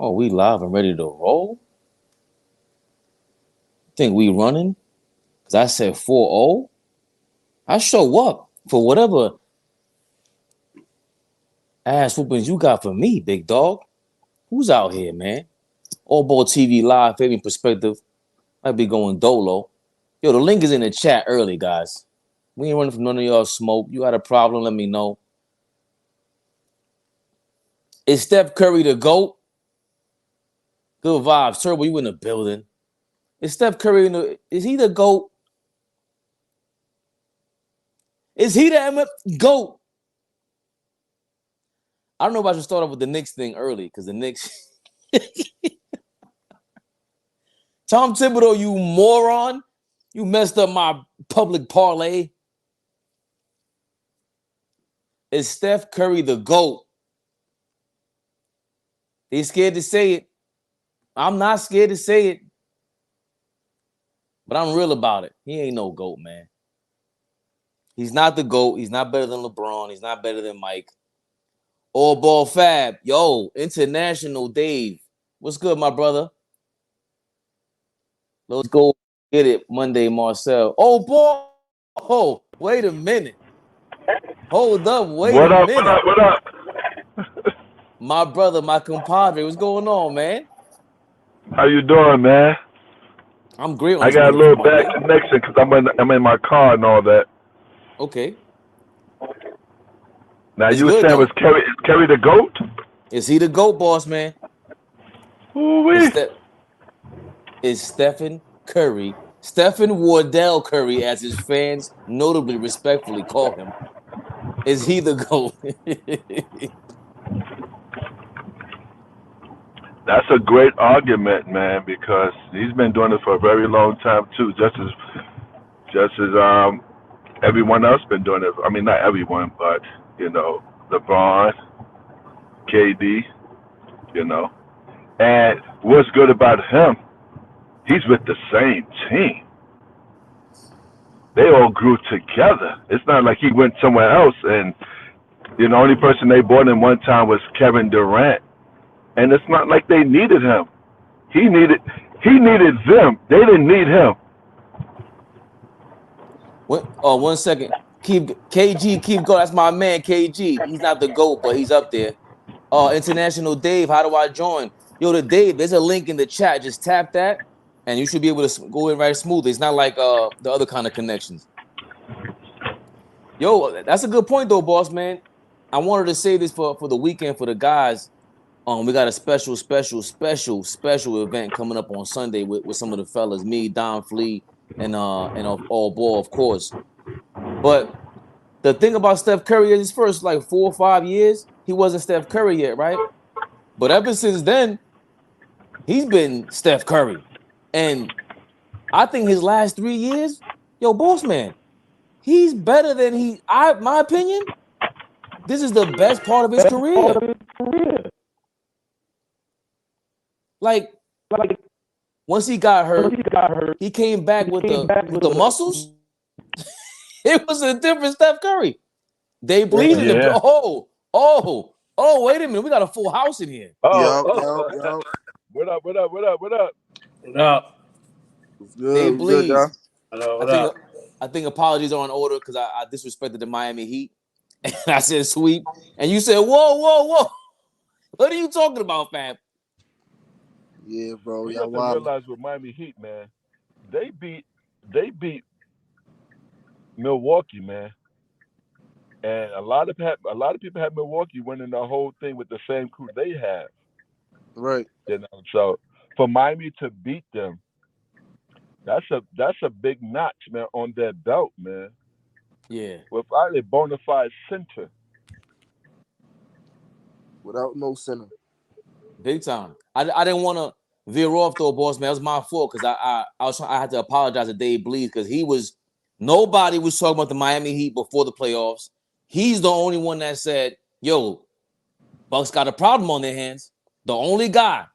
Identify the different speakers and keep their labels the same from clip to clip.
Speaker 1: Oh, we live and ready to roll? Think we running? Because I said 4-0. I show up for whatever ass whoopings you got for me, big dog. Who's out here, man? AllBallTV live, Fabian perspective. Might be going dolo. Yo, the link is in the chat early, guys. We ain't running from none of y'all smoke. You got a problem, let me know. Is Steph Curry the GOAT? Good vibes. Turbo, you in the building. Is Steph Curry is he the GOAT? Is he the GOAT? I don't know if I should start off with the Knicks thing early, because the Knicks. Tom Thibodeau, you moron. You messed up my public parlay. Is Steph Curry the GOAT? They scared to say it. I'm not scared to say it. But I'm real about it. He ain't no GOAT, man. He's not the GOAT. He's not better than LeBron. He's not better than Mike. AllBall Fab. Yo, International Dave. What's good, my brother? Let's go get it Monday, Marcel. Oh, boy. Oh, wait a minute. Hold up. Wait a minute.
Speaker 2: What up?
Speaker 1: My brother, my compadre. What's going on, man?
Speaker 2: How you doing, man?
Speaker 1: I'm great on
Speaker 2: I
Speaker 1: this
Speaker 2: got a
Speaker 1: wonderful
Speaker 2: little bad
Speaker 1: Monday.
Speaker 2: connection because I'm in my car and all that.
Speaker 1: Okay.
Speaker 2: Now,
Speaker 1: It's
Speaker 2: you were
Speaker 1: good,
Speaker 2: saying,
Speaker 1: though.
Speaker 2: is Kerry the GOAT?
Speaker 1: Is he the GOAT, boss, man?
Speaker 2: Ooh-wee.
Speaker 1: Is Stephen Curry, Stephen Wardell Curry, as his fans notably respectfully call him, is he the GOAT?
Speaker 2: That's a great argument, man, because he's been doing it for a very long time too. Just as everyone else been doing it. I mean, not everyone, but LeBron, KD, And what's good about him? He's with the same team. They all grew together. It's not like he went somewhere else and the only person they brought in one time was Kevin Durant. And it's not like they needed him. He needed them. They didn't need him.
Speaker 1: One second. Keep going. That's my man, KG. He's not the GOAT, but he's up there. International Dave, how do I join? Yo, the Dave, there's a link in the chat. Just tap that, and you should be able to go in right smoothly. It's not like the other kind of connections. Yo, that's a good point though, boss man. I wanted to say this for the weekend for the guys. We got a special event coming up on Sunday with some of the fellas, me, Don Flea, and AllBall, of course. But the thing about Steph Curry is his first like 4 or 5 years, he wasn't Steph Curry yet, right? But ever since then, he's been Steph Curry. And I think his last 3 years, yo, boss man, he's better than my opinion, this is the best part of his career. Like once he got hurt, he came back with the muscles. It was a different Steph Curry. They bleeding him. Oh, wait a minute. We got a full house in here.
Speaker 3: Yo.
Speaker 2: What up?
Speaker 1: They bleed.
Speaker 3: Hello,
Speaker 1: I think apologies are in order because I disrespected the Miami Heat. And I said sweep. And you said, whoa. What are you talking about, fam?
Speaker 3: Yeah, bro.
Speaker 2: You have to realize with Miami Heat, man, they beat Milwaukee, man. And a lot of people have Milwaukee winning the whole thing with the same crew they have.
Speaker 3: Right.
Speaker 2: So for Miami to beat them, that's a big notch, man, on their belt, man.
Speaker 1: Yeah.
Speaker 2: Without a bona fide center.
Speaker 3: Without no center.
Speaker 1: Big time. I didn't want to veer off though, boss man. It was my fault because I had to apologize to Dave Bleed because nobody was talking about the Miami Heat before the playoffs. He's the only one that said, yo, Bucks got a problem on their hands. The only guy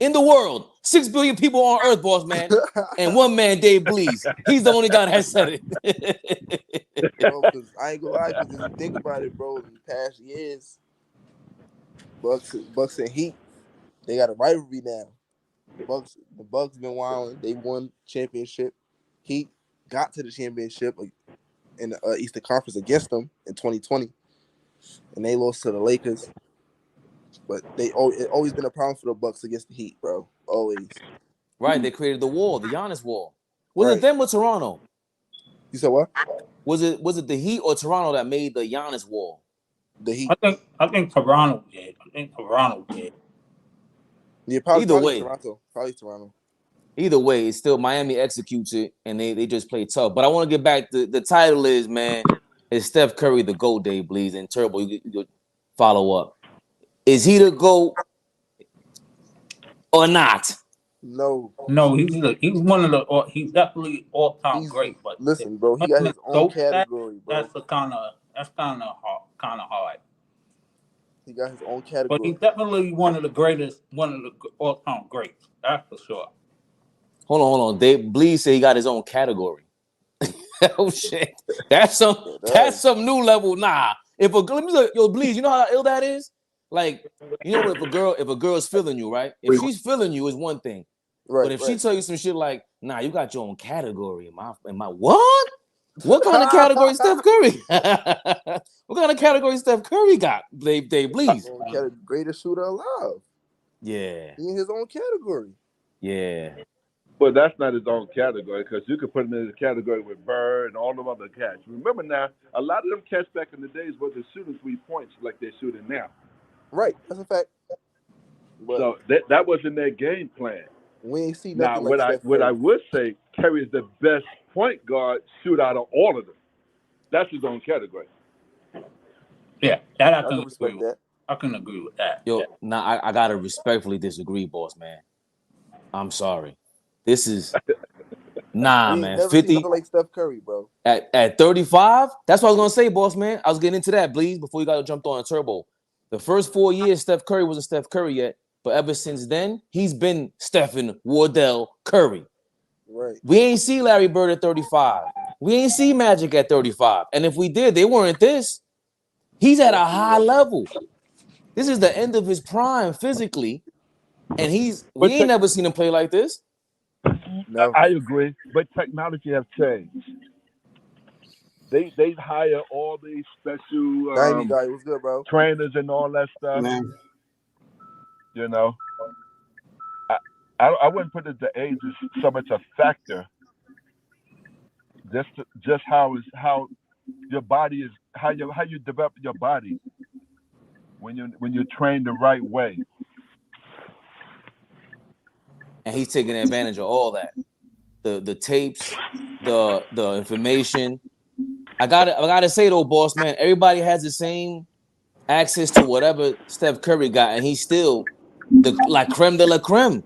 Speaker 1: in the world, 6 billion people on Earth, boss man, and one man, Dave Bleeds. He's the only guy that said it.
Speaker 3: Bro, because I ain't gonna lie, because if you think about it, bro, in the past years, Bucks and Heat, They got a rivalry now. The Bucks been wilding. They won championship. Heat got to the championship in the Eastern Conference against them in 2020, and they lost to the Lakers. But it always been a problem for the Bucks against the Heat, bro. Always.
Speaker 1: Right, they created the wall, the Giannis wall. Was
Speaker 3: Right.
Speaker 1: it them or Toronto?
Speaker 3: You said what?
Speaker 1: Was it the Heat or Toronto that made the Giannis wall?
Speaker 3: The Heat.
Speaker 4: I think Toronto did.
Speaker 3: Yeah,
Speaker 1: Either way.
Speaker 3: Toronto. Probably Toronto.
Speaker 1: Either way, it's still Miami executes it, and they just play tough. But I want to get back to the title is, man, is Steph Curry the GOAT, Dave Blees, and Turbo, you follow up. Is he the GOAT or not?
Speaker 3: No,
Speaker 4: he's one of the. He's definitely all-time great. But
Speaker 3: listen, bro, he got his own category, bro.
Speaker 4: That's kind of hard.
Speaker 3: He got his own category.
Speaker 4: But he's definitely one of the greatest, one of the all-time greats. That's for sure.
Speaker 1: Hold on. Dave Blees said he got his own category. Oh shit, that's some new level. Nah, let me look, yo, Blees, you know how ill that is? Like, you know, if a girl's feeling you, right? If she's feeling you, is one thing. Right, but if she tell you some shit like, nah, you got your own category. Am I what? What kind of category Steph Curry? What kind of category Steph Curry got? Dave Blees.
Speaker 3: Greatest shooter alive.
Speaker 1: Yeah.
Speaker 3: He in his own category.
Speaker 1: Yeah.
Speaker 2: But that's not his own category, because you could put him in the category with Bird and all them other cats. Remember now, a lot of them cats back in the days wasn't shooting 3 points like they're shooting now.
Speaker 3: Right, that's a fact. But
Speaker 2: so that wasn't their game plan.
Speaker 3: We ain't see nothing
Speaker 2: now, what I would say, Curry is the best point guard shooter out of all of them. That's his own category.
Speaker 4: Yeah, that I can respect that. I can agree with that.
Speaker 1: Yo, now I gotta respectfully disagree, boss man. I'm sorry. This is man. 50
Speaker 3: like Steph Curry, bro.
Speaker 1: At 35, that's what I was gonna say, boss man. I was getting into that, Blees, before you got jumped on a turbo. The first 4 years, Steph Curry wasn't Steph Curry yet, but ever since then, he's been Stephen Wardell Curry.
Speaker 3: Right.
Speaker 1: We ain't see Larry Bird at 35. We ain't see Magic at 35. And if we did, they weren't this. He's at a high level. This is the end of his prime physically, and we ain't never seen him play like this.
Speaker 2: No. I agree, but technology has changed. They hire all these special
Speaker 3: guy. What's good, bro?
Speaker 2: trainers and all that stuff.
Speaker 3: Man.
Speaker 2: You know, I wouldn't put it the age is so much a factor. Just how your body is, how you develop your body when you train the right way.
Speaker 1: And he's taking advantage of all that. The tapes, the information. I gotta say though, boss man, everybody has the same access to whatever Steph Curry got, and he's still the creme de la creme.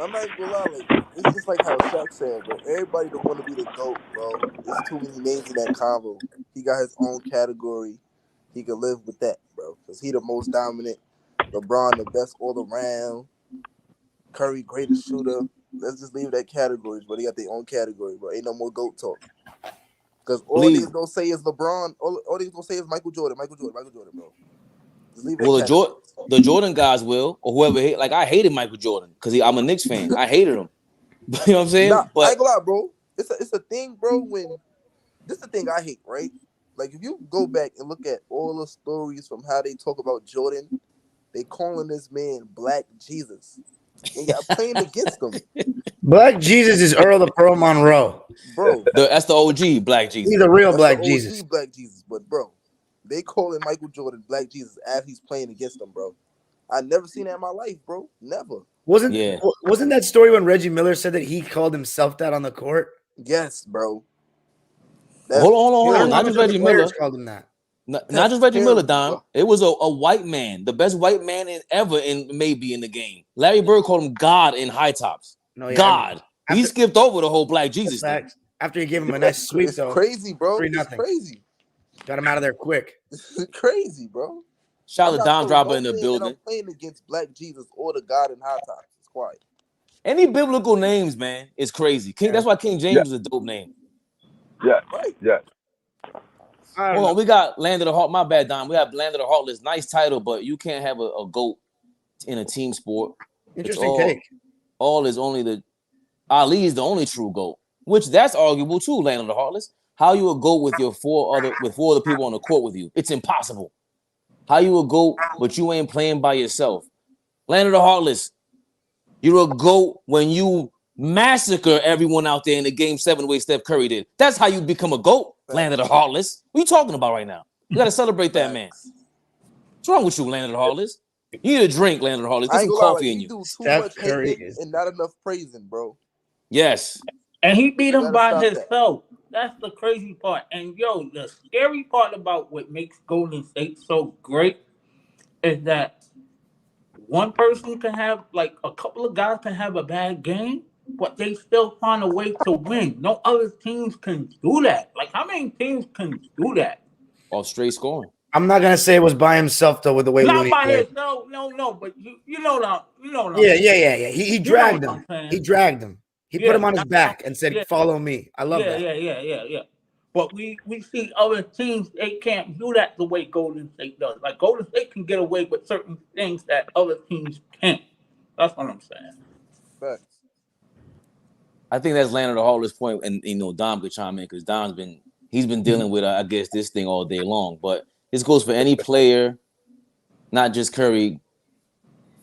Speaker 3: I'm not gonna lie, it's just like how Shaq said, bro. Everybody don't want to be the GOAT, bro. There's too many names in that convo. He got his own category. He can live with that, bro. Because he the most dominant. LeBron the best all around. Curry greatest shooter. Let's just leave that categories, but they got their own category, bro. Ain't no more GOAT talk. Because all they gonna say is LeBron. All they gonna say is Michael Jordan, bro. Just leave that
Speaker 1: the Jordan guys will, or whoever. Like I hated Michael Jordan because I'm a Knicks fan. I hated him. You know what I'm saying?
Speaker 3: Nah, I ain't gonna lie, bro. It's a thing, bro. When this is the thing I hate, right? Like if you go back and look at all the stories from how they talk about Jordan, they calling this man Black Jesus. And got playing against them.
Speaker 5: Black Jesus is Earl of Pearl Monroe.
Speaker 3: Bro.
Speaker 1: That's the OG Black Jesus.
Speaker 5: He's a real Black
Speaker 3: OG
Speaker 5: Jesus.
Speaker 3: Black Jesus. But, bro, they calling Michael Jordan Black Jesus as he's playing against them, bro. I never seen that in my life, bro. Never.
Speaker 5: Wasn't that story when Reggie Miller said that he called himself that on the court?
Speaker 3: Yes, bro.
Speaker 1: Hold on. Not just Reggie Miller.
Speaker 5: Called him that.
Speaker 1: Not just Reggie Miller, Dom. It was a white man, the best white man ever maybe in the game. Larry Bird called him God in high tops. No, yeah, God. He skipped over the whole Black Jesus thing.
Speaker 5: After he gave him a nice sweep,
Speaker 3: it's crazy, bro.
Speaker 5: 3-0.
Speaker 3: It's crazy.
Speaker 5: Got him out of there quick.
Speaker 3: It's crazy, bro.
Speaker 1: Shout out to Dom Dropper in the building.
Speaker 3: I'm playing against Black Jesus or the God in high tops. It's quiet.
Speaker 1: Any biblical names, man, is crazy. That's why King James is a dope name.
Speaker 2: Yeah,
Speaker 3: right.
Speaker 2: Yeah.
Speaker 1: Hold on, we got Land of the Heart. My bad, Dom. We have Land of the Heartless. Nice title, but you can't have a GOAT in a team sport.
Speaker 5: Interesting take.
Speaker 1: All is only the Ali is the only true GOAT, which that's arguable too, Land of the Heartless. How you a GOAT with four other people on the court with you? It's impossible. How you a GOAT, but you ain't playing by yourself? Land of the Heartless, you're a GOAT when you massacre everyone out there in the Game 7 the way Steph Curry did. That's how you become a GOAT, Land of the Heartless. What are you talking about right now? You got to celebrate that man. What's wrong with you, Land of the Heartless? You need a drink, Land of the Heartless. Get some coffee in you.
Speaker 3: Do too
Speaker 5: Steph
Speaker 3: much
Speaker 5: Curry
Speaker 3: hating and not enough praising, bro.
Speaker 1: Yes.
Speaker 4: And he beat him by himself. That's the crazy part. And yo, the scary part about what makes Golden State so great is that one person can have, like, a couple of guys can have a bad game, but they still find a way to win. No other teams can do that. Like, how many teams can do that?
Speaker 1: Off straight scoring.
Speaker 5: I'm not gonna say it was by himself though, with the way
Speaker 4: Not
Speaker 5: Looney
Speaker 4: by
Speaker 5: played.
Speaker 4: his, no. But you know that.
Speaker 5: Yeah. He dragged him. He dragged him. He put him on his back and said, "Follow me." I love that.
Speaker 4: Yeah. But we see other teams, they can't do that the way Golden State does. Like, Golden State can get away with certain things that other teams can't. That's what I'm saying.
Speaker 3: Facts.
Speaker 1: I think that's Land of the Heartless point, and Dom could chime in because he's been dealing with I guess this thing all day long. But this goes for any player, not just Curry,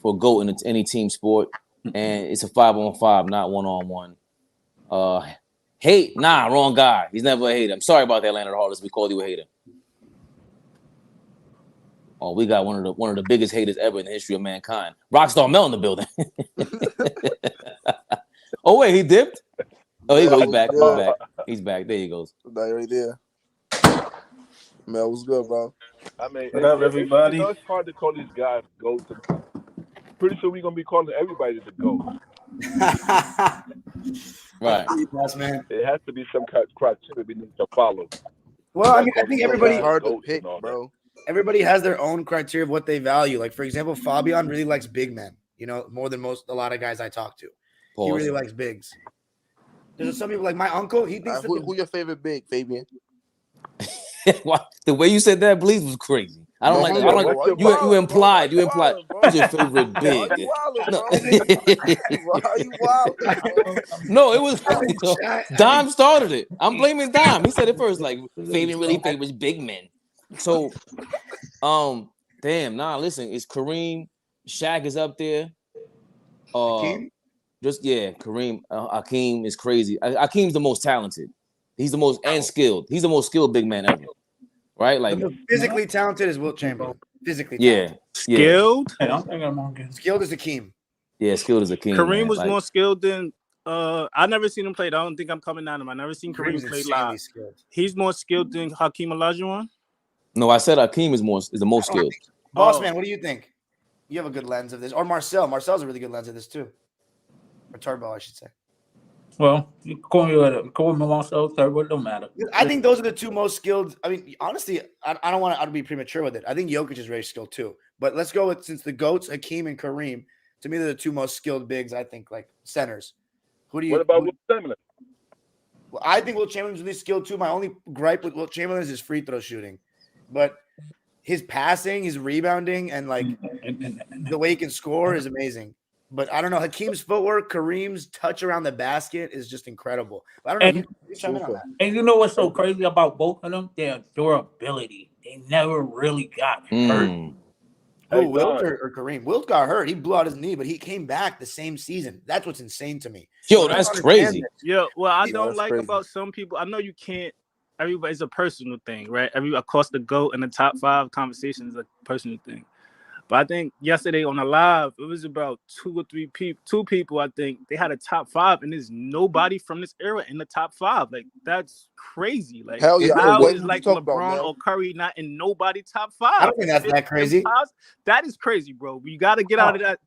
Speaker 1: for GOAT in any team sport, and it's a 5-on-5, not 1-on-1. Hate? Nah, wrong guy. He's never a hater. I'm sorry about that, Land of the Heartless. We called you a hater. Oh, we got one of the biggest haters ever in the history of mankind. Rockstar Mel in the building. Oh wait, he dipped. Oh, he goes. He's back. There he goes.
Speaker 3: Right there. Mel, what's good, bro?
Speaker 2: I mean,
Speaker 4: what up, everybody?
Speaker 2: It's hard to call these guys GOATs. Pretty soon we're gonna be calling everybody the GOAT.
Speaker 1: Right.
Speaker 5: Yes, man.
Speaker 2: It has to be some kind of criteria we need to follow.
Speaker 5: Well, I mean, I think everybody
Speaker 3: hard to pick, bro.
Speaker 5: Everybody has their own criteria of what they value. Like, for example, Fabian really likes big men, more than a lot of guys I talk to. Pause. He really likes bigs. There's some people like my uncle. He thinks
Speaker 3: who your favorite big, Fabian?
Speaker 1: The way you said that, please, was crazy. I don't like. You implied. Who's your favorite big?
Speaker 3: Why are you wild?
Speaker 1: No, it was Dom started it. I'm blaming Dom. He said it first. Like, Fabian really favors big men. So, listen, it's Kareem. Shaq is up there.
Speaker 5: Hakeem?
Speaker 1: Kareem. Hakeem is crazy. Hakeem's the most talented. He's the most skilled. He's the most skilled big man ever. Right? Like,
Speaker 5: the most physically talented is Wilt Chamberlain. Physically
Speaker 1: talented.
Speaker 6: Skilled?
Speaker 4: I don't think I'm on good.
Speaker 5: Skilled is Hakeem.
Speaker 1: Yeah, skilled is Hakeem.
Speaker 6: Kareem was more skilled than I never seen him play. I don't think I'm coming at him. I never seen Kareem play live.
Speaker 5: Skilled.
Speaker 6: He's more skilled than Hakeem Olajuwon?
Speaker 1: No, I said Hakeem is the most skilled.
Speaker 5: Boss man, what do you think? You have a good lens of this. Or Marcel. Marcel's a really good lens of this too. Or Turbo, I should say.
Speaker 4: Well, you call me Marcel, Turbo, it don't matter.
Speaker 5: I think those are the two most skilled. I mean, honestly, I don't want to be premature with it. I think Jokic is very skilled too. But let's go with, since the GOATs, Hakeem and Kareem, to me, they're the two most skilled bigs, I think, like centers. What about
Speaker 2: Wilt Chamberlain?
Speaker 5: Well, I think Wilt Chamberlain's really skilled too. My only gripe with Wilt Chamberlain is his free throw shooting. But his passing, his rebounding, and like the way he can score is amazing. But I don't know. Hakeem's footwork, Kareem's touch around the basket is just incredible. I don't know.
Speaker 4: And you know what's so crazy about both of them? Their durability. They never really got hurt.
Speaker 5: Oh, Wilt or Kareem? Wilt got hurt. He blew out his knee, but he came back the same season. That's what's insane to me.
Speaker 1: Yo, that's crazy.
Speaker 6: Yeah, well, I don't like about some people. I know you can't. Everybody's a personal thing, right? Across the GOAT and the top 5 conversation is a personal thing. But I think yesterday on the live, it was about 2 or 3 people. 2 people, I think, they had a top 5, and there's nobody from this era in the top 5. Like, that's crazy. Like,
Speaker 3: hell yeah,
Speaker 6: how is like LeBron or Curry not in nobody top 5?
Speaker 5: I don't think that's that crazy.
Speaker 6: That is crazy, bro. You got to get out of that.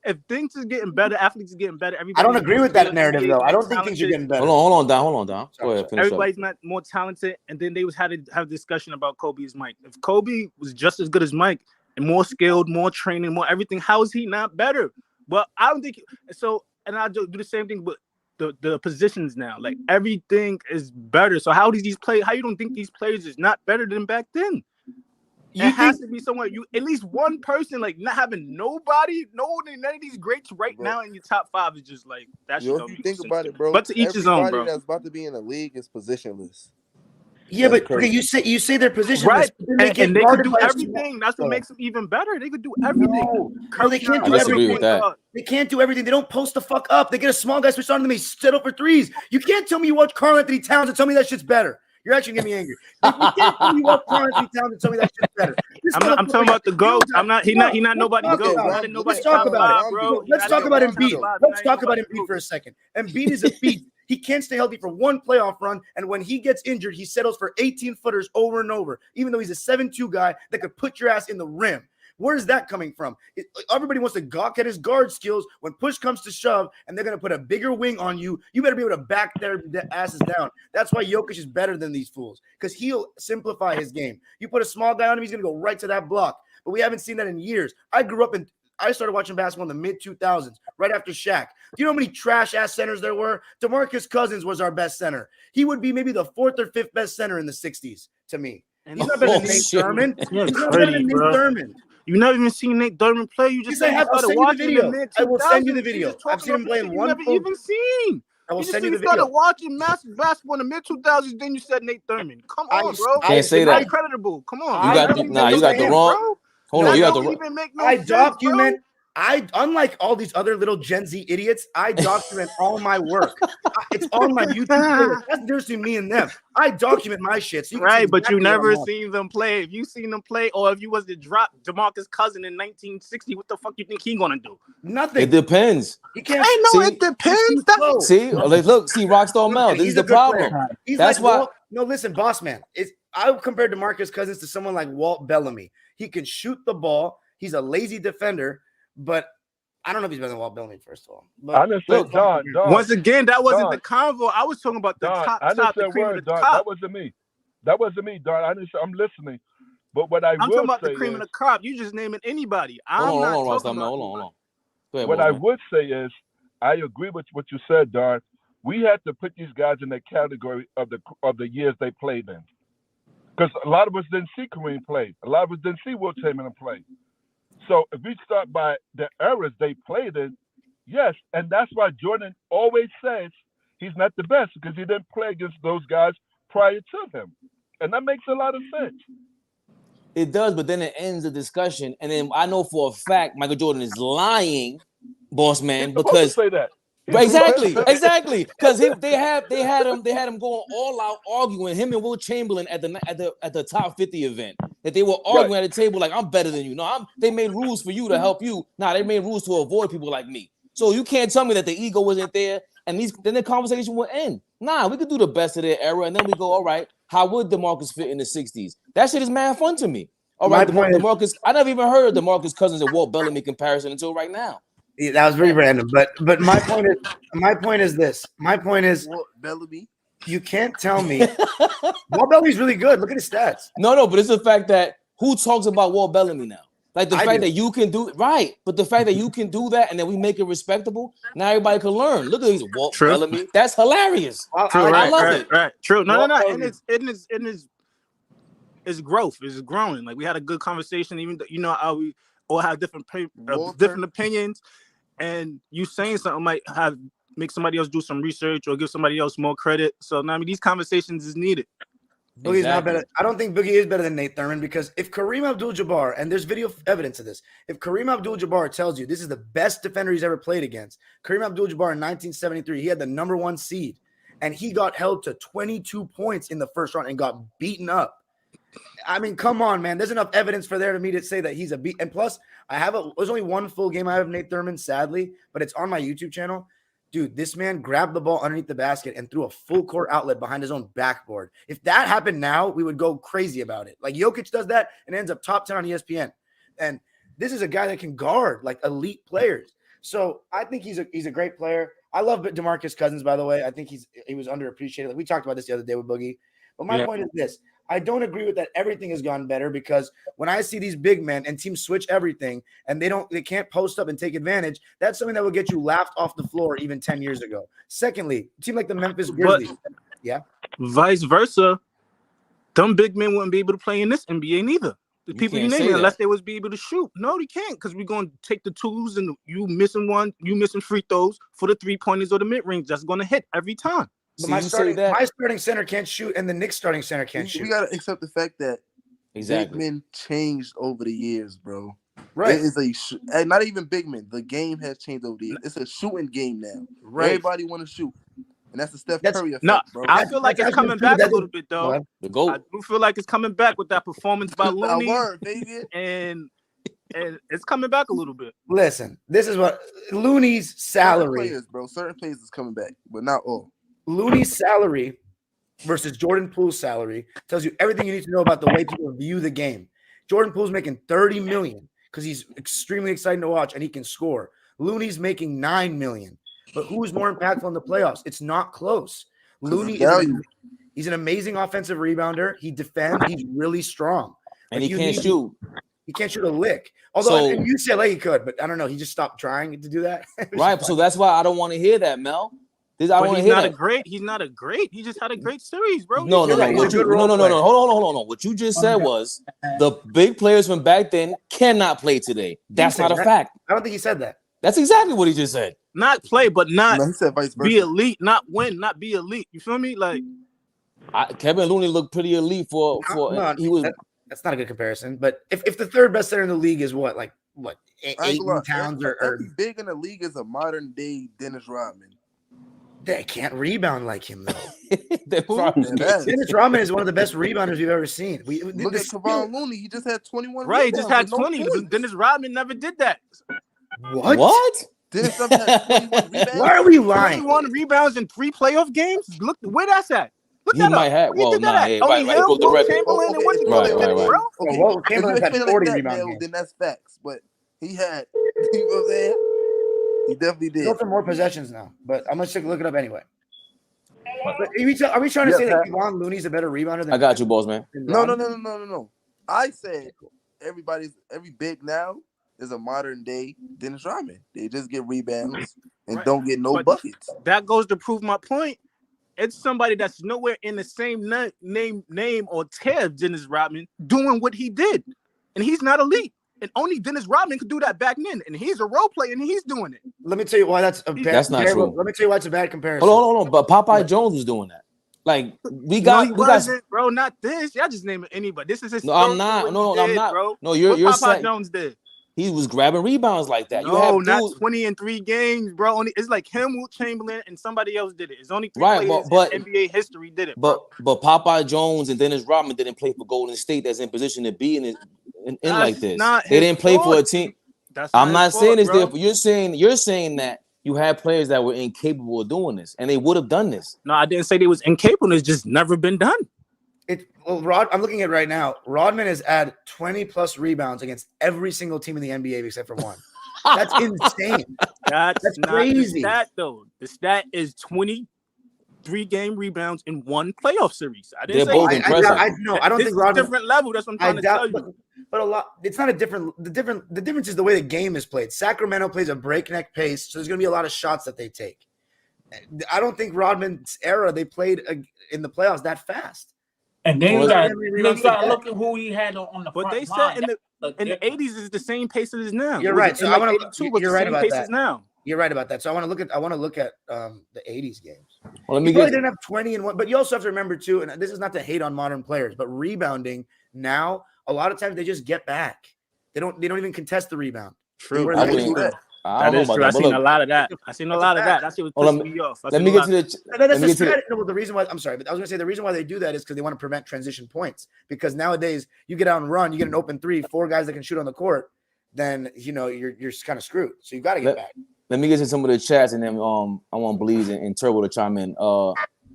Speaker 6: If things are getting better, athletes are getting better.
Speaker 5: I don't agree with that narrative, though. I don't think things are getting better.
Speaker 1: Hold on, Dom. Go ahead,
Speaker 6: everybody's not more talented, and then they had to have a discussion about Kobe's Mike. If Kobe was just as good as Mike and more skilled, more training, more everything, how is he not better? Well, I don't think so. And I do the same thing with the positions now. Like, everything is better. So how you don't think these players is not better than back then? It has to be somewhere. You at least one person, like not having nobody, none of these greats right now in your top 5 is just like that.
Speaker 3: Yo, if you think about it, bro,
Speaker 6: but to each his own, bro.
Speaker 3: Everybody that's about to be in the league is positionless.
Speaker 5: Yeah, that's but okay, you say they're positionless,
Speaker 6: right? And they can do everything. That's what makes them even better. They could do everything.
Speaker 5: No, they can't do everything. They can't do everything. They don't post the fuck up. They get a small guy switch on them. They settle for threes. You can't tell me you watch Karl-Anthony Towns and tell me that shit's better. You're actually getting me angry. You can't tell me you watch Karl-Anthony Towns and tell me that shit's better. I'm talking about the GOAT. I'm not. He's not nobody GOAT. Let's talk about it, bro. Let's talk about Embiid. Let's talk about Embiid for a second. Embiid is a beast. He can't stay healthy for one playoff run, and when he gets injured, he settles for 18-footers over and over, even though he's a 7'2" guy that could put your ass in the rim. Where is that coming from? Everybody wants to gawk at his guard skills. When push comes to shove and they're going to put a bigger wing on you, you better be able to back their asses down. That's why Jokic is better than these fools, because he'll simplify his game. You put a small guy on him, he's going to go right to that block. But we haven't seen that in years. I started watching basketball in the mid-2000s, right after Shaq. Do you know how many trash-ass centers there were? DeMarcus Cousins was our best center. He would be maybe the 4th or 5th best center in the 60s to me. He's not better than Nate Thurmond. He's not better than Nate Thurmond.
Speaker 6: You've never even seen Nate Thurmond play. You just
Speaker 5: I will send you the video. I've seen him play in one.
Speaker 6: Never even seen.
Speaker 5: I will send you the video.
Speaker 6: You started watching basketball in the mid-2000s, then you said Nate Thurmond. Come on, bro.
Speaker 1: Can't say that.
Speaker 6: Creditable. Come on.
Speaker 1: You got the wrong. Hold on, you got the wrong.
Speaker 5: I document. Unlike all these other little Gen Z idiots, I document all my work. It's on my YouTube channel. That's the difference between me and them. I document my shit. So
Speaker 6: but you never seen them play. If you seen them play, or if you was to drop DeMarcus Cousins in 1960, what the fuck you think he gonna do?
Speaker 5: Nothing.
Speaker 1: It depends.
Speaker 5: You can't.
Speaker 6: It depends.
Speaker 1: See, Rockstar Mel. This is the problem. That's why.
Speaker 5: No, listen, boss man. I compared DeMarcus Cousins to someone like Walt Bellamy. He can shoot the ball. He's a lazy defender. But I don't know if he's better than Walt Bellamy, first of all. But
Speaker 2: I just said, Don.
Speaker 6: Once again, that wasn't the convo. I was talking about the top.
Speaker 2: The cream of the top. That wasn't me. Don. I'm listening. But what I'm talking about the
Speaker 6: cream of the crop. You just naming anybody.
Speaker 1: Hold on.
Speaker 2: What I would say is, I agree with what you said, Don. We had to put these guys in the category of the years they played in, because a lot of us didn't see Kareem play. A lot of us didn't see Wilt Chamberlain play. So if we start by the eras they played in, yes, and that's why Jordan always says he's not the best, because he didn't play against those guys prior to him. And that makes a lot of sense.
Speaker 1: It does, but then it ends the discussion. And then I know for a fact Michael Jordan is lying, boss man, because
Speaker 2: say that.
Speaker 1: Exactly. Because they had him going all out arguing, him and Wilt Chamberlain at the top 50 event. That they were arguing at the table like, I'm better than you. No, they made rules for you to help you. Nah, they made rules to avoid people like me. So you can't tell me that the ego wasn't there, and then the conversation will end. Nah, we could do the best of their era, and then we go, all right, how would DeMarcus fit in the 60s? That shit is mad fun to me. All right, DeMarcus, I never even heard of DeMarcus Cousins and Walt Bellamy comparison until right now.
Speaker 5: Yeah, that was very random, but my point is this. My point is
Speaker 3: Walt Bellamy.
Speaker 5: You can't tell me Walt Bellamy's really good. Look at his stats.
Speaker 1: No, but it's the fact that who talks about Walt Bellamy now? Like the fact that you can do right, but the fact that you can do that and then we make it respectable. Now everybody can learn. Look at these Walt Bellamy. That's hilarious.
Speaker 6: I love it. Right. True. No. And it's growth. It's growing. Like we had a good conversation. Even though, how we all have different opinions, and you saying something might make somebody else do some research or give somebody else more credit. So these conversations is needed.
Speaker 5: Boogie's not better. I don't think Boogie is better than Nate Thurmond, because if Kareem Abdul-Jabbar, and there's video evidence of this, if Kareem Abdul-Jabbar tells you this is the best defender he's ever played against, Kareem Abdul-Jabbar in 1973, he had the number 1 seed, and he got held to 22 points in the first round and got beaten up. I mean, come on, man. There's enough evidence for me to say that he's a beat. And plus, there's only one full game I have of Nate Thurmond, sadly, but it's on my YouTube channel. Dude, this man grabbed the ball underneath the basket and threw a full court outlet behind his own backboard. If that happened now, we would go crazy about it. Like Jokic does that and ends up top 10 on ESPN. And this is a guy that can guard like elite players. So I think he's a great player. I love DeMarcus Cousins, by the way. I think he was underappreciated. Like we talked about this the other day with Boogie. But my point is this. I don't agree with that everything has gone better, because when I see these big men and teams switch everything and they can't post up and take advantage, that's something that will get you laughed off the floor even 10 years ago. Secondly, a team like the Memphis Grizzlies. Vice
Speaker 6: versa, them big men wouldn't be able to play in this NBA neither. The people you name unless they was be able to shoot. No, they can't because we're going to take the twos and you missing one, you missing free throws for the 3-pointers or the mid-range. That's going to hit every time.
Speaker 5: But my starting center can't shoot and the Knicks starting center can't shoot.
Speaker 3: We got to accept the fact that big men changed over the years, bro. Right. It is not even big men. The game has changed over the years. It's a shooting game now. Right. Everybody want to shoot. And that's the Steph Curry effect, bro.
Speaker 6: I feel like it's coming back a little bit, though. The goal. I do feel like it's coming back with that performance by Looney. And it's coming back a little bit.
Speaker 5: Listen, this is what Looney's salary.
Speaker 3: Certain players is coming back, but not all.
Speaker 5: Looney's salary versus Jordan Poole's salary tells you everything you need to know about the way people view the game. Jordan Poole's making $30 million because he's extremely exciting to watch and he can score. Looney's making $9 million. But who's more impactful in the playoffs? It's not close. Looney he's an amazing offensive rebounder. He defends. He's really strong.
Speaker 1: And he can't shoot.
Speaker 5: He can't shoot a lick. Although in UCLA he could, but I don't know. He just stopped trying to do that.
Speaker 1: Right. So that's why I don't want to hear that, Mel.
Speaker 6: He's not a great. He just had a great series, bro.
Speaker 1: No. Hold on. What you just said was the big players from back then cannot play today. That's not a fact.
Speaker 5: I don't think he said that.
Speaker 1: That's exactly what he just said.
Speaker 6: Not play, but not be elite, not win, not be elite. You feel me? Like
Speaker 1: Kevin Looney looked pretty elite for he was.
Speaker 5: That's not a good comparison. But if the third best center in the league is what Aiton Towns or
Speaker 3: big in the league is a modern day Dennis Rodman.
Speaker 5: They can't rebound like him though. Dennis Rodman is one of the best rebounders we've ever seen.
Speaker 3: Look at Kevon Looney. He just had 21.
Speaker 6: Right, he just had 20. But Dennis Rodman never did that.
Speaker 1: What?
Speaker 3: Dennis Rodman had 21 rebounds.
Speaker 5: Why are we lying?
Speaker 6: 21 rebounds in 3 playoff games. Look where that's at. Look
Speaker 1: he might have. Well, nah. Right. Go direct.
Speaker 3: Right. Well, Chamberlain had 40 rebounds. Then that's facts. But he had. You know what I'm saying? He definitely did.
Speaker 5: Go for more possessions now, but I'm gonna look it up anyway. But are we trying to say that Kevon Looney's a better rebounder than?
Speaker 1: I got you, boss man.
Speaker 3: No. I said every big now is a modern day Dennis Rodman. They just get rebounds and don't get no buckets.
Speaker 6: That goes to prove my point. It's somebody that's nowhere in the same name or tier of Dennis Rodman doing what he did, and he's not elite. And only Dennis Rodman could do that back then. And he's a role player and he's doing it.
Speaker 5: Let me tell you why that's a bad
Speaker 1: That's not true.
Speaker 5: Let me tell you why it's a bad comparison.
Speaker 1: Hold on. But Popeye Jones was doing that. Like we got
Speaker 6: bro, not this. Y'all just name it anybody. This is his
Speaker 1: I'm not, bro. No, you're
Speaker 6: Popeye Jones did.
Speaker 1: He was grabbing rebounds like that.
Speaker 6: No, not 20 in 3 games, bro. It's like him, Wilt Chamberlain, and somebody else did it. It's only 3 players in NBA history did it.
Speaker 1: But Popeye Jones and Dennis Rodman didn't play for Golden State that's in position to be in like this. They didn't play for a team. I'm not saying it's there. You're saying that you had players that were incapable of doing this, and they would have done this.
Speaker 6: No, I didn't say they was incapable. It's just never been done.
Speaker 5: I'm looking at it right now. Rodman has had 20 plus rebounds against every single team in the NBA except for one. That's insane. That's crazy.
Speaker 6: The stat, though. The stat is 23-game rebounds in 1 playoff series. I didn't
Speaker 1: They're both impressive.
Speaker 5: I don't think Rodman.
Speaker 6: Different level. That's what I'm trying to tell you.
Speaker 5: But a lot. It's not a different. The difference is the way the game is played. Sacramento plays a breakneck pace, so there's going to be a lot of shots that they take. I don't think Rodman's era they played in the playoffs that fast.
Speaker 4: And then you got to look at who he had on the front
Speaker 6: But they said in the 80s is the same pace as now.
Speaker 5: You're right. So I want to. You're right about that.
Speaker 6: Now.
Speaker 5: You're right about that. So I want to look at the 80s games.
Speaker 1: Well,
Speaker 5: you probably didn't have 20 and 1, but you also have to remember too. And this is not to hate on modern players, but rebounding now, a lot of times they just get back. They don't even contest the rebound.
Speaker 6: True. That is true. I've seen a lot of that. That's what pissing me off.
Speaker 1: Let me get to the.
Speaker 5: The reason why I'm sorry, but I was going to say the reason why they do that is because they want to prevent transition points. Because nowadays you get out and run, you get an open 3, 4 guys that can shoot on the court, then you're kind of screwed. So you got to get back.
Speaker 1: Let me get to some of the chats, and then I want Bleeds and Turbo to chime in.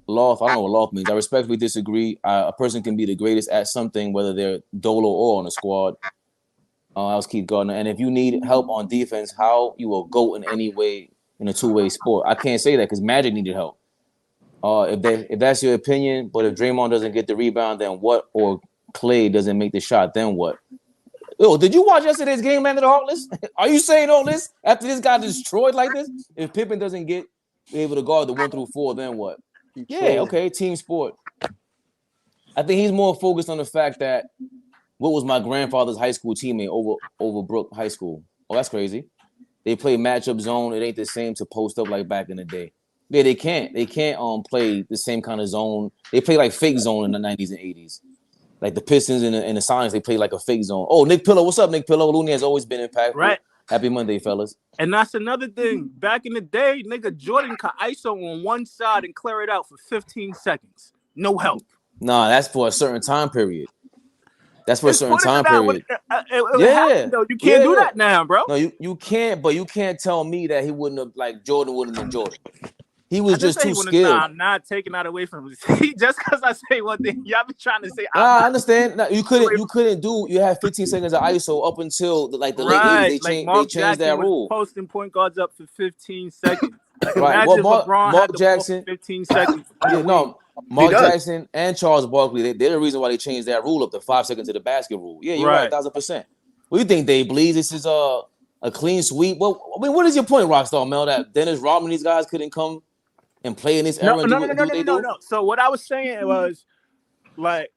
Speaker 1: Loft, I don't know what loft means. I respectfully disagree. A person can be the greatest at something, whether they're dolo or on a squad. I was Keith Gardner. And if you need help on defense, how you will go in any way in a two-way sport? I can't say that because Magic needed help. If that's your opinion, but if Draymond doesn't get the rebound, then what? Or Clay doesn't make the shot, then what? Yo, did you watch yesterday's game, Land of the Heartless? Are you saying all this after this got destroyed like this? If Pippen doesn't be able to guard the 1 through 4, then what? Yeah, okay, team sport. I think he's more focused on the fact that what was my grandfather's high school teammate over Brook High School? Oh, that's crazy. They play matchup zone. It ain't the same to post up like back in the day. Yeah, they can't. They can't play the same kind of zone. They play like fake zone in the 90s and 80s. Like the Pistons and the Sonics, they play like a fake zone. Oh, Nick Pillow, what's up, Nick Pillow? Looney has always been impactful.
Speaker 6: Right.
Speaker 1: Happy Monday, fellas.
Speaker 6: And that's another thing. Back in the day, nigga, Jordan could ISO on one side and clear it out for 15 seconds. No help.
Speaker 1: Nah, that's for a certain time period. That's for a certain time period.
Speaker 6: Yeah, you can't do that now, bro.
Speaker 1: No, you can't. But you can't tell me that he wouldn't have, like, Jordan wouldn't have been Jordan. He was just too skilled.
Speaker 6: I'm not taking that away from him. Just because I say one thing, y'all be trying to say.
Speaker 1: I understand. No, you couldn't do. You had 15 seconds of ISO up until the late 80s. They changed that rule.
Speaker 6: Posting point guards up for 15 seconds. Like,
Speaker 1: right. Well, Mark Jackson,
Speaker 6: 15 seconds.
Speaker 1: Mark Jackson and Charles Barkley, they're the reason why they changed that rule up to 5 seconds to the basket rule. Yeah, you're right, 1,000%. What do you think, Dave Blees? This is a clean sweep. Well, I mean, what is your point, Rockstar Mel? That Dennis Rodman, these guys couldn't come and play in this era?
Speaker 6: No. So what I was saying was, like,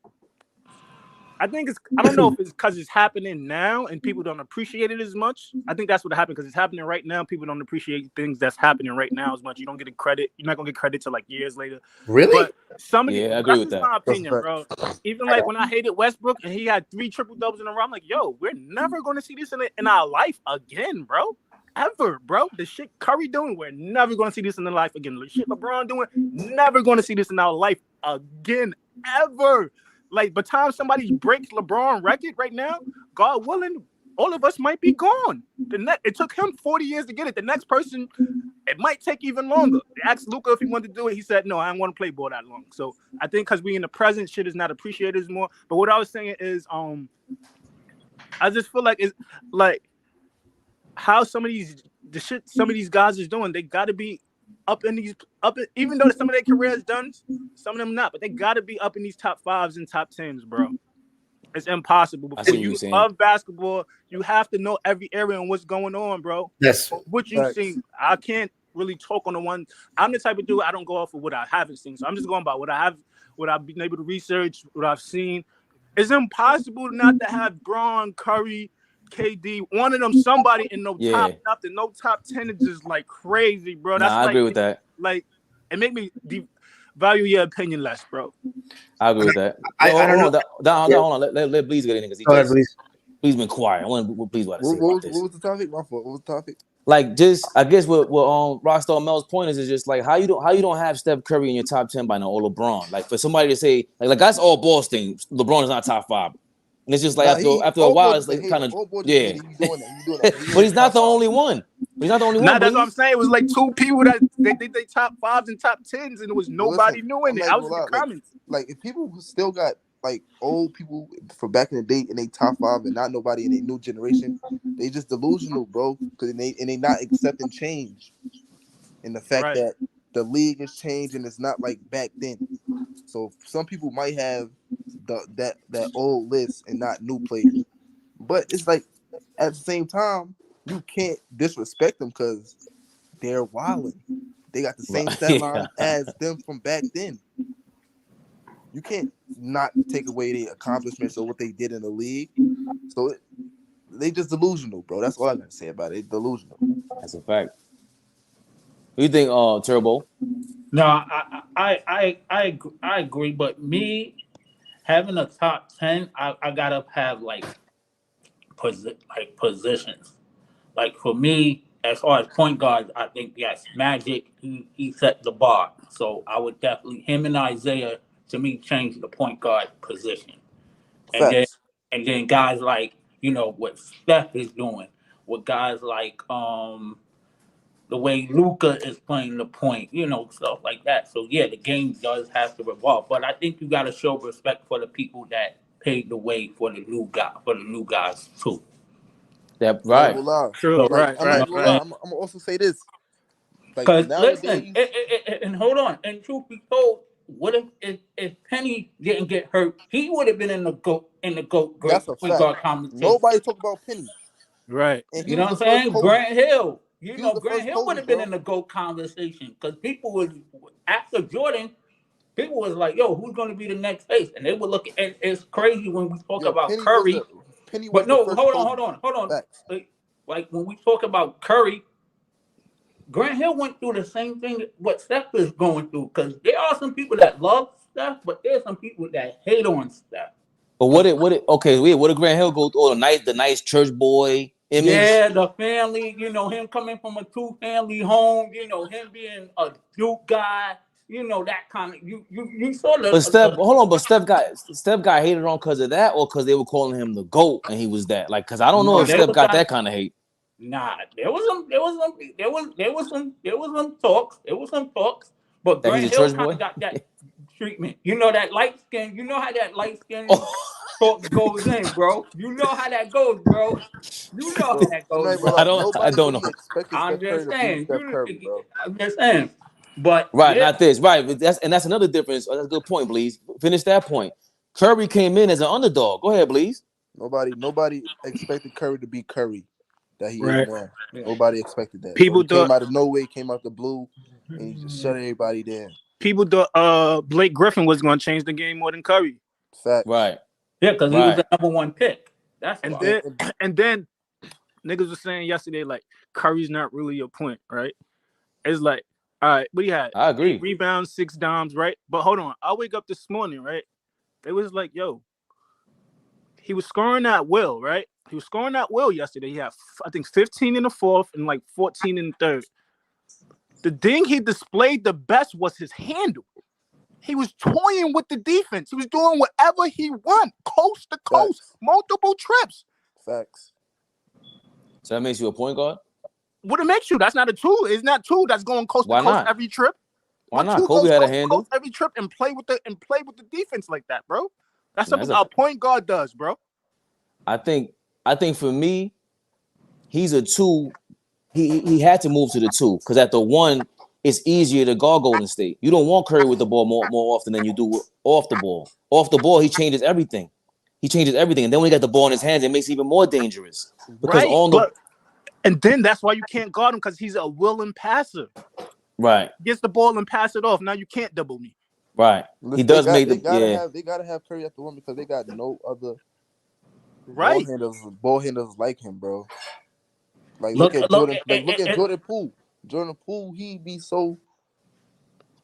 Speaker 6: I think I don't know if it's because it's happening now and people don't appreciate it as much. I think that's what happened because it's happening right now. People don't appreciate things that's happening right now as much. You don't get credit. You're not gonna get credit till like years later.
Speaker 5: Really?
Speaker 6: But
Speaker 1: I agree with that.
Speaker 6: That's my opinion, bro. Even like when I hated Westbrook and he had 3 triple doubles in a row, I'm like, yo, we're never gonna see this in our life again, bro. Ever, bro. The shit Curry doing, we're never gonna see this in the life again. The shit LeBron doing, never gonna see this in our life again, ever. Like, by the time somebody breaks LeBron record right now, God willing, all of us might be gone. It took him 40 years to get it. The next person, it might take even longer. They asked Luka if he wanted to do it. He said, no, I don't want to play ball that long. So I think because we in the present, shit is not appreciated as more. But what I was saying is, I just feel like it's like how some of these guys is doing. They got to be even though some of their careers done, some of them not, but they got to be up in these top 5s and top 10s, bro. It's impossible. Before you love basketball, you have to know every area and what's going on, bro.
Speaker 5: Yes.
Speaker 6: What you've seen, I can't really talk on the one. I'm the type of dude, I don't go off of what I haven't seen. So I'm just going by what I've been able to research, what I've seen. It's impossible not to have Braun, Curry, KD, one of them, somebody in top nothing, no top 10 is just like crazy, bro. That's
Speaker 1: I agree with that.
Speaker 6: Like, it make me value your opinion less, bro.
Speaker 1: I agree with that. Hold on. Let Blees get in because he's been quiet. I want to please what
Speaker 3: was the topic? My fault. What was the topic?
Speaker 1: Like, just I guess what Rockstar Mel's point is just like how you don't have Steph Curry in your top 10 by now or LeBron. Like, for somebody to say like that's all Ball's thing. LeBron is not top 5. And it's just like after a while, it's like kind of But he's not the only one.
Speaker 6: That's what I'm saying. It was like 2 people that they top 5s and top 10s, and it was nobody new in it. I was in the comments.
Speaker 3: Like if people still got like old people from back in the day in they top 5 and not nobody in a new generation, they just delusional, bro. Because they not accepting change, and the fact that the league has changed and it's not like back then. So some people might have that old list and not new players, but it's like at the same time you can't disrespect them because they're wilding. They got the same stat line as them from back then. You can't not take away their accomplishments or what they did in the league. So they just delusional, bro. That's all I gotta say about it. Delusional.
Speaker 1: That's a fact. What do you think, Turbo?
Speaker 4: No, I agree, but me having a top 10, I gotta have like positions. Like for me, as far as point guards, I think yes, Magic he set the bar. So I would definitely him and Isaiah to me change the point guard position. And then guys like what Steph is doing, with guys like the way Luka is playing the point, stuff like that. So yeah, the game does have to evolve, but I think you got to show respect for the people that paved the way for the new guys too.
Speaker 1: Yeah, right.
Speaker 3: True. Right. I'm gonna also say this.
Speaker 4: Because listen, and hold on. And truth be told, what if Penny didn't get hurt? He would have been in the GOAT point guard conversation.
Speaker 3: Nobody talk about Penny.
Speaker 6: Right.
Speaker 4: You know what I'm saying? Grant Hill. Grant Hill would have been in the GOAT conversation because people was after Jordan. people was like, "Yo, who's going to be the next face?" And they would look. And it's crazy when we talk about
Speaker 3: Penny
Speaker 4: Curry.
Speaker 3: Penny
Speaker 4: But
Speaker 3: was
Speaker 4: no,
Speaker 3: the first
Speaker 4: hold on.
Speaker 3: Facts.
Speaker 4: Like when we talk about Curry, Grant Hill went through the same thing what Steph is going through. Because there are some people that love Steph, but there's some people that hate on Steph.
Speaker 1: But what did Grant Hill go through? The nice church boy image.
Speaker 4: Yeah, the family, him coming from a 2-family home, him being a Duke guy, that kind of you saw the.
Speaker 1: But Steph, hold on, but Steph got hated on because of that, or because they were calling him the GOAT and he was that. Like, because I don't know if Steph got that kind of hate.
Speaker 4: Nah, there was some talks. But
Speaker 1: That
Speaker 4: Grant
Speaker 1: he's a
Speaker 4: Hill
Speaker 1: church
Speaker 4: kind
Speaker 1: boy?
Speaker 4: of got that treatment. That light skin. You know how that light skin talk goes in, bro. You know how that goes, bro. You know how that goes. Bro.
Speaker 1: I don't know.
Speaker 4: I'm just saying. I'm just saying. But
Speaker 1: right, not this. Right, that's another difference. That's a good point, Bleeze. Finish that point. Curry came in as an underdog. Go ahead, Bleeze.
Speaker 3: Nobody expected Curry to be Curry that he
Speaker 4: right.
Speaker 3: is now. Nobody expected that.
Speaker 6: People
Speaker 3: came out of nowhere, came out the blue, and he just shut everybody down.
Speaker 6: People thought Blake Griffin was going to change the game more than Curry.
Speaker 3: Fact.
Speaker 1: Right.
Speaker 4: Yeah, because he was the number one pick. That's
Speaker 6: and then niggas was saying yesterday like Curry's not really your point, right? It's like, all right, what he had?
Speaker 1: I agree.
Speaker 6: 8 rebounds, 6 dimes, right? But hold on, I wake up this morning, right? They was like, yo, he was scoring at will, right? He was scoring at will yesterday. He had, I think, 15 in the fourth and like 14 in the third. The thing he displayed the best was his handle. He was toying with the defense. He was doing whatever he wanted, coast to coast, multiple trips.
Speaker 3: Facts.
Speaker 1: So that makes you a point guard?
Speaker 6: What it makes you? That's not a tool. It's not tool that's going coast to coast every trip.
Speaker 1: Why not? Kobe had a handle
Speaker 6: every trip and play with the defense like that, bro. That's something a point guard does, bro.
Speaker 1: I think for me, he's a 2. He had to move to the 2 because at the 1, it's easier to guard Golden State. You don't want Curry with the ball more often than you do off the ball. Off the ball, he changes everything. And then when he got the ball in his hands, it makes it even more dangerous. Because
Speaker 6: and then that's why you can't guard him because he's a willing passer.
Speaker 1: Right.
Speaker 6: Gets the ball and pass it off. Now you can't double me.
Speaker 1: Right.
Speaker 3: Listen, they gotta have Curry at the 1 because they got no other ball handlers like him, bro. Like look at Jordan. Look at Jordan Poole. Jordan Poole, he be so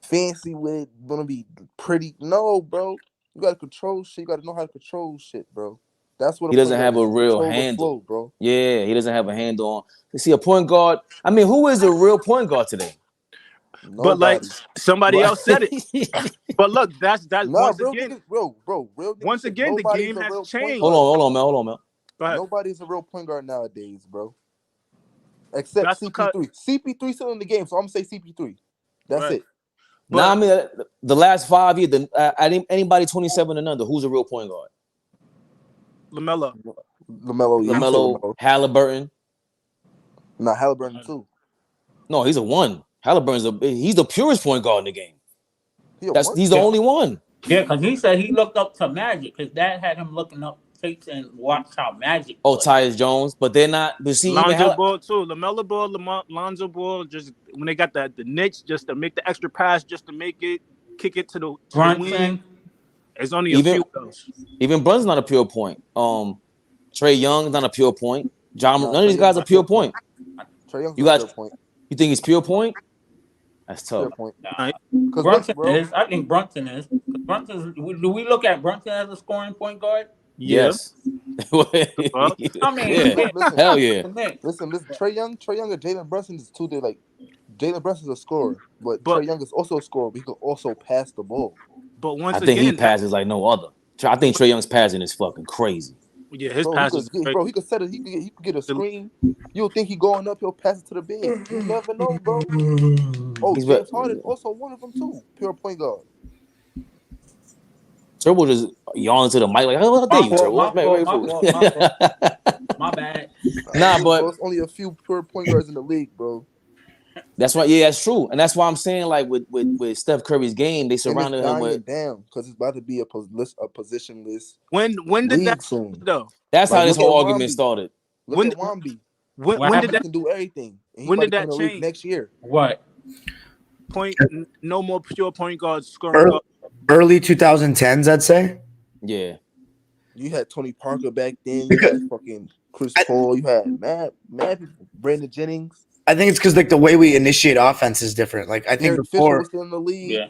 Speaker 3: fancy with it, gonna be pretty. No, bro. You gotta control shit. You gotta know how to control shit, bro. That's what
Speaker 1: he doesn't have a real handle,
Speaker 3: bro.
Speaker 1: Yeah, he doesn't have a handle on. You see, a point guard. I mean, who is a real point guard today?
Speaker 3: Nobody.
Speaker 6: But like somebody else said it. But look, that's once again, once again, the game has changed.
Speaker 1: Hold on, man.
Speaker 3: Nobody's a real point guard nowadays, bro. Except CP3. CP3 still in the game, so I'm gonna say CP3. That's it.
Speaker 1: Nah, I mean the last 5 years, anybody 27 and under, who's a real point guard?
Speaker 3: LaMelo,
Speaker 1: Halliburton.
Speaker 3: Nah, Halliburton too.
Speaker 1: No, he's a 1. He's the purest point guard in the game. He's the only one.
Speaker 4: Yeah, because he said he looked up to Magic. His dad had him looking up tapes and watch how Magic.
Speaker 1: Tyus Jones, but they're not. But see,
Speaker 6: Lonzo Ball too. LaMelo Ball, Lonzo Ball. Just when they got the Knicks, just to make the extra pass, just to make it kick it to the wing. It's only a few of those.
Speaker 1: Even Brunson's not a pure point. Trae Young's not a pure point. None of these guys are pure point.
Speaker 3: Trae Young's a pure point.
Speaker 1: You think he's pure point? That's tough.
Speaker 4: Brunson is. I think Brunson is. Do we look at Brunson as a scoring point guard?
Speaker 1: Yes.
Speaker 4: I mean,
Speaker 1: hell yeah.
Speaker 3: Listen. Trae Young and Jalen Brunson is two. They're like Jalen Brunson's a scorer, but Trae Young is also a scorer. But he can also pass the ball.
Speaker 6: But once
Speaker 1: I think he passes like no other. I think Trae Young's passing is fucking crazy.
Speaker 6: Yeah, his passes.
Speaker 3: Bro, he could set it. He could get a screen. You'll think he going up. He'll pass it to the big. You never know, bro. Oh, James Harden also one of them too. Pure point guard.
Speaker 1: Turbo just yawning to the mic like, how dare you, Turbo?
Speaker 4: My bad.
Speaker 1: Nah, but
Speaker 3: there's only a few pure point guards in the league, bro.
Speaker 1: That's right. Yeah, that's true, and that's why I'm saying, like with Steph Curry's game, they surrounded him with
Speaker 3: because it's about to be a positionless.
Speaker 6: When did that
Speaker 3: soon
Speaker 6: though?
Speaker 1: That's how this whole argument started.
Speaker 3: Look at Wamby.
Speaker 6: When did that
Speaker 3: can do everything?
Speaker 6: When did that change
Speaker 3: next year?
Speaker 4: What?
Speaker 6: No more pure point guards scoring.
Speaker 5: Early 2010s, I'd say.
Speaker 1: Yeah.
Speaker 3: You had Tony Parker back then. You had fucking Chris Paul. You had mad people. Brandon Jennings.
Speaker 5: I think it's because like the way we initiate offense is different. Like I think
Speaker 3: Derek Fisher was still in the league.
Speaker 4: Yeah.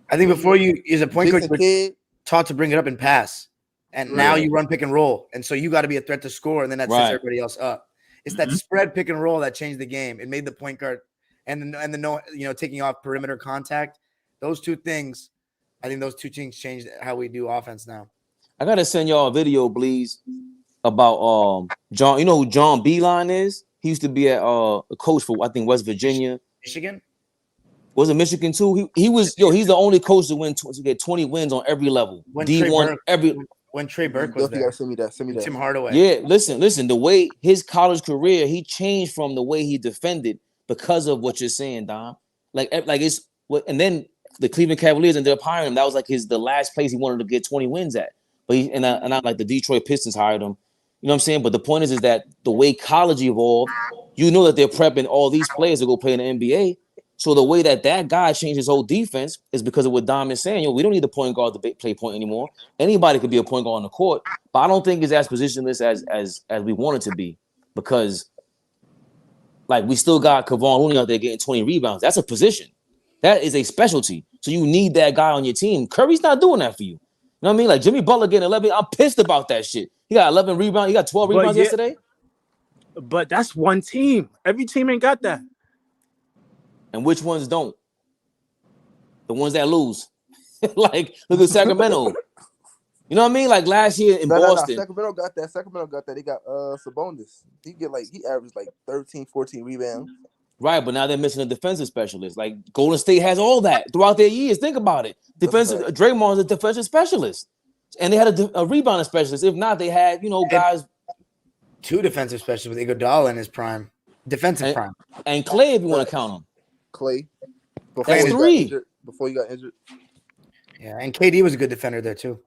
Speaker 5: I think before you as a point guard,
Speaker 3: Jason Kidd.
Speaker 5: taught to bring it up and pass, and now you run pick and roll, and so you got to be a threat to score, and then that sets everybody else up. It's that spread pick and roll that changed the game. It made the point guard and the no, taking off perimeter contact. Those two things, I think those two things changed how we do offense now.
Speaker 1: I gotta send y'all a video, please, about John. You know who John Beeline is? He used to be a coach for I think West Virginia,
Speaker 5: Michigan.
Speaker 1: Was it Michigan too? He was he's the only coach to get 20 wins on every level.
Speaker 5: When
Speaker 1: D1
Speaker 5: when Trey Burke was there.
Speaker 3: You gotta send me that.
Speaker 5: Tim Hardaway.
Speaker 1: Yeah, listen. The way his college career, he changed from the way he defended because of what you're saying, Dom. Like it's what, and then the Cleveland Cavaliers ended up hiring him. That was like the last place he wanted to get 20 wins at. But not like the Detroit Pistons hired him. You know what I'm saying? But the point is that the way college evolved, you know that they're prepping all these players to go play in the NBA. So the way that guy changed his whole defense is because of what Dom is saying. We don't need the point guard to play point anymore. Anybody could be a point guard on the court, but I don't think it's as positionless as we want it to be, because like we still got Kevon Looney out there getting 20 rebounds. That's a position. That is a specialty. So you need that guy on your team. Curry's not doing that for you. You know what I mean? Like Jimmy Butler getting 11. I'm pissed about that shit. He got 11 rebounds. He got 12 rebounds yesterday.
Speaker 6: But that's one team. Every team ain't got that.
Speaker 1: And which ones don't? The ones that lose. Like, look at Sacramento. You know what I mean? Like last year in Boston.
Speaker 3: Sacramento got that. They got Sabonis. He averaged like 13, 14 rebounds.
Speaker 1: Right, but now they're missing a defensive specialist. Like Golden State has all that throughout their years. Think about it. Draymond is a defensive specialist. And they had a rebounding specialist. If not, they had, guys.
Speaker 5: Two defensive specialists with Iguodala in his prime. Defensive prime.
Speaker 1: And Clay, if you want to count him.
Speaker 3: Clay.
Speaker 1: That's three.
Speaker 3: Before you got injured.
Speaker 5: Yeah, and KD was a good defender there too.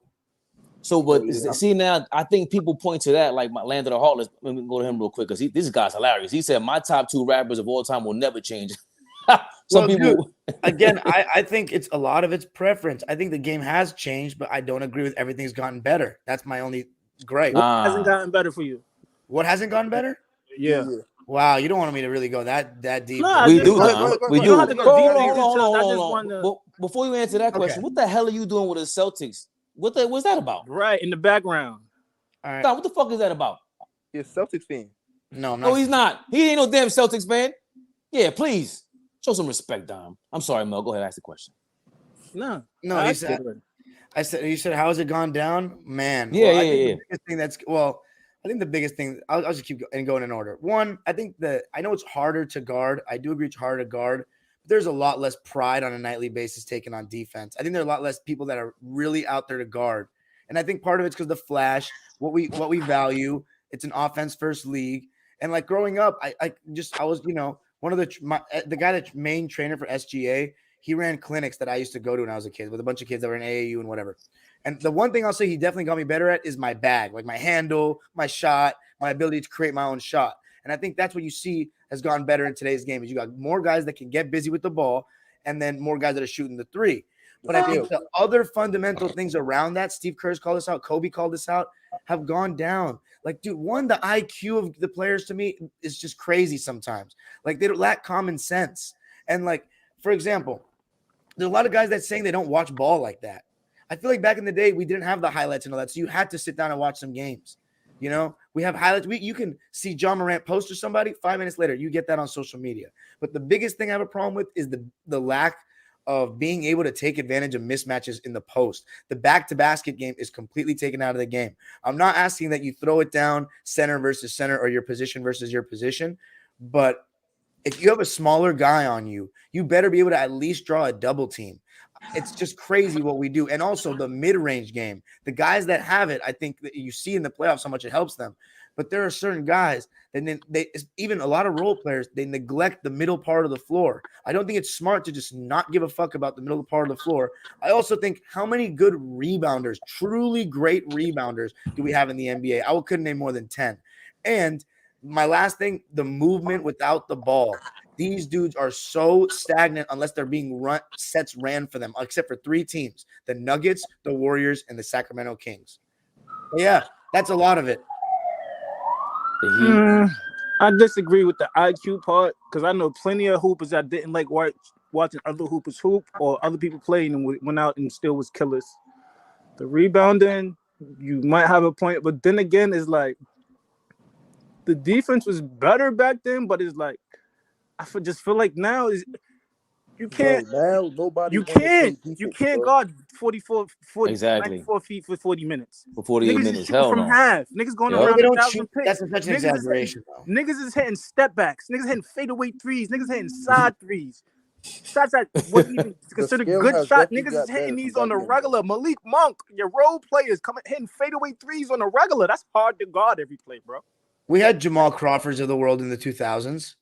Speaker 1: So, but see now, I think people point to that like my Land of the Heartless. Let me go to him real quick because this guy's hilarious. He said my top two rappers of all time will never change.
Speaker 5: Dude, again, I think it's a lot of its preference. I think the game has changed, but I don't agree with everything's gotten better. That's my only gripe.
Speaker 6: What hasn't gotten better for you?
Speaker 5: What hasn't gotten better?
Speaker 6: Yeah.
Speaker 5: Wow, you don't want me to really go that deep.
Speaker 1: No, we do. We do.
Speaker 6: Hold on.
Speaker 1: Before you answer that question, what the hell are you doing with the Celtics? What's that about?
Speaker 6: Right in the background.
Speaker 5: All right.
Speaker 1: Don, what the fuck is that about?
Speaker 3: He's a Celtics fan.
Speaker 5: No, I'm
Speaker 1: not. No, he's not. He ain't no damn Celtics fan. Yeah, please show some respect, Dom. I'm sorry, Mel. Go ahead, ask the question.
Speaker 5: No. You said, how has it gone down, man?
Speaker 1: Yeah,
Speaker 5: well,
Speaker 1: yeah.
Speaker 5: I think the biggest thing, I'll just keep going in order. One, I think I know it's harder to guard. I do agree it's harder to guard. But there's a lot less pride on a nightly basis taken on defense. I think there are a lot less people that are really out there to guard. And I think part of it's because the flash, what we value, it's an offense first league. And like growing up, I was, one of the guy that's main trainer for SGA, he ran clinics that I used to go to when I was a kid with a bunch of kids that were in AAU and whatever. And the one thing I'll say he definitely got me better at is my bag, like my handle, my shot, my ability to create my own shot. And I think that's what you see has gone better in today's game is you got more guys that can get busy with the ball and then more guys that are shooting the three. But I think the other fundamental things around that, Steve Kerr's called this out, Kobe called this out, have gone down. Like, dude, the IQ of the players to me is just crazy sometimes. Like, they lack common sense. And, like, for example, there's a lot of guys that saying they don't watch ball like that. I feel like back in the day, we didn't have the highlights and all that, so you had to sit down and watch some games. We have highlights. You can see John Morant post to somebody, 5 minutes later, you get that on social media. But the biggest thing I have a problem with is the lack of being able to take advantage of mismatches in the post. The back-to-basket game is completely taken out of the game. I'm not asking that you throw it down center versus center or your position versus your position, but if you have a smaller guy on you, you better be able to at least draw a double team. It's just crazy what we do. And also the mid-range game, the guys that have it, I think that you see in the playoffs how much it helps them. But there are certain guys that even a lot of role players, they neglect the middle part of the floor. I don't think it's smart to just not give a fuck about the middle part of the floor. I also think how many good rebounders, truly great rebounders do we have in the NBA? I couldn't name more than 10. And my last thing, the movement without the ball. These dudes are so stagnant unless they're being sets ran for them, except for 3 teams: the Nuggets, the Warriors, and the Sacramento Kings. But yeah, that's a lot of it.
Speaker 6: I disagree with the IQ part because I know plenty of hoopers that didn't like watching other hoopers hoop or other people playing and went out and still was killers. The rebounding, you might have a point, but then again, it's like the defense was better back then, but it's like just feel like now is you can't.
Speaker 3: Bro, now nobody
Speaker 6: you can't
Speaker 3: bro.
Speaker 6: guard 40
Speaker 1: exactly
Speaker 6: 94 feet for 40 minutes.
Speaker 1: for 48
Speaker 6: Niggas
Speaker 1: minutes.
Speaker 6: is shooting
Speaker 1: Hell
Speaker 6: from
Speaker 1: no.
Speaker 6: half. Niggas going
Speaker 1: Yep.
Speaker 6: around
Speaker 5: They don't
Speaker 6: 1,000
Speaker 5: shoot.
Speaker 6: picks.
Speaker 5: That's such an exaggeration.
Speaker 6: Niggas is hitting step backs. Niggas hitting fadeaway threes. Niggas hitting side threes. Shots that wasn't even considered
Speaker 3: skill
Speaker 6: good
Speaker 3: has
Speaker 6: shot.
Speaker 3: definitely
Speaker 6: Niggas
Speaker 3: got
Speaker 6: is hitting
Speaker 3: better
Speaker 6: these
Speaker 3: from
Speaker 6: on the
Speaker 3: back then,
Speaker 6: regular. Malik Monk, your role players coming hitting fadeaway threes on the regular. That's hard to guard every play, bro.
Speaker 5: We had Jamal Crawfords of the world in the 2000s.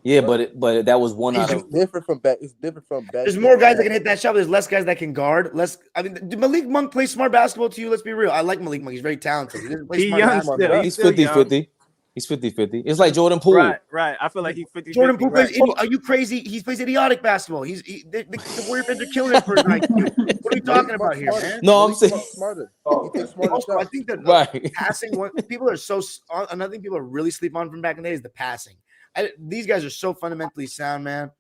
Speaker 1: Yeah, but that was one out of.
Speaker 3: It's different from back. It's different from back.
Speaker 5: There's more guys that can hit that shot, but there's less guys that can guard. Did Malik Monk play smart basketball to you? Let's be real. I like Malik Monk. He's very talented. He doesn't play smart basketball.
Speaker 1: He's 50-50. He's 50-50. It's like Jordan Poole.
Speaker 6: Right. I feel like he's 50-50.
Speaker 5: Jordan Poole plays. Are you crazy? He plays idiotic basketball. The Warrior fans are killing him for his IQ. What are we talking about here, man?
Speaker 1: No, I'm saying
Speaker 3: smarter. He takes smarter
Speaker 5: Also, I think that passing. People are so. Another thing people really sleep on from back in the day is the passing. These guys are so fundamentally sound, man.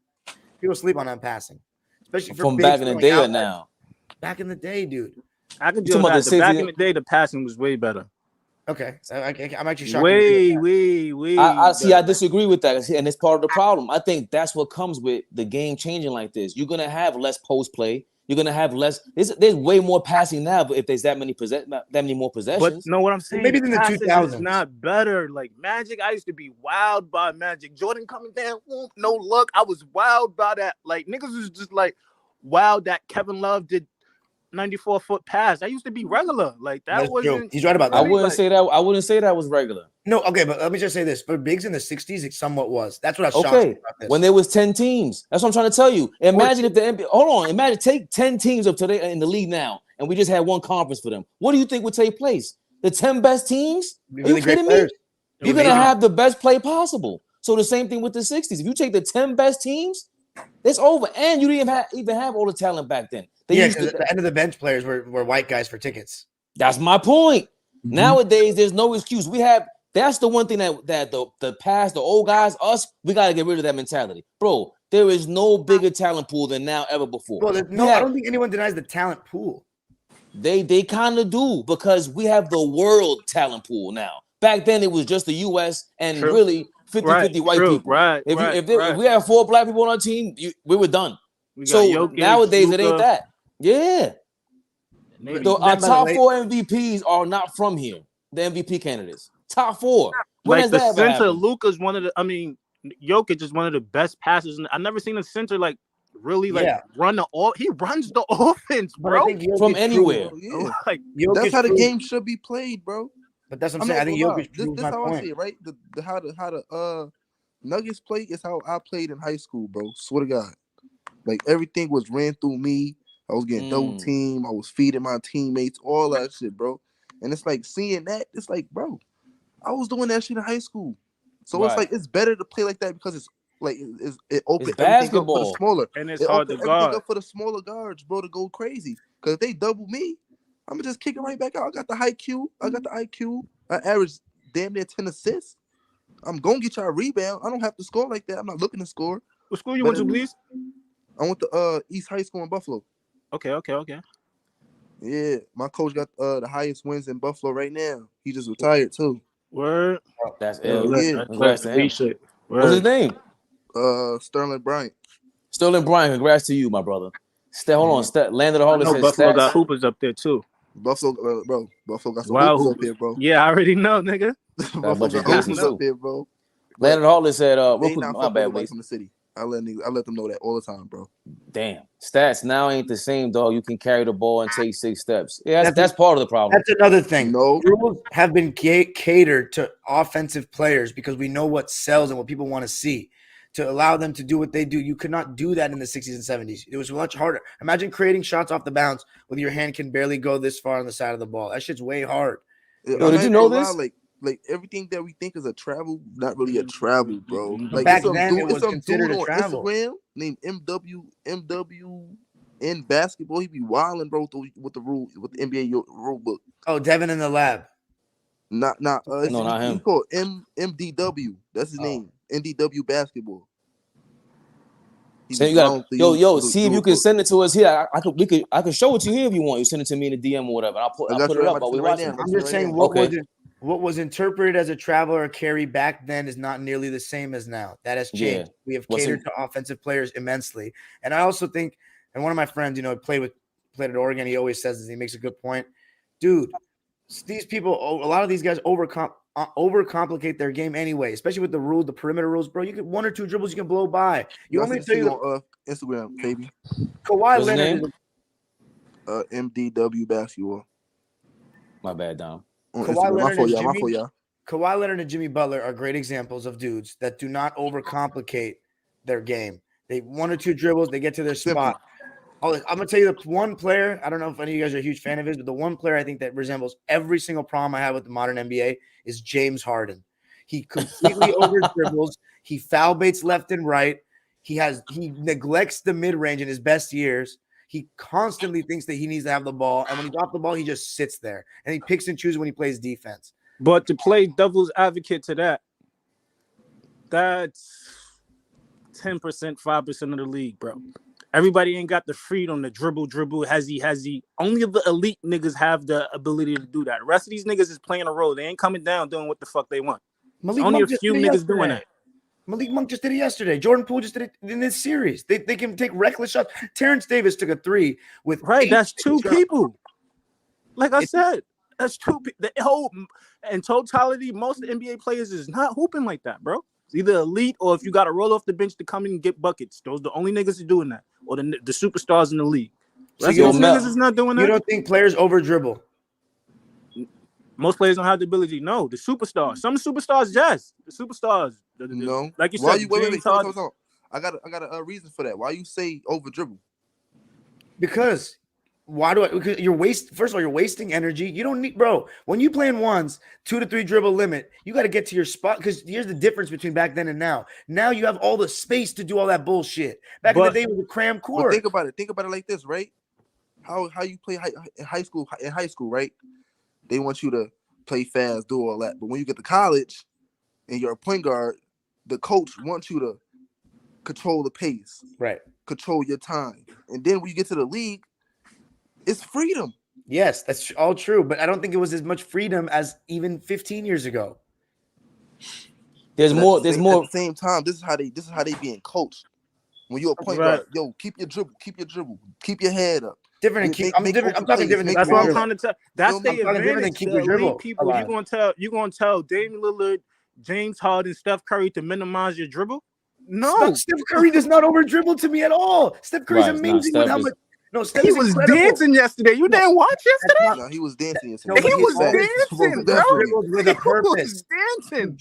Speaker 5: People sleep on that passing, especially
Speaker 1: from back in the day or now.
Speaker 5: Back in the day, dude.
Speaker 6: I can do that. Back in the day, the passing was way better.
Speaker 5: Okay, I'm actually shocked.
Speaker 6: Way.
Speaker 1: I see. I disagree with that, and it's part of the problem. I think that's what comes with the game changing like this. You're gonna have less post play. You're gonna have less. There's way more passing now, but if there's that many more possessions.
Speaker 6: But know what I'm saying?
Speaker 5: Maybe in the 2000s,
Speaker 6: it's not better. Like Magic, I used to be wild by Magic. Jordan coming down, no look. I was wild by that. Like niggas was just like wild that Kevin Love did 94-foot pass. That used to be regular. Like that wasn't.
Speaker 5: True. He's right about that.
Speaker 1: I wouldn't say that. I wouldn't say that was regular.
Speaker 5: No, okay, but let me just say this: for bigs in the '60s, it somewhat was. That's what I was shocked about this.
Speaker 1: When there was 10 teams, that's what I'm trying to tell you. Imagine if the NBA. Hold on, imagine take 10 teams of today in the league now, and we just had one conference for them. What do you think would take place? The 10 best teams? Are you kidding me? You're gonna have the best play possible. So the same thing with the 60s. If you take the 10 best teams, it's over. And you didn't even have all the talent back then.
Speaker 5: Because at the end of the bench players were white guys for tickets.
Speaker 1: That's my point. Mm-hmm. Nowadays, there's no excuse. That's the one thing that the past, the old guys, us, we got to get rid of that mentality. Bro, there is no bigger talent pool than now ever before.
Speaker 5: Well, I don't think anyone denies the talent pool.
Speaker 1: They kind of do because we have the world talent pool now. Back then, it was just the U.S. and really 50-50 white people. If we have 4 black people on our team, we were done. So nowadays, it ain't that. Yeah. Our top 4 MVPs are not from here. The MVP candidates. Top 4.
Speaker 6: Like the center, Luka's one of the. I mean, Jokic is one of the best passers. I've never seen a center really run he runs the offense, bro,
Speaker 1: from anywhere.
Speaker 3: Like that's how the game should be played, bro.
Speaker 5: But that's what I'm saying. I think Jokic proves my point.
Speaker 3: I see it, right? How the Nuggets play is how I played in high school, bro. Swear to God, like everything was ran through me. I was getting double team. I was feeding my teammates, all that shit, bro. And it's like seeing that, it's like, bro, I was doing that shit in high school. So it's like it's better to play like that because it's like it opens everything up for the smaller.
Speaker 6: And it's hard to guard.
Speaker 3: Up for the smaller guards, bro, to go crazy. Because if they double me, I'm gonna just kick it right back out. I got the IQ. I average damn near 10 assists. I'm gonna get y'all a rebound. I don't have to score like that. I'm not looking to score.
Speaker 6: What school you went to, please?
Speaker 3: I went to East High School in Buffalo.
Speaker 6: Okay.
Speaker 3: Yeah, my coach got the highest wins in Buffalo right now. He just retired too.
Speaker 6: Word.
Speaker 1: That's ill.
Speaker 3: Yeah.
Speaker 1: Congrats to him. What's his name?
Speaker 3: Sterling Bryant.
Speaker 1: Sterling Bryant. Congrats to you, my brother. Hold on. Landed the Hall.
Speaker 6: Buffalo got hoopers up there too.
Speaker 3: Buffalo, bro. Buffalo got some hoopers up there, bro.
Speaker 6: Yeah, I already know, nigga.
Speaker 3: Buffalo got hoopers up there, bro.
Speaker 1: Landed Hall said,
Speaker 3: my bad, from the city. I let them know that all the time, bro.
Speaker 1: Damn. Stats now ain't the same, dog. You can carry the ball and take 6 steps. Yeah, that's part of the problem.
Speaker 5: That's another thing.
Speaker 3: No.
Speaker 5: Rules have been catered to offensive players because we know what sells and what people want to see. To allow them to do what they do. You could not do that in the 60s and 70s. It was much harder. Imagine creating shots off the bounce with your hand can barely go this far on the side of the ball. That shit's way hard.
Speaker 1: Yo, did you know this?
Speaker 3: like everything that we think is a travel, not really a travel, bro.
Speaker 5: But
Speaker 3: Like
Speaker 5: back
Speaker 3: it's some
Speaker 5: then, it
Speaker 3: dude,
Speaker 5: was considered a
Speaker 3: on
Speaker 5: travel.
Speaker 3: Instagram named MW in basketball. He be wilding, bro, with the NBA rule book.
Speaker 5: Oh, Devin in the lab.
Speaker 3: Not
Speaker 1: not him.
Speaker 3: He called MDW. That's his name. NDW basketball.
Speaker 1: So you got see if you can send it to us here. I could show it to you here if you want. You send it to me in the DM or whatever. I'll put it up while we watch it.
Speaker 5: I'm just saying what was interpreted as a travel or carry back then is not nearly the same as now. That has changed. Yeah. We have catered to offensive players immensely. And I also think, and one of my friends, played at Oregon, he always says this, he makes a good point. Dude, these people, a lot of these guys overcomplicate their game anyway, especially with the rules, the perimeter rules, bro. You get 1 or 2 dribbles, you can blow by. You want me to tell you
Speaker 3: on Instagram, baby?
Speaker 5: Kawhi Leonard is
Speaker 3: MDW basketball.
Speaker 1: My bad, Dom.
Speaker 5: Kawhi Leonard and Jimmy Butler are great examples of dudes that do not overcomplicate their game. They 1 or 2 dribbles, they get to their spot. I'm gonna tell you the one player. I don't know if any of you guys are a huge fan of his, but the one player I think that resembles every single problem I have with the modern NBA is James Harden. He completely over dribbles. He foul baits left and right. He neglects the mid range in his best years. He constantly thinks that he needs to have the ball, and when he's off the ball, he just sits there and he picks and chooses when he plays defense.
Speaker 6: But to play devil's advocate to that's 10%, 5% of the league, bro. Everybody ain't got the freedom to dribble. Has he? Only the elite niggas have the ability to do that. The rest of these niggas is playing a role. They ain't coming down doing what the fuck they want. Only a few niggas doing that.
Speaker 5: Malik Monk just did it yesterday. Jordan Poole just did it in this series. They can take reckless shots. Terrence Davis took a 3 with
Speaker 6: that's 2 people. Like I said, that's 2 people. The whole in totality, most NBA players is not hooping like that, bro. It's either elite or if you got to roll off the bench to come in and get buckets. Those are the only niggas who doing that, or the superstars in the league. So niggas is not doing that.
Speaker 5: You don't think players over dribble?
Speaker 6: Most players don't have the ability. No, the superstars. Some superstars, yes. The superstars.
Speaker 3: No,
Speaker 6: like you said.
Speaker 3: Wait. I got a reason for that. Why you say over dribble?
Speaker 5: Because because first of all, you're wasting energy. You don't need, bro. When you play in ones, 2 to 3 dribble limit, you got to get to your spot. Because here's the difference between back then and now. Now you have all the space to do all that bullshit. Back in the day, it was a cram court.
Speaker 3: Think about it. Think about it like this, right? How you play in high school, right? They want you to play fast, do all that. But when you get to college and you're a point guard, the coach wants you to control the pace,
Speaker 5: right?
Speaker 3: Control your time. And then when you get to the league, it's freedom.
Speaker 5: Yes, that's all true. But I don't think it was as much freedom as even 15 years ago.
Speaker 1: There's more.
Speaker 3: At the same time, this is how they being coached. When you're a point guard, yo, keep your dribble, keep your head up.
Speaker 5: I'm talking different.
Speaker 6: That's what I'm trying to tell. That's the advantage.
Speaker 5: Keep your dribble.
Speaker 6: People, you gonna tell Damian Lillard, James Harden, Steph Curry to minimize your dribble? No,
Speaker 5: Steph Curry does not over dribble to me at all. Steph Curry's amazing with how much. No, Steph
Speaker 6: he was dancing yesterday. You didn't watch yesterday?
Speaker 3: No, he was dancing
Speaker 6: yesterday. He was dancing, bro.
Speaker 5: Dribbles with a purpose.
Speaker 6: He was dancing.
Speaker 5: He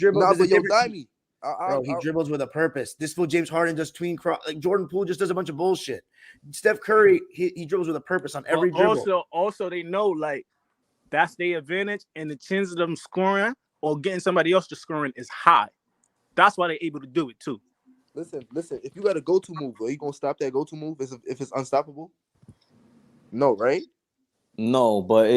Speaker 5: dribbles with a purpose. This fool James Harden does tween cross. Like Jordan Poole just does a bunch of bullshit. Steph Curry, he dribbles with a purpose on every dribble.
Speaker 6: Also, they know like that's their advantage, and the chances of them scoring or getting somebody else to scoring is high. That's why they're able to do it too.
Speaker 3: Listen. If you got a go-to move, are you gonna stop that go-to move if it's unstoppable? No, right?
Speaker 1: No, but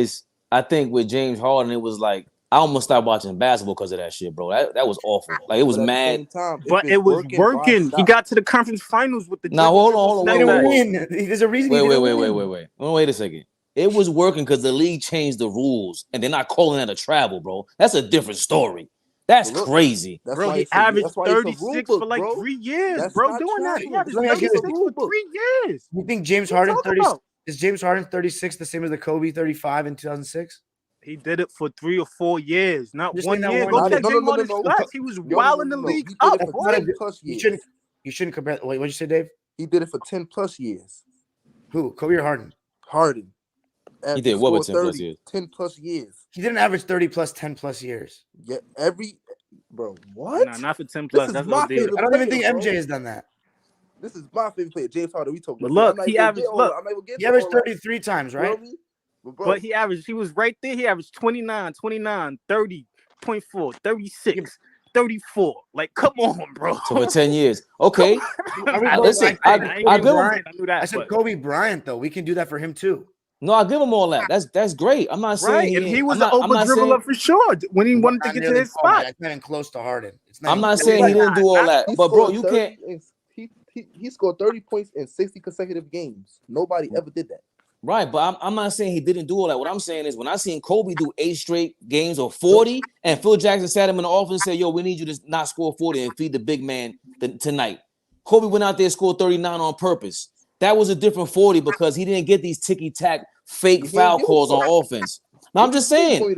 Speaker 1: I think with James Harden, it was like I almost stopped watching basketball because of that shit, bro. That was awful. Like it was mad.
Speaker 6: But it was working. He got to the conference finals with the.
Speaker 1: Now hold on.
Speaker 5: There's a reason.
Speaker 1: Wait a second. It was working because the league changed the rules, and they're not calling that a travel, bro. That's a different story. That's crazy.
Speaker 6: Bro, he averaged 36 for like 3 years, bro. Doing that. He averaged 36 for 3 years.
Speaker 5: You think James Harden 30? Is James Harden 36 the same as the Kobe 35 in 2006?
Speaker 6: He did it for 3 or 4 years, not 1 year. Go check James Harden's stats. He was wild in the league.
Speaker 5: You shouldn't compare. Wait, what'd you say, Dave?
Speaker 3: He did it for 10 plus years.
Speaker 5: Who? Kobe or Harden?
Speaker 3: Harden.
Speaker 1: He did what with 10 plus years?
Speaker 3: 10 plus years.
Speaker 5: He didn't average 30 plus 10 plus years.
Speaker 3: Yeah, bro. What?
Speaker 6: Nah, not for 10 plus. That's
Speaker 5: what I don't even think MJ has done that.
Speaker 3: This is my favorite player, James Harden. We talk about.
Speaker 6: But look, he averaged
Speaker 5: 33 times, right?
Speaker 6: But he was right there. He averaged 29, 30.4, 36, 34. Like, come on, bro.
Speaker 1: So for 10 years. Okay.
Speaker 5: Listen,
Speaker 1: I give him.
Speaker 6: I knew that.
Speaker 5: I said Kobe Bryant, though. We can do that for him, too.
Speaker 1: No, I give him all that. That's great. I'm not saying
Speaker 6: and he was an over dribbler for sure when he wanted to get to his spot.
Speaker 5: That's not even close to Harden.
Speaker 1: I'm not saying he didn't do all that, but bro, you can't.
Speaker 3: He scored 30 points in 60 consecutive games. Nobody ever did that.
Speaker 1: Right, but I'm not saying he didn't do all that. What I'm saying is when I seen Kobe do 8 straight games of 40, and Phil Jackson sat him in the office and said, "Yo, we need you to not score 40 and feed the big man tonight." Kobe went out there and scored 39 on purpose. That was a different 40 because he didn't get these ticky-tack fake foul calls on offense. Now I'm just saying.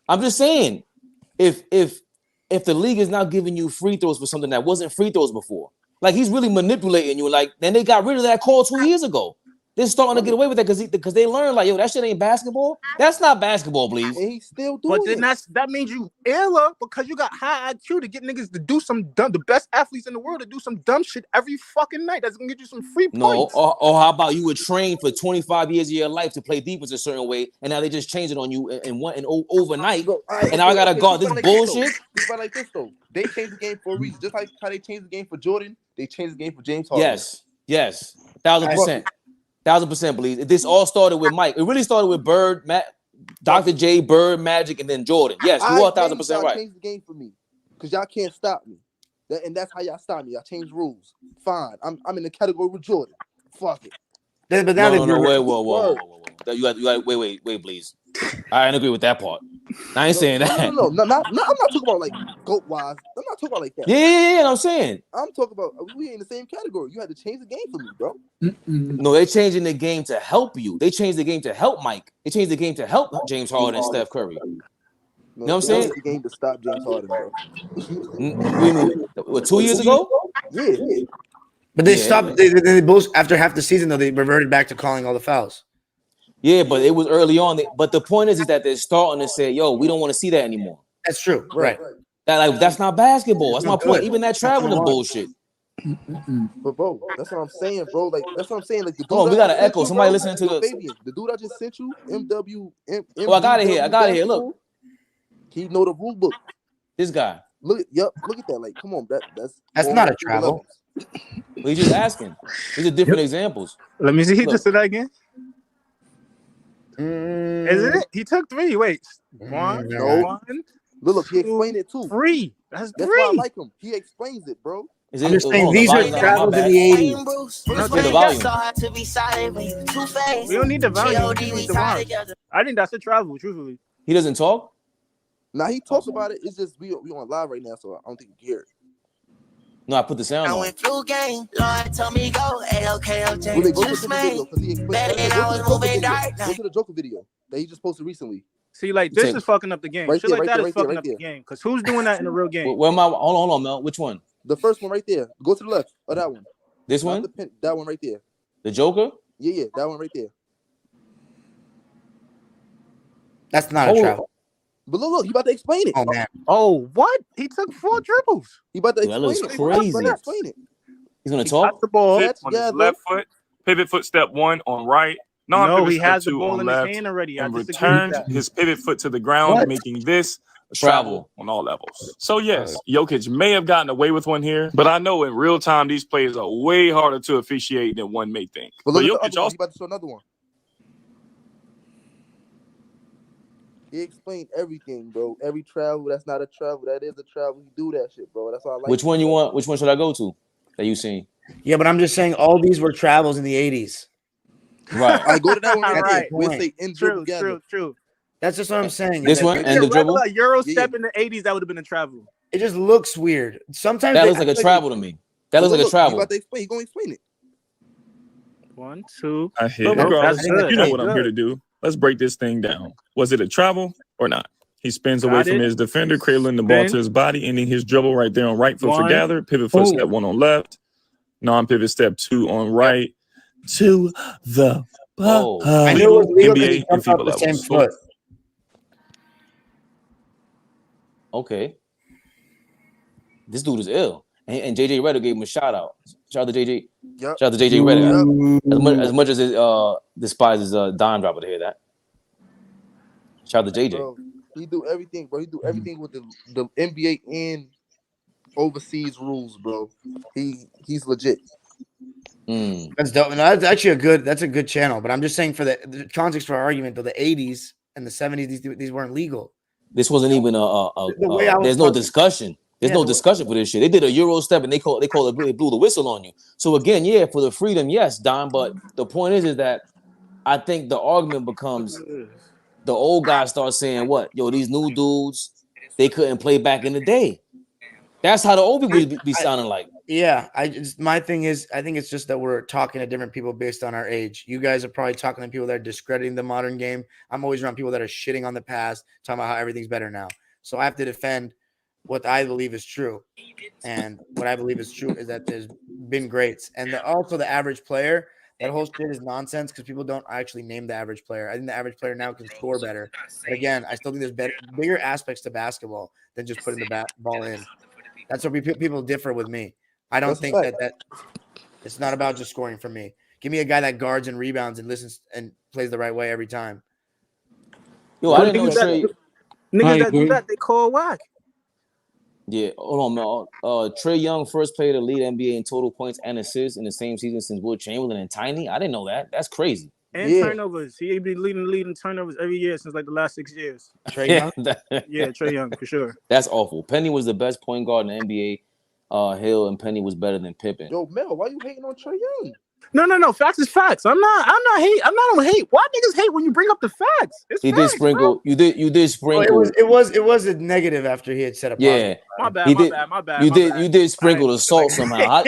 Speaker 1: I'm just saying, if the league is now giving you free throws for something that wasn't free throws before, like he's really manipulating you. Like then they got rid of that call 2 years ago. They're starting to get away with that because they learned like, yo, that shit ain't basketball. That's not basketball, please.
Speaker 3: And he's still doing
Speaker 6: it. But then that means you illa because you got high IQ to get niggas to do some dumb, the best athletes in the world to do some dumb shit every fucking night. That's gonna get you some free points.
Speaker 1: Or how about you were trained for 25 years of your life to play defense a certain way, and now they just change it on you overnight. And now I gotta guard this bullshit.
Speaker 3: It's like this though. They changed the game for a reason. Just like how they changed the game for Jordan, they changed the game for James Harden.
Speaker 1: Yes, 1,000%. 1,000%, please. This all started with Mike. It really started with Bird, Dr. J, Bird, Magic, and then Jordan. Yes, you are 1,000% right.
Speaker 3: Changed the game for me because y'all can't stop me, and that's how y'all stop me. Y'all change rules. Fine, I'm in the category with Jordan. Fuck it.
Speaker 5: But now
Speaker 1: whoa. You got wait, please. I didn't agree with that part. I ain't saying that.
Speaker 3: No, I'm not talking about like GOAT wise. I'm not talking about like that.
Speaker 1: Yeah. I'm saying.
Speaker 3: I'm talking about we in the same category. You had to change the game for me, bro.
Speaker 1: No, they're changing the game to help you. They changed the game to help Mike. They changed the game to help James Harden and Steph Curry. You know what I'm saying?
Speaker 3: The game to stop James Harden, bro.
Speaker 1: What, 2 years ago?
Speaker 3: Yeah.
Speaker 5: But they stopped. They both after half the season though. They reverted back to calling all the fouls.
Speaker 1: Yeah, but it was early on. But the point is that they're starting to say, "Yo, we don't want to see that anymore."
Speaker 5: That's true, right?
Speaker 1: That's not basketball. That's my point. Even that traveling bullshit.
Speaker 3: But bro, that's what I'm saying, bro. Like that's what I'm saying. Like the dude
Speaker 1: we got an echo. Somebody listening to the
Speaker 3: Fabian. The dude I just sent you, MW.
Speaker 1: Oh, I got it here. Look,
Speaker 3: he know the rule book.
Speaker 1: This guy.
Speaker 3: Look at that. Like, come on,
Speaker 5: that's not a travel.
Speaker 1: He's just asking. These are different examples.
Speaker 6: Let me see. He just said that again. Isn't it? He took 3. Wait, one.
Speaker 3: Look, he explained it too.
Speaker 6: 3. That's 3.
Speaker 3: Why I like him. He explains it, bro.
Speaker 5: I'm just saying these are travels in the 80s.
Speaker 6: We don't need the volume. I think that's a travel, truthfully.
Speaker 1: He doesn't talk?
Speaker 3: Now he talks about it. It's just we on live right now, so I don't think you can hear it.
Speaker 1: No, I put the sound on.
Speaker 7: Went flu game. Lord told me go. AOKOJ.
Speaker 3: Go to the Joker video that he just posted recently.
Speaker 6: See, like this is fucking up the game. Shit like that is fucking up the game. Because who's doing that in a real game?
Speaker 1: Where am I? Hold on, Mel. Which one?
Speaker 3: The first one right there. Go to the left. Or that one.
Speaker 1: This one?
Speaker 3: That one right there.
Speaker 1: The Joker?
Speaker 3: Yeah. That one right there.
Speaker 5: That's not a travel.
Speaker 3: But look, he about to explain it.
Speaker 5: Oh man.
Speaker 6: Oh, what? He took 4 dribbles.
Speaker 3: He about to explain
Speaker 1: that looks crazy. He's gonna talk.
Speaker 6: The ball
Speaker 8: on his left foot, pivot foot step 1 on right. No,
Speaker 6: he has the ball in his hand already.
Speaker 8: And returned his pivot foot to the ground, making this a travel on all levels. So yes, Jokic may have gotten away with one here, but I know in real time these plays are way harder to officiate than one may think.
Speaker 3: But Jokic also about to show another one. He explained everything, bro. Every travel, that's not a travel. That is a travel. He do that shit, bro. That's all I like.
Speaker 1: Which one you want? Which one should I go to that you seen?
Speaker 5: Yeah, but I'm just saying all these were travels in the 80s.
Speaker 1: Right.
Speaker 3: I go to that one right there.
Speaker 5: Right.
Speaker 3: Say in dribble together.
Speaker 6: True.
Speaker 5: That's just what I'm saying.
Speaker 1: This one and the dribble.
Speaker 6: A Euro step in the 80s, that would have been a travel.
Speaker 5: It just looks weird. Sometimes
Speaker 1: that looks like a travel to me. That looks like a travel.
Speaker 3: He's going to explain it.
Speaker 6: 1, 2.
Speaker 8: I hear. Regardless, you know what I'm here to do. Let's break this thing down. Was it a travel or not? He spins away from his defender, cradling the ball to his body, ending his dribble right there on right foot for gather. Pivot foot step 1 on left. Non-pivot step 2 on right. To the
Speaker 5: I knew it was legal because he jumped off the same foot.
Speaker 1: Okay. This dude is ill. And JJ Redick gave him a shout out. Shout out to JJ.
Speaker 3: Yep.
Speaker 1: Shout out to JJ Redick.
Speaker 3: Yep.
Speaker 1: As much as it despises Dime Dropper to hear that. Shout out to JJ.
Speaker 3: Bro, he do everything, bro. He do everything with the NBA and overseas rules, bro. He's legit.
Speaker 5: That's dope. No, that's actually a good channel. But I'm just saying for the context for our argument, though, the 80s and the 70s, these weren't legal.
Speaker 1: This wasn't even there's no discussion. There's no discussion for this shit. They did a Euro step and they blew the whistle on you. So again, yeah, for the freedom, yes, Don. But the point is that I think the argument becomes the old guys start saying what? Yo, these new dudes, they couldn't play back in the day. That's how the old people be sounding like.
Speaker 5: Yeah, my thing is, I think it's just that we're talking to different people based on our age. You guys are probably talking to people that are discrediting the modern game. I'm always around people that are shitting on the past, talking about how everything's better now. So I have to defend what I believe is true. And what I believe is true is that there's been greats. And also the average player, that whole shit is nonsense because people don't actually name the average player. I think the average player now can score better. But again, I still think there's bigger aspects to basketball than just putting the ball in. That's where people differ with me. I don't think that it's not about just scoring for me. Give me a guy that guards and rebounds and listens and plays the right way every time.
Speaker 1: Yo, I didn't know Trey.
Speaker 6: Niggas that do that, they call whack.
Speaker 1: Yeah, hold on, man. Trey Young first played to lead NBA in total points and assists in the same season since Will Chamberlain and Tiny. I didn't know that. That's crazy.
Speaker 6: And turnovers. He be leading turnovers every year since like the last 6 years.
Speaker 5: Trey Young?
Speaker 6: Yeah, Trey Young for sure.
Speaker 1: That's awful. Penny was the best point guard in the NBA. Hill and Penny was better than Pippen.
Speaker 3: Yo, Mel, why you hating on Trey Young?
Speaker 6: No. Facts is facts. I'm not on hate. Why niggas hate when you bring up the facts?
Speaker 1: He did sprinkle. Bro. You did sprinkle.
Speaker 5: It was a negative after he had set up.
Speaker 1: Yeah.
Speaker 6: My bad.
Speaker 1: You did sprinkle the salt somehow.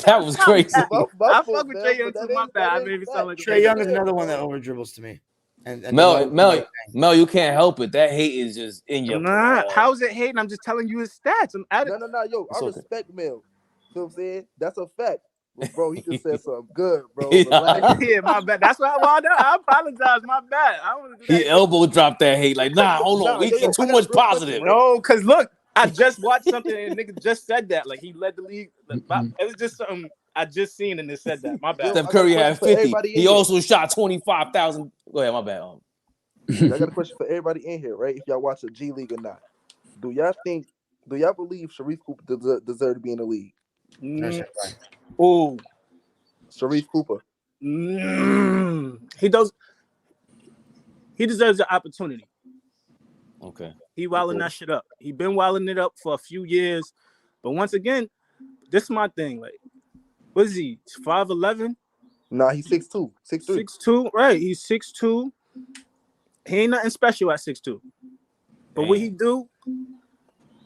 Speaker 1: That was crazy.
Speaker 6: I fuck with Trey Young too. My bad. I made it sound like
Speaker 5: Trey Young is another one that over dribbles to me. And
Speaker 1: Mel, you can't help it. That hate is just in your.
Speaker 6: How's it hating? I'm just telling you his stats.
Speaker 3: No. Yo, I respect Mel. You know what I'm saying? That's a fact. But bro, he just said something good, bro.
Speaker 6: Yeah, my bad. That's why I apologize. My bad. I want to do that.
Speaker 1: He elbow dropped that hate. Like, hold on. We get too much positive.
Speaker 6: No, because look, I just watched something and nigga just said that. Like, he led the league. It was just something I just seen and it said that. My bad.
Speaker 1: Steph Curry had 50. He also shot 25,000. Go ahead, my bad.
Speaker 3: I got a question for everybody in here, right? If y'all watch the G League or not. Do y'all believe Sharif Cooper deserve to be in the league?
Speaker 6: Oh,
Speaker 3: Sharif Cooper.
Speaker 6: He does. He deserves the opportunity.
Speaker 1: Okay.
Speaker 6: He wilding that shit up. He been wilding it up for a few years, but once again, this is my thing. Like, what is he? 5'11"?
Speaker 3: Nah, he's 6'2", 6'3".
Speaker 6: 6'2", right? He's 6'2". He ain't nothing special at 6'2". But what he do?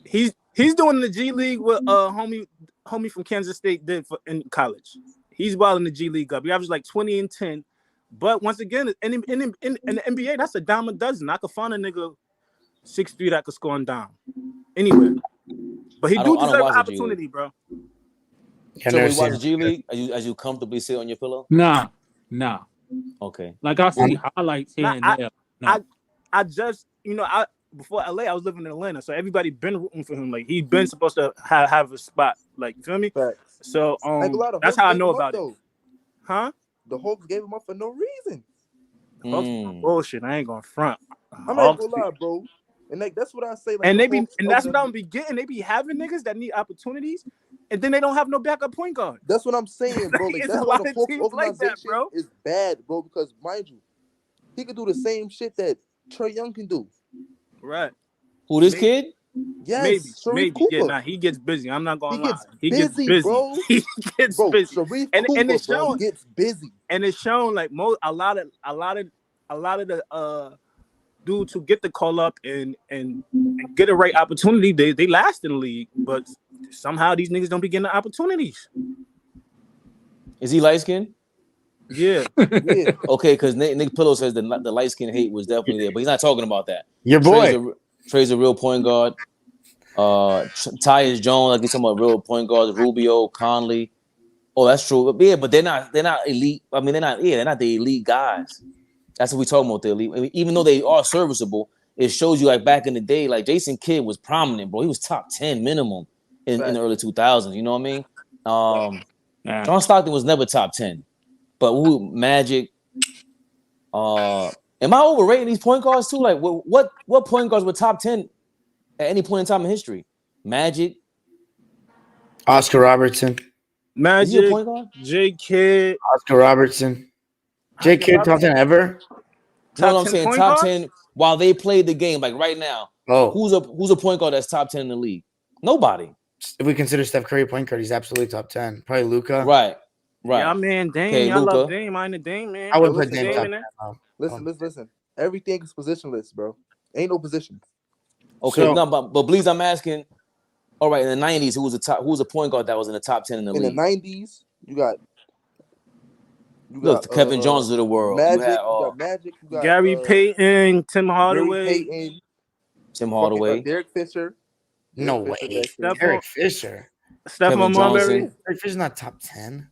Speaker 6: He's doing the G League with homie from Kansas State did in college. He's wilding the G League up. He averaged like 20 and 10. But once again, in the NBA, that's a dime a dozen. I could find a nigga 6'3" that could score on dime anywhere. But he do deserve an opportunity, bro.
Speaker 1: So when you watch the G League, as you comfortably sit on your pillow?
Speaker 9: Nah.
Speaker 1: Okay.
Speaker 9: Like I see highlights here and there.
Speaker 6: I just, before LA, I was living in Atlanta, so everybody been rooting for him. Like, he's been supposed to have a spot. Like, you feel me?
Speaker 3: Facts.
Speaker 6: So that's how I know about it. Huh?
Speaker 3: The Hawks gave him up for no reason.
Speaker 6: Bullshit. I ain't gonna front.
Speaker 3: I'm not gonna lie, bro. And that's what I say. Like,
Speaker 6: and that's what I'm be getting. They be having niggas that need opportunities, and then they don't have no backup point guard.
Speaker 3: That's what I'm saying, bro. Like, that's why the Hawks organization is bad, bro. Because mind you, he could do the same shit that Trey Young can do.
Speaker 6: Right.
Speaker 1: Who, this kid?
Speaker 3: Yes,
Speaker 6: maybe.
Speaker 3: Cooper.
Speaker 6: Yeah, nah, he gets busy. I'm not gonna lie.
Speaker 3: He gets busy, bro.
Speaker 6: He gets busy.
Speaker 3: Sharif
Speaker 6: and
Speaker 3: Cooper,
Speaker 6: it's shown,
Speaker 3: bro, gets busy.
Speaker 6: And it's shown like a lot of the dudes who get the call up and get a right opportunity, they last in the league. But somehow these niggas don't be getting the opportunities.
Speaker 1: Is he light skinned?
Speaker 6: Yeah.
Speaker 1: Okay, because Nick Pillow says the light skin hate was definitely there, but he's not talking about that.
Speaker 5: Your boy.
Speaker 1: Trey's a real point guard. Tyus Jones, like he's talking about real point guards. Rubio, Conley. Oh, that's true. Yeah, but they're not elite. I mean, they're not the elite guys. That's what we're talking about. The elite. I mean, even though they are serviceable, it shows you like back in the day, like Jason Kidd was prominent, bro. He was top 10 minimum in the early 2000s. You know what I mean? John Stockton was never top 10, but Magic. Am I overrating these point guards too? Like, what point guards were top 10 at any point in time in history? Magic,
Speaker 5: Oscar Robertson,
Speaker 6: Magic,
Speaker 1: point guard?
Speaker 6: J. Kidd,
Speaker 5: Oscar Robertson, J. Kidd top 10 ever.
Speaker 1: No, I'm saying top 10 while they played the game. Like right now, who's a point guard that's top 10 in the league? Nobody.
Speaker 5: If we consider Steph Curry a point guard, he's absolutely top 10. Probably Luka.
Speaker 1: Right.
Speaker 6: Yeah, man, Dame. I love Dame. I ain't a Dame, man.
Speaker 5: I would put Dame top 10.
Speaker 3: Listen. Everything is positionless, bro. Ain't no position.
Speaker 1: Okay, but please, I'm asking. All right, in the 90s, who was a point guard that was in the top 10 in the league?
Speaker 3: In the 90s, you got
Speaker 1: Kevin Jones of the world.
Speaker 3: Magic, you got Magic. You got
Speaker 6: Gary Payton, Tim Hardaway.
Speaker 1: Tim Hardaway.
Speaker 3: Derek Fisher.
Speaker 5: No way. Derek Fisher.
Speaker 6: Steph Marbury.
Speaker 5: Derek Fisher's not top 10.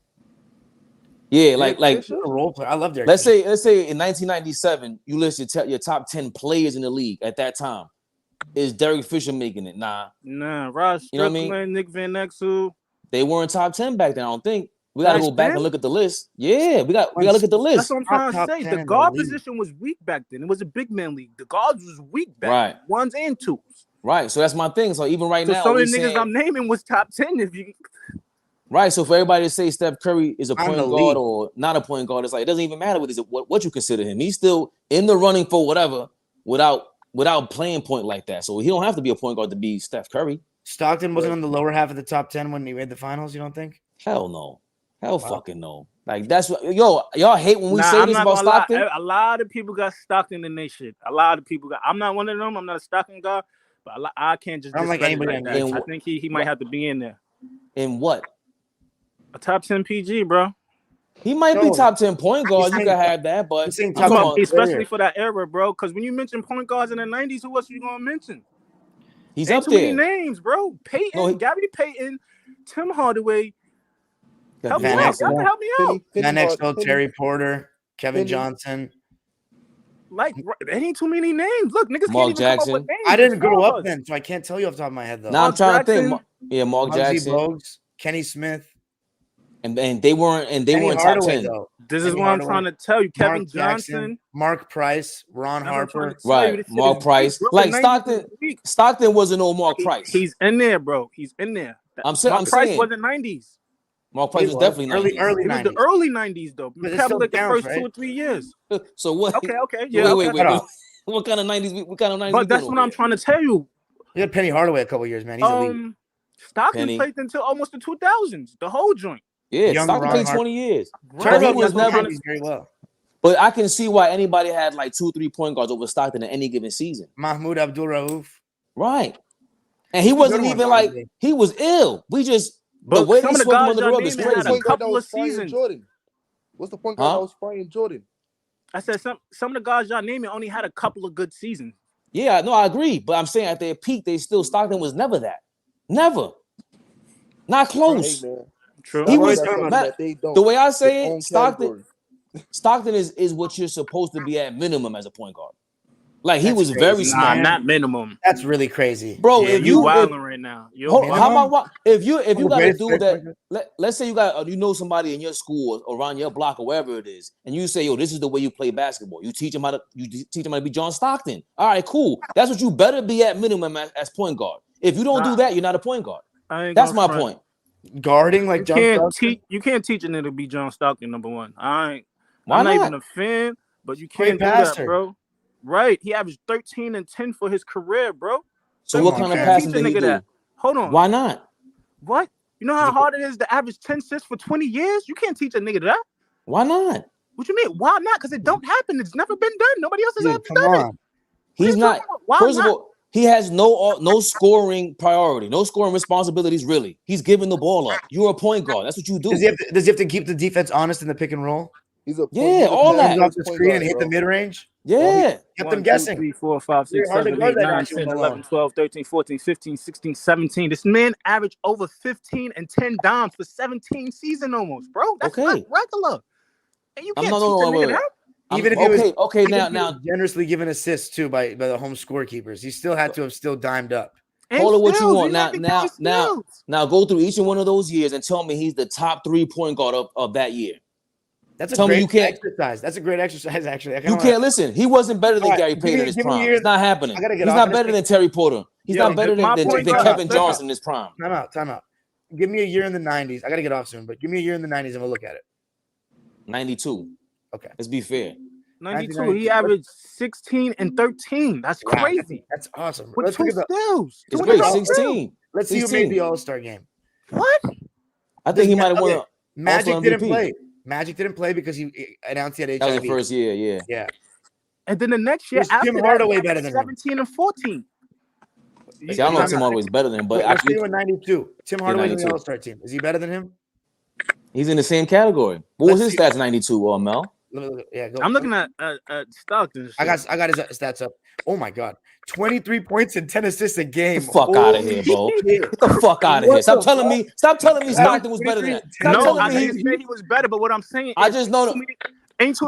Speaker 1: Yeah, like
Speaker 5: a role player. I love Derek.
Speaker 1: Let's say in 1997, you list your top 10 players in the league at that time. Is Derek Fisher making it? Nah.
Speaker 6: Ross Strickland,
Speaker 1: you know what I mean?
Speaker 6: Nick Van Exel.
Speaker 1: They weren't top 10 back then. I don't think. We got to go back and look at the list. Yeah, we got to look at the list.
Speaker 6: That's what I'm trying to say. The guard position was weak back then. It was a big man league. The guards was weak back then. Ones and twos.
Speaker 1: Right. So that's my thing. So even right now,
Speaker 6: some of the niggas I'm naming was top 10. If you
Speaker 1: right. So for everybody to say Steph Curry is a point guard or not a point guard, it's like it doesn't even matter what you consider him. He's still in the running for whatever without playing point like that. So he don't have to be a point guard to be Steph Curry.
Speaker 5: Stockton wasn't on the lower half of the top 10 when he made the finals, you don't think?
Speaker 1: Hell no. Hell fucking no. Like that's what y'all hate when we say this about Stockton.
Speaker 6: A lot of people got Stockton in their shit. A lot of people got. I'm not one of them. I'm not a Stockton guy, but I can't just.
Speaker 5: I don't like anybody like that.
Speaker 6: I think he might have to be in there.
Speaker 1: In what?
Speaker 6: A top 10 PG, bro.
Speaker 1: He might be top 10 point guard. You can have that, but
Speaker 6: especially for that era, bro. Because when you mention point guards in the 90s, who else are you gonna mention?
Speaker 1: He's
Speaker 6: Ain't
Speaker 1: up
Speaker 6: too
Speaker 1: there.
Speaker 6: Many names, bro. Payton, Gary Payton, Tim Hardaway. Help me out.
Speaker 5: Van Exel, Terry Porter, Kevin Johnson.
Speaker 6: Like, there ain't too many names. Look, niggas
Speaker 1: Mark
Speaker 6: can't even
Speaker 1: Jackson.
Speaker 6: come up with names.
Speaker 5: I didn't grow up then, so I can't tell you off the top of my head, though.
Speaker 1: Now I'm trying to think. Yeah, Mark Jackson.
Speaker 5: Bogues, Kenny Smith.
Speaker 1: And they weren't top 10.
Speaker 5: Though.
Speaker 6: This is what I'm trying to tell you. Kevin Johnson.
Speaker 5: Mark Price, Ron Harper.
Speaker 1: Right, Mark Price. Like Stockton wasn't no Mark Price.
Speaker 6: He's in there, bro. He's in there.
Speaker 1: I'm saying
Speaker 6: Mark Price was the 90s.
Speaker 1: Mark Price was definitely 90s.
Speaker 5: Early 90s.
Speaker 6: It was the early 90s, though. Probably like the first 2 or 3 years.
Speaker 1: So what?
Speaker 6: Okay. Yeah.
Speaker 1: Wait. What kind of 90s? What kind of 90s?
Speaker 6: But that's what I'm trying to tell you.
Speaker 5: You had Penny Hardaway a couple years, man. He's elite.
Speaker 6: Stockton played until almost the 2000s. The whole joint.
Speaker 1: Yeah, Stockton played 20 years.
Speaker 5: But he was never very well.
Speaker 1: But I can see why anybody had like 2-3 point guards over Stockton in any given season.
Speaker 5: Mahmoud Abdul-Rauf.
Speaker 1: Right. And he wasn't even like he was ill. We just the way they swept him under the rug is crazy.
Speaker 3: A couple of seasons. What's the point guard that was Brian Jordan?
Speaker 6: I said some of the guys y'all naming only had a couple of good seasons.
Speaker 1: Yeah, no, I agree. But I'm saying at their peak, Stockton was never that. Never. Not close.
Speaker 3: Hey,
Speaker 6: true.
Speaker 1: He was the way I say it, Stockton is what you're supposed to be at minimum as a point guard. Like he was very smart.
Speaker 6: Not minimum.
Speaker 5: That's really crazy,
Speaker 1: bro.
Speaker 6: Yeah,
Speaker 1: if you
Speaker 6: wilding right now,
Speaker 1: how about if you got a dude that let's say you got somebody in your school or around your block or wherever it is, and you say, yo, this is the way you play basketball. You teach him how to be John Stockton. All right, cool. That's what you better be at minimum as point guard. If you don't do that, you're not a point guard. That's my point.
Speaker 5: Guarding like John Stockton.
Speaker 6: You can't teach a nigga to be John Stockton, number one. I'm
Speaker 1: not
Speaker 6: even a fan, but you can't do that, bro. Right. He averaged 13 and 10 for his career, bro.
Speaker 1: So what kind of passing did he do?
Speaker 6: Hold on.
Speaker 1: Why not?
Speaker 6: What? You know how hard it is to average 10 assists for 20 years? You can't teach a nigga that.
Speaker 1: Why not?
Speaker 6: What you mean? Why not? Because it don't happen. It's never been done. Nobody else has ever done it.
Speaker 1: He's not. First of all, he has no scoring priority, no scoring responsibilities, really. He's giving the ball up. You're a point guard. That's what you do.
Speaker 5: Does he have to keep the defense honest in the pick and roll?
Speaker 1: All that.
Speaker 5: Off the screen and hit the mid-range?
Speaker 1: Yeah.
Speaker 5: Kept them guessing.
Speaker 6: 3, 4, 5, 6, 7, 8, 9, 10, 11, 12, 13, 14, 15, 16, 17. This man averaged over 15 and 10 dimes for 17 seasons almost, bro. That's not regular. And you can't teach a nigga that.
Speaker 5: Even if he was
Speaker 1: now
Speaker 5: generously given assists too by the home scorekeepers, he still had to have still dimed up.
Speaker 1: Call it what you want. Now go through each and one of those years and tell me he's the top 3-point guard of that year.
Speaker 5: That's a great exercise. That's a great exercise, actually.
Speaker 1: You can't listen. He wasn't better than Gary Payton in his prime. It's not happening. He's not better than Terry Porter. He's not better than Kevin Johnson in his prime.
Speaker 5: Time out. Give me a year in the 90s. I got to get off soon, but give me a year in the 90s and we'll look at it.
Speaker 1: 92.
Speaker 5: Okay.
Speaker 1: Let's be fair.
Speaker 6: 92. He averaged 16 and 13. That's crazy.
Speaker 5: That's awesome.
Speaker 6: With 2 steals.
Speaker 1: It's great. 16.
Speaker 5: Let's see who made the All-Star game.
Speaker 6: What?
Speaker 1: I think he might have won.
Speaker 5: Magic didn't play. Magic didn't play because he announced he had HIV.
Speaker 1: That was the first year,
Speaker 5: yeah.
Speaker 6: And then the next year,
Speaker 5: Tim Hardaway better than
Speaker 6: 17 and 14.
Speaker 1: See, I don't know if Tim Hardaway's better than him, but
Speaker 5: actually, 92. Tim Hardaway in the All-Star team. Is he better than him?
Speaker 1: He's in the same category. What was his stats? 92, Mel.
Speaker 5: Yeah,
Speaker 6: I'm looking at Stockton.
Speaker 5: I got his stats up. Oh my god, 23 points and 10 assists a game.
Speaker 1: Get the fuck out of here, bro. Get the fuck out of here. Stop telling me Stockton was better than that.
Speaker 6: No, I didn't say he was better, but what I'm saying,
Speaker 1: I just know that.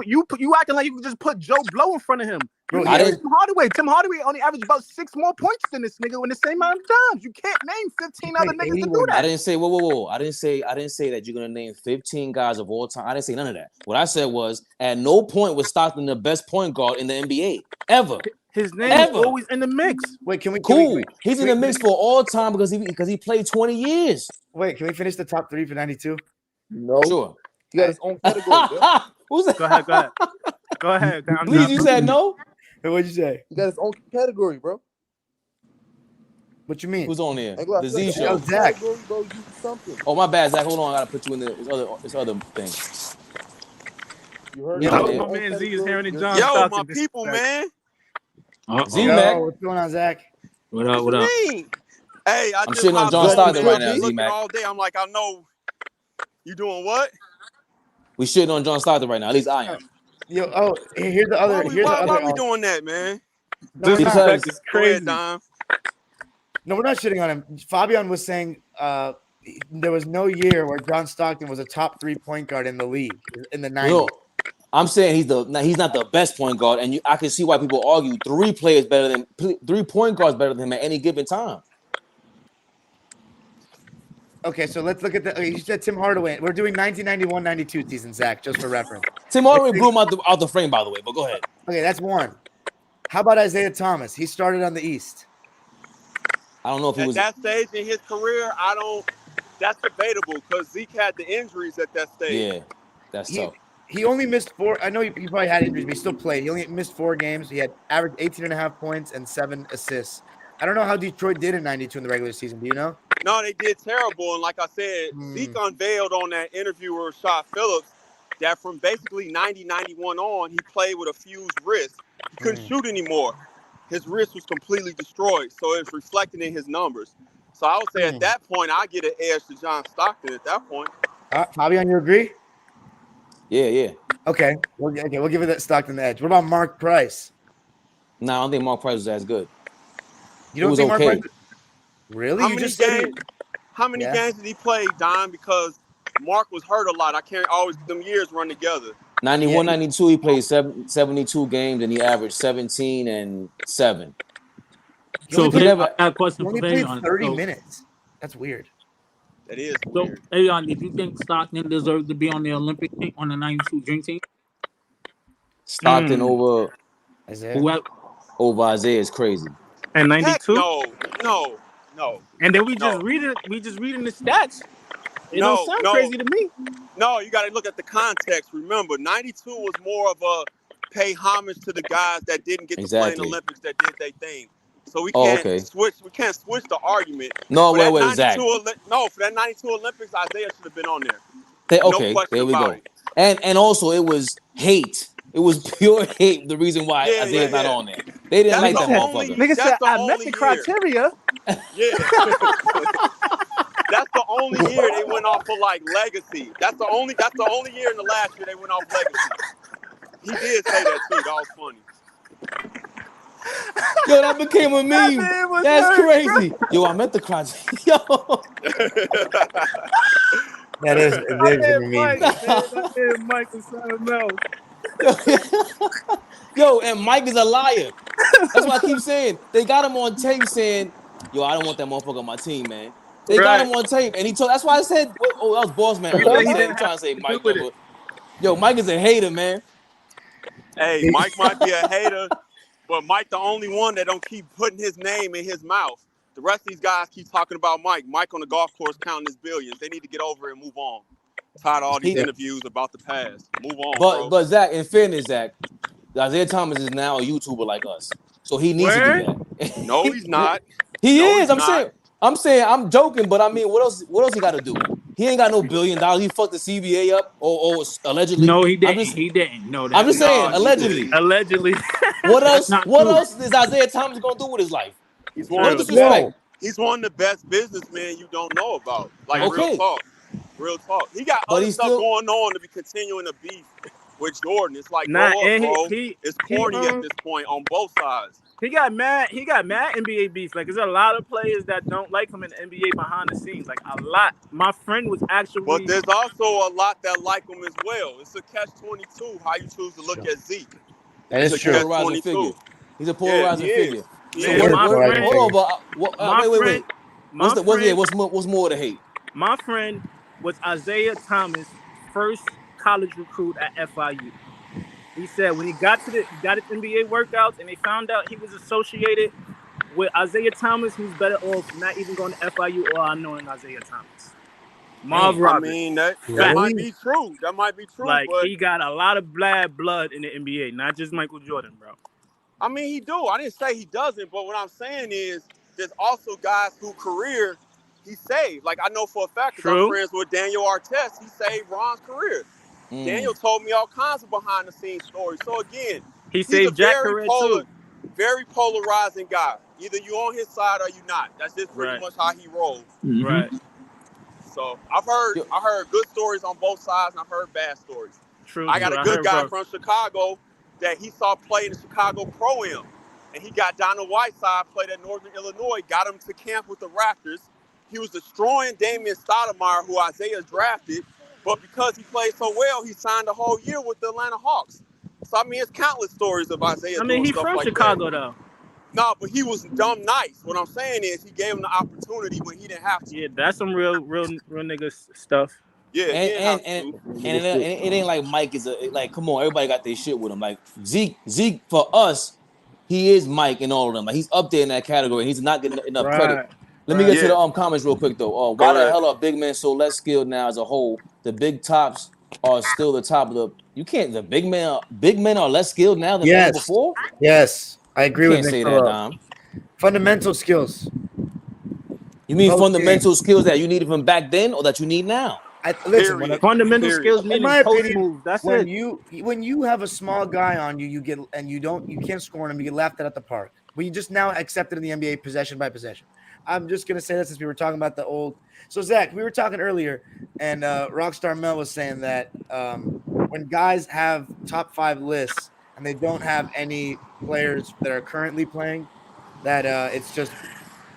Speaker 6: You acting like you can just put Joe Blow in front of him.
Speaker 5: Bro,
Speaker 6: Tim Hardaway only averaged about 6 more points than this nigga in the same amount of times. You can't name 15 other niggas to do that.
Speaker 1: I didn't say whoa. I didn't say that you're gonna name 15 guys of all time. I didn't say none of that. What I said was at no point was Stockton the best point guard in the NBA ever.
Speaker 6: His name is always in the mix.
Speaker 5: Wait, can we?
Speaker 1: He's in the mix for all time because he played 20 years.
Speaker 5: Wait, can we finish the top 3 for 92?
Speaker 3: No,
Speaker 1: sure.
Speaker 3: He got his own category.
Speaker 1: Who's that?
Speaker 6: Go ahead.
Speaker 1: Please, you said no.
Speaker 5: What'd you say?
Speaker 3: He got his own category, bro.
Speaker 5: What you mean?
Speaker 1: Who's on there? The Z Show.
Speaker 5: Zach.
Speaker 3: Bro, something.
Speaker 1: Oh, my bad, Zach. Hold on. I gotta put you in this other thing.
Speaker 3: You heard
Speaker 6: my man Z is hearing it. John
Speaker 10: Yo,
Speaker 6: Stockton,
Speaker 10: my people, man.
Speaker 1: Z-Mac.
Speaker 5: What's going on, Zach?
Speaker 9: What up?
Speaker 10: Hey,
Speaker 1: I'm shitting on John Stockton right now, Z-Mac.
Speaker 10: All day, I'm like, I know you doing what?
Speaker 1: We shitting on John Stockton right now. At least I am.
Speaker 5: Yo, here's the other.
Speaker 10: Why are we doing that, man?
Speaker 6: Disrespect is crazy.
Speaker 10: No,
Speaker 5: we're not shitting on him. Fabian was saying there was no year where John Stockton was a top 3 point guard in the league in the 90s.
Speaker 1: No, I'm saying he's not the best point guard, and I can see why people argue 3 point guards better than him at any given time.
Speaker 5: Okay, so let's look at you said Tim Hardaway. We're doing 1991-92 season, Zach, just for reference.
Speaker 1: Tim Hardaway blew him out the frame, by the way, but go ahead.
Speaker 5: Okay, that's one. How about Isaiah Thomas? He started on the East.
Speaker 1: I don't know if he was
Speaker 10: at that stage in his career. That's debatable because Zeke had the injuries at that stage.
Speaker 1: Yeah, that's tough.
Speaker 5: He only missed 4. I know he probably had injuries, but he still played. He only missed 4 games. He had averaged 18.5 points and 7 assists. I don't know how Detroit did in 92 in the regular season. Do you know?
Speaker 10: No, they did terrible. And like I said, Zeke unveiled on that interview with Rashad Phillips that from basically 90, 91 on, he played with a fused wrist. He couldn't shoot anymore. His wrist was completely destroyed. So it's reflected in his numbers. So I would say at that point, I get an edge to John Stockton at that point.
Speaker 5: Fabian, you agree?
Speaker 1: Yeah.
Speaker 5: Okay. We'll give it that Stockton the edge. What about Mark Price?
Speaker 1: No, I don't think Mark Price was as good.
Speaker 5: You don't think Mark Price? Really?
Speaker 10: How many games did he play, Don? Because Mark was hurt a lot. I can't always them years run together.
Speaker 1: 91, 92, he played 72 games and he averaged 17 and 7.
Speaker 9: So
Speaker 5: he
Speaker 9: never had a question
Speaker 5: for
Speaker 9: Fabian.
Speaker 5: 30 minutes. That's weird.
Speaker 10: That is
Speaker 9: weird. So, Ayon, did you think Stockton deserved to be on the Olympic team, on the 92 Dream Team?
Speaker 1: Stockton over
Speaker 5: Isaiah?
Speaker 1: Over Isaiah is crazy.
Speaker 6: And 92?
Speaker 10: No.
Speaker 6: And then we just reading the stats. It don't sound crazy to me.
Speaker 10: No, you got to look at the context. Remember, 92 was more of a pay homage to the guys that didn't get to play in the Olympics that did their thing. So we can't switch. We can't switch the argument.
Speaker 1: No, wait, Zach.
Speaker 10: No, for that 92 Olympics, Isaiah should have been on there.
Speaker 1: There we go. And also, it was hate. It was pure hate. The reason why Isaiah's not on there. They didn't like that motherfucker.
Speaker 6: Nigga said I met the criteria.
Speaker 10: Yeah. That's the only year they went off for like legacy. That's the only year in the last year they went off legacy. He did say that too. That was funny.
Speaker 1: Yo, that became a meme. That's crazy. Yo, I met the criteria. Yo.
Speaker 5: That is a meme.
Speaker 6: That Mike was something else.
Speaker 1: Yo, and Mike is a liar. That's why I keep saying they got him on tape saying, "Yo, I don't want that motherfucker on my team, man." They got him on tape, and he told. That's why I said, "Oh, that was Boss Man earlier." He said, "I'm trying to say Mike, though, but yo, Mike is a hater, man."
Speaker 10: Hey, Mike might be a hater, but Mike the only one that don't keep putting his name in his mouth. The rest of these guys keep talking about Mike. Mike on the golf course counting his billions. They need to get over it and move on. Tired of all these interviews about the past. Move on, bro.
Speaker 1: But Zach, in fairness, Zach, Isaiah Thomas is now a YouTuber like us, so he needs to do that.
Speaker 10: No, he's not.
Speaker 1: He is. I'm saying. I'm joking, but I mean, what else? What else he got to do? He ain't got no $1 billion. He fucked the CBA up, or allegedly.
Speaker 9: No, he didn't. He didn't. No,
Speaker 1: I'm just saying, allegedly.
Speaker 6: Allegedly.
Speaker 1: What else? What else is Isaiah Thomas gonna do with his life?
Speaker 10: He's
Speaker 1: one of
Speaker 10: the best businessmen you don't know about. Like real talk. He got other stuff going on to be continuing to beef with Jordan. It's like, grow up, bro. It's corny at this point on both sides.
Speaker 6: He got mad NBA beef. Like, there's a lot of players that don't like him in the NBA behind the scenes. Like, a lot. My friend was actually.
Speaker 10: But there's also a lot that like him as well. It's a catch-22 how you choose to look at Zeke.
Speaker 1: That is true. Polarizing figure. He's a polarizing figure.
Speaker 6: Yeah,
Speaker 1: so hold on, wait. What's more to hate?
Speaker 6: My friend was Isaiah Thomas' first college recruit at FIU. He said when he got his NBA workouts and they found out he was associated with Isaiah Thomas, he's better off not even going to FIU or unknowing Isaiah Thomas. Marv Roberts.
Speaker 10: I mean, that might be true. That might be true.
Speaker 6: Like,
Speaker 10: but
Speaker 6: he got a lot of bad blood in the NBA, not just Michael Jordan, bro.
Speaker 10: I mean, he do. I didn't say he doesn't, but what I'm saying is there's also guys whose career he saved. Like, I know for a fact because I'm friends with Daniel Artest, he saved Ron's career. Daniel told me all kinds of behind-the-scenes stories. So, again,
Speaker 6: he's a
Speaker 10: very polarizing guy. Either you on his side or you not. That's just pretty much how he rolls.
Speaker 6: Mm-hmm. Right.
Speaker 10: So, I heard good stories on both sides, and I've heard bad stories.
Speaker 6: True.
Speaker 10: I got a good guy from Chicago that he saw play in the Chicago Pro-Am. And he got Donald Whiteside, played at Northern Illinois, got him to camp with the Raptors. He was destroying Damian Stoudemire, who Isaiah drafted. But because he played so well, he signed a whole year with the Atlanta Hawks. So, I mean, it's countless stories of Isaiah doing stuff like that.
Speaker 6: He's from Chicago, though.
Speaker 10: No, but he was dumb nice. What I'm saying is he gave him the opportunity when he didn't have to.
Speaker 6: Yeah, that's some real nigga stuff.
Speaker 10: Yeah,
Speaker 1: and it ain't like Mike is come on, everybody got their shit with him. Like Zeke for us, he is Mike and all of them. Like, he's up there in that category. He's not getting enough credit. Let me get to the comments real quick though. Why the hell are big men so less skilled now as a whole? The big tops are still the top of the. You can't. The big men are less skilled now than ever before.
Speaker 5: Yes, I agree with Nick.
Speaker 1: Say that, Dom.
Speaker 5: Fundamental skills.
Speaker 1: You mean fundamental skills that you needed from back then, or that you need now?
Speaker 6: Fundamental skills meaning post moves. That's
Speaker 5: when you have a small guy on you, you can't score on him. You get laughed at the park. But you just now accept it in the NBA possession by possession. I'm just gonna say that since we were talking about the old. So Zach, we were talking earlier, and Rockstar Mel was saying that when guys have top 5 lists and they don't have any players that are currently playing, that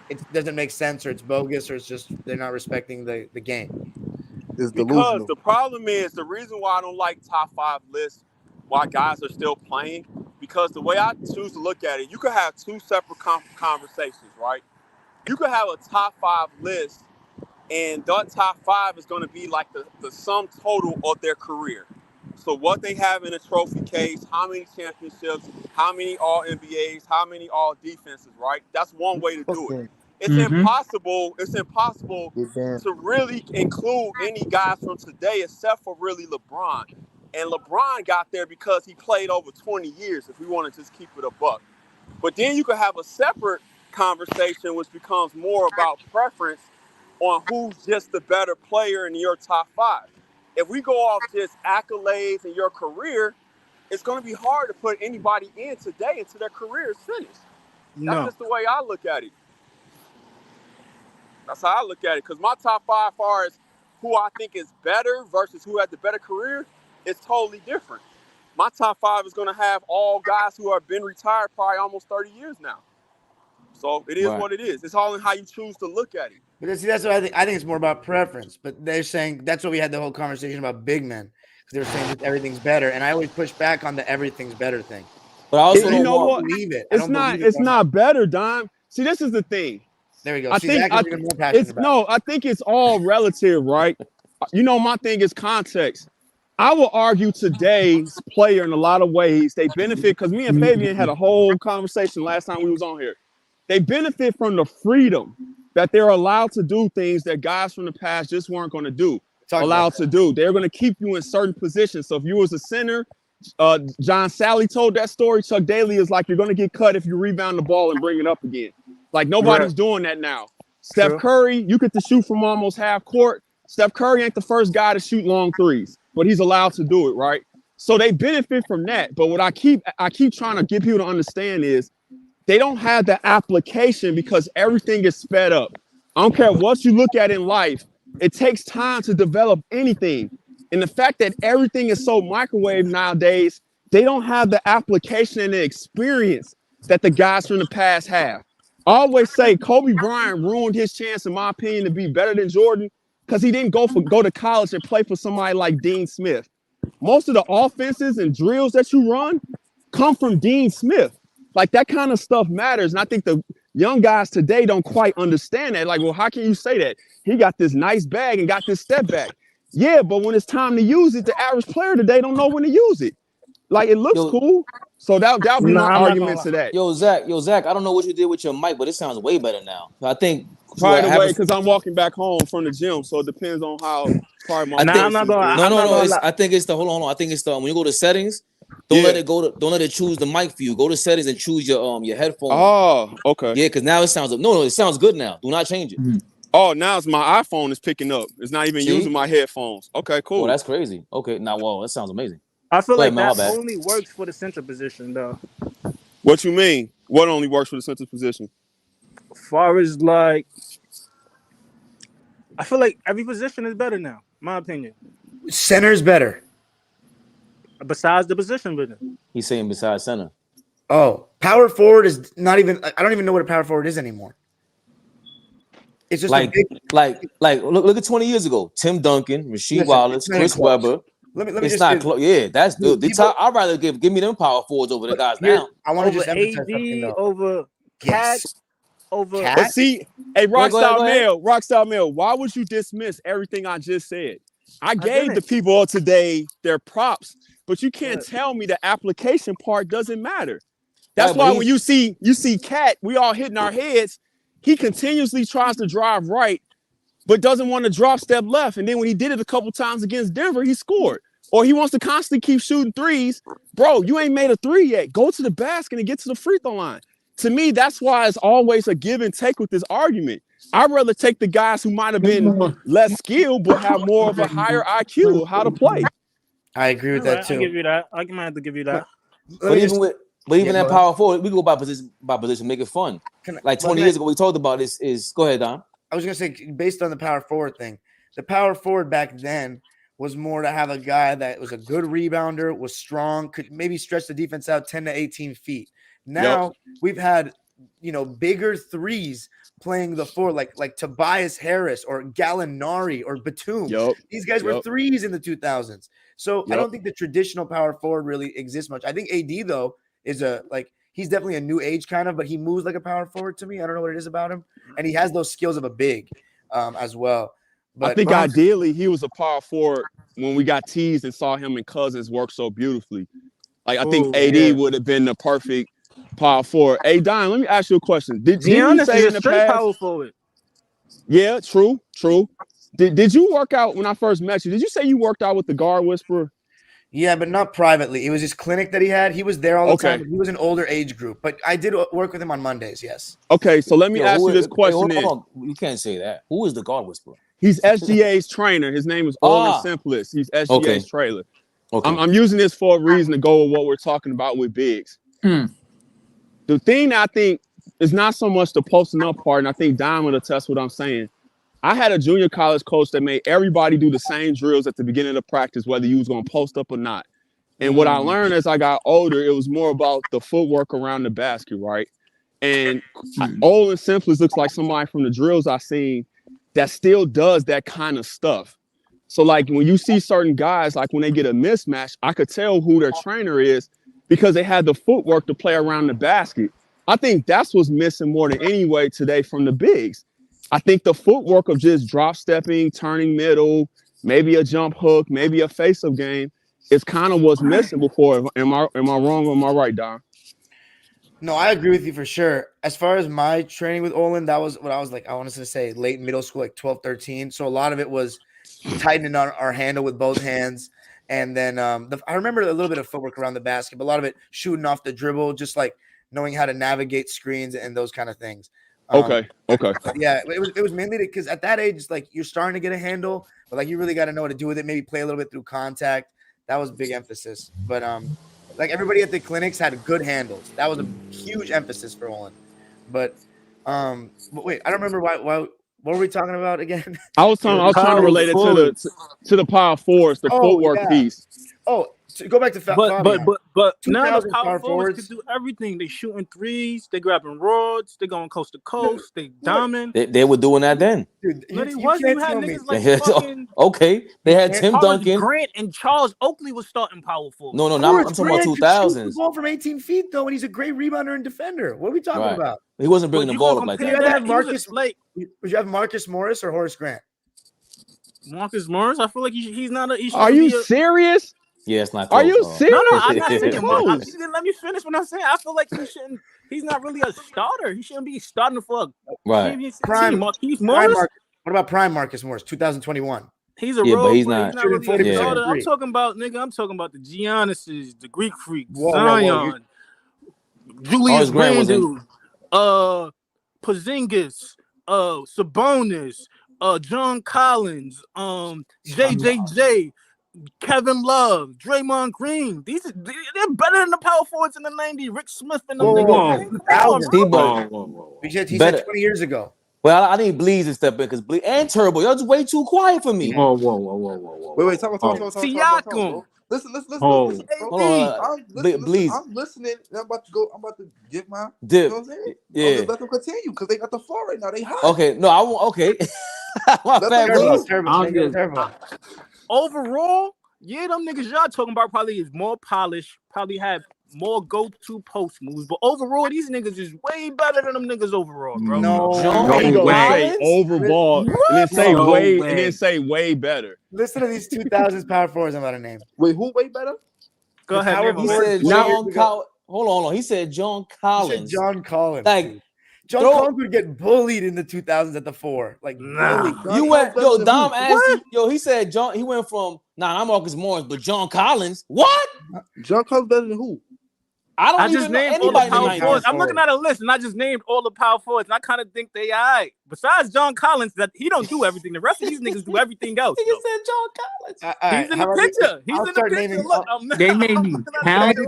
Speaker 5: it doesn't make sense, or it's bogus, or it's just they're not respecting the game.
Speaker 10: Because the problem is the reason why I don't like top 5 lists, why guys are still playing, because the way I choose to look at it, you could have 2 separate conversations, right? You could have a top 5 list, and that top 5 is going to be like the sum total of their career. So what they have in a trophy case, how many championships, how many All-NBAs, how many All-Defenses, right? That's one way to do it. It's impossible to really include any guys from today except for really LeBron. And LeBron got there because he played over 20 years, if we want to just keep it a buck. But then you could have a separate conversation which becomes more about preference on who's just the better player in your top 5. If we go off just accolades in your career, it's going to be hard to put anybody in today until their career is finished. That's just the way I look at it. That's how I look at it. Because my top 5 as far as who I think is better versus who had the better career is totally different. My top 5 is going to have all guys who have been retired probably almost 30 years now. So it is what it is. It's all in how you choose to look at it.
Speaker 5: But see, that's what I think. I think it's more about preference. But they're saying that's what we had the whole conversation about big men. because they were saying that everything's better, and I always push back on the everything's better thing.
Speaker 1: But I also
Speaker 5: don't believe it.
Speaker 11: It's not better, Dime. See, this is the thing.
Speaker 5: There we go.
Speaker 11: I think it's all relative, right? You know, my thing is context. I will argue today's player in a lot of ways. They benefit because me and Fabian had a whole conversation last time we was on here. They benefit from the freedom that they're allowed to do things that guys from the past just weren't going to do. To do. They're going to keep you in certain positions. So if you was a center, John Sally told that story. Chuck Daly is like, you're going to get cut if you rebound the ball and bring it up again. Like nobody's doing that now. Steph Curry, you get to shoot from almost half court. Steph Curry ain't the first guy to shoot long threes, but he's allowed to do it, right? So they benefit from that. But what I keep trying to get people to understand is they don't have the application because everything is sped up. I don't care what you look at in life. It takes time to develop anything. And the fact that everything is so microwave nowadays, they don't have the application and the experience that the guys from the past have. I always say Kobe Bryant ruined his chance, in my opinion, to be better than Jordan because he didn't go to college and play for somebody like Dean Smith. Most of the offenses and drills that you run come from Dean Smith. Like that kind of stuff matters. And I think the young guys today don't quite understand that. Like, well, how can you say that? He got this nice bag and got this step back. Yeah, but when it's time to use it, the average player today don't know when to use it. Like it looks cool. So that'll be my argument to that.
Speaker 1: Yo, Zach, I don't know what you did with your mic, but it sounds way better now. I think
Speaker 11: by the way, because I'm walking back home from the gym, so it depends on how far my
Speaker 1: I think it's the hold on. I think it's the when you go to settings, don't let it choose the mic for you. Go to settings and choose your headphones.
Speaker 11: Oh, okay.
Speaker 1: Yeah, because now it sounds it sounds good now. Do not change it.
Speaker 11: Mm-hmm. Oh, now it's my iPhone is picking up. It's not even using my headphones. Okay, cool.
Speaker 1: Oh, that's crazy. Okay, now that sounds amazing.
Speaker 6: I feel like that only works for the center position, though.
Speaker 11: What you mean? What only works for the center position?
Speaker 6: As far as like, I feel like every position is better now. My opinion.
Speaker 5: Center's better.
Speaker 6: Besides the position, better.
Speaker 1: He's saying besides center.
Speaker 5: Oh, power forward is not even. I don't even know what a power forward is anymore. It's just
Speaker 1: like look at 20 years ago. Tim Duncan, Rasheed Wallace, Chris Webber.
Speaker 5: Let me
Speaker 1: it's not close. Yeah, that's good. I'd rather give me them power forwards over the guys now.
Speaker 5: I want to just emphasize
Speaker 6: something though. Over Cat. Over
Speaker 11: But see, hey, Rockstar Mill, why would you dismiss everything I just said? I gave the people of today their props, but you can't tell me the application part doesn't matter. That's why when you see Cat, we all hitting our heads. He continuously tries to drive right, but doesn't want to drop step left. And then when he did it a couple times against Denver, he scored. Or he wants to constantly keep shooting threes. Bro, you ain't made a three yet. Go to the basket and get to the free throw line. To me, that's why it's always a give and take with this argument. I'd rather take the guys who might have been less skilled, but have more of a higher IQ of how to play.
Speaker 5: I agree with that too.
Speaker 6: I'll give you that. I might have to give you that.
Speaker 1: But even that power forward, we go by position, make it fun. Like 20 years ago, we talked about this. Go ahead, Don.
Speaker 5: I was gonna say, based on the power forward thing, the power forward back then was more to have a guy that was a good rebounder, was strong, could maybe stretch the defense out 10 to 18 feet. Now we've had, bigger threes playing the floor, like Tobias Harris or Gallinari or Batum. These guys were threes in the 2000s. So I don't think the traditional power forward really exists much. I think AD though is he's definitely a new age kind of, but he moves like a power forward to me. I don't know what it is about him, and he has those skills of a big as well. But
Speaker 11: I think ideally he was a power forward when we got teased and saw him and Cousins work so beautifully. Like I think AD would have been the perfect power forward. Hey, Don, let me ask you a question. Did you say in the past?
Speaker 6: Power forward.
Speaker 11: Yeah, true. Did you work out when I first met you? Did you say you worked out with the guard whisperer?
Speaker 5: Yeah, but not privately. It was his clinic that he had. He was there all the time. He was an older age group, but I did work with him on Mondays. Yes.
Speaker 11: Okay, so let me ask you this question.
Speaker 1: Hold on. You can't say that. Who is the guard whisperer?
Speaker 11: He's SGA's trainer. His name is Olin Simplest. He's SGA's trailer. Okay. I'm using this for a reason to go with what we're talking about with bigs. The thing I think is not so much the posting up part, and I think Don will attest what I'm saying. I had a junior college coach that made everybody do the same drills at the beginning of practice, whether you was going to post up or not. And what I learned as I got older, it was more about the footwork around the basket, right? And Olin Simplest looks like somebody from the drills I seen that still does that kind of stuff. So like when you see certain guys, like when they get a mismatch, I could tell who their trainer is because they had the footwork to play around the basket. I think that's what's missing more than anyway today from the bigs. I think the footwork of just drop stepping, turning middle, maybe a jump hook, maybe a face-up game is kind of what's missing before. Am I wrong or am I right, Don?
Speaker 5: No, I agree with you for sure. As far as my training with Olin, that was what I was like, I wanted to say late middle school, like 12, 13. So a lot of it was tightening on our handle with both hands. And then I remember a little bit of footwork around the basket, but a lot of it shooting off the dribble, just like knowing how to navigate screens and those kind of things.
Speaker 11: Okay.
Speaker 5: Yeah, it was mainly because at that age, it's like you're starting to get a handle, but like you really got to know what to do with it. Maybe play a little bit through contact. That was a big emphasis. But like everybody at the clinics had good handles. That was a huge emphasis for Olin. But wait, I don't remember why. What were we talking about again?
Speaker 11: I was trying to relate it to the power forwards, the footwork piece.
Speaker 5: Oh, so go back to Fabian.
Speaker 6: But now the
Speaker 5: power
Speaker 6: power forwards can do everything. They shooting threes, they grabbing rods, they going coast to coast, they diamond.
Speaker 1: They were doing that then.
Speaker 5: Dude,
Speaker 6: No, they wasn't. You had niggas like fucking
Speaker 1: okay. They had Tim
Speaker 6: Horace
Speaker 1: Duncan.
Speaker 6: Grant and Charles Oakley was starting power forward.
Speaker 1: No, I'm talking about 2000s.
Speaker 5: The ball from 18 feet though, and he's a great rebounder and defender. What are we talking about?
Speaker 1: He wasn't bringing the ball up like
Speaker 5: that. Would you have Marcus Morris or Horace Grant?
Speaker 6: Marcus Morris, I feel like he's not a.
Speaker 11: Are you serious?
Speaker 1: Yeah, it's not.
Speaker 11: Are you serious?
Speaker 6: No, I'm not saying Marcus. Let me finish what I'm saying. I feel like he shouldn't. He's not really a starter. He shouldn't be starting for
Speaker 5: prime
Speaker 6: Marquise Morris.
Speaker 5: What about prime Marcus Morris, 2021?
Speaker 6: He's a role
Speaker 1: but he's
Speaker 6: player.
Speaker 1: not.
Speaker 6: He's not really a starter. I'm talking about the Giannis's, the Greek Freaks, Zion, Julius Randle, Porzingis, Sabonis, John Collins, JJJ, Kevin Love, Draymond Green. They're better than the power forwards in the 90s. Rick Smith and them
Speaker 5: niggas. He said 20 years ago.
Speaker 1: Well, I need Bleeze to step in because Bleeze and Turbo, y'all just way too quiet for me.
Speaker 3: Whoa. Wait, talk. Listen.
Speaker 1: Hold on, Bleeze.
Speaker 3: I'm listening. I'm about to get my
Speaker 1: dip.
Speaker 3: You know what I'm saying?
Speaker 1: Yeah.
Speaker 3: Just let them continue because they got the floor right now. They hot.
Speaker 1: Okay, no, I won't. Okay. My bad,
Speaker 6: Turbo. Overall, yeah, them niggas y'all talking about probably is more polished, probably have more go-to post moves, but overall, these niggas is way better than them niggas overall, bro.
Speaker 11: No way. Overball, and then say way better.
Speaker 5: Listen to these 2000s power forwards I'm about to name.
Speaker 3: Wait, who way better?
Speaker 6: Go ahead.
Speaker 1: He said John Collins. Hold on. He said John Collins.
Speaker 5: John Collins.
Speaker 1: Like
Speaker 5: John Collins would get bullied in the 2000s at the 4. Like,
Speaker 1: you went, Dom asked you, he said John, he went from, not Marcus Morris, but John Collins. What?
Speaker 3: John Collins better than who?
Speaker 1: I just named all the power forwards.
Speaker 6: I'm looking at a list and I just named all the power forwards and I kind of think they all right. Besides John Collins, that he don't do everything. The rest of these niggas do everything else.
Speaker 1: He said John Collins.
Speaker 6: He's in the picture. He's in the picture. Look,
Speaker 9: they may be talented.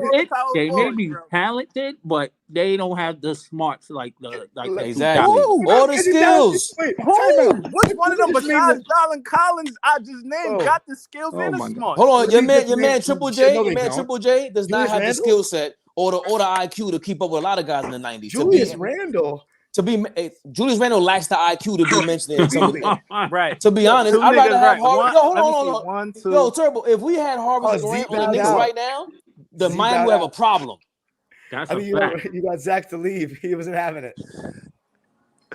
Speaker 9: They may be talented, but they don't have the smarts like
Speaker 1: exactly. All the skills.
Speaker 6: Which one of them besides John Collins I just named got the skills and the smarts?
Speaker 1: Hold on, your man Triple J does not have the skill set or the IQ to keep up with a lot of guys in the 90s.
Speaker 5: Julius Randle.
Speaker 1: Julius Randle lacks the IQ to be mentioned in some of them.
Speaker 6: Right.
Speaker 1: To be honest, I'd rather have Harvey. Hold on.
Speaker 6: One, two.
Speaker 1: Yo, Turbo, if we had Harvey Grant on the Knicks right now, the Miami would have a problem.
Speaker 9: That's a fact.
Speaker 5: You got Zach to leave. He wasn't having it.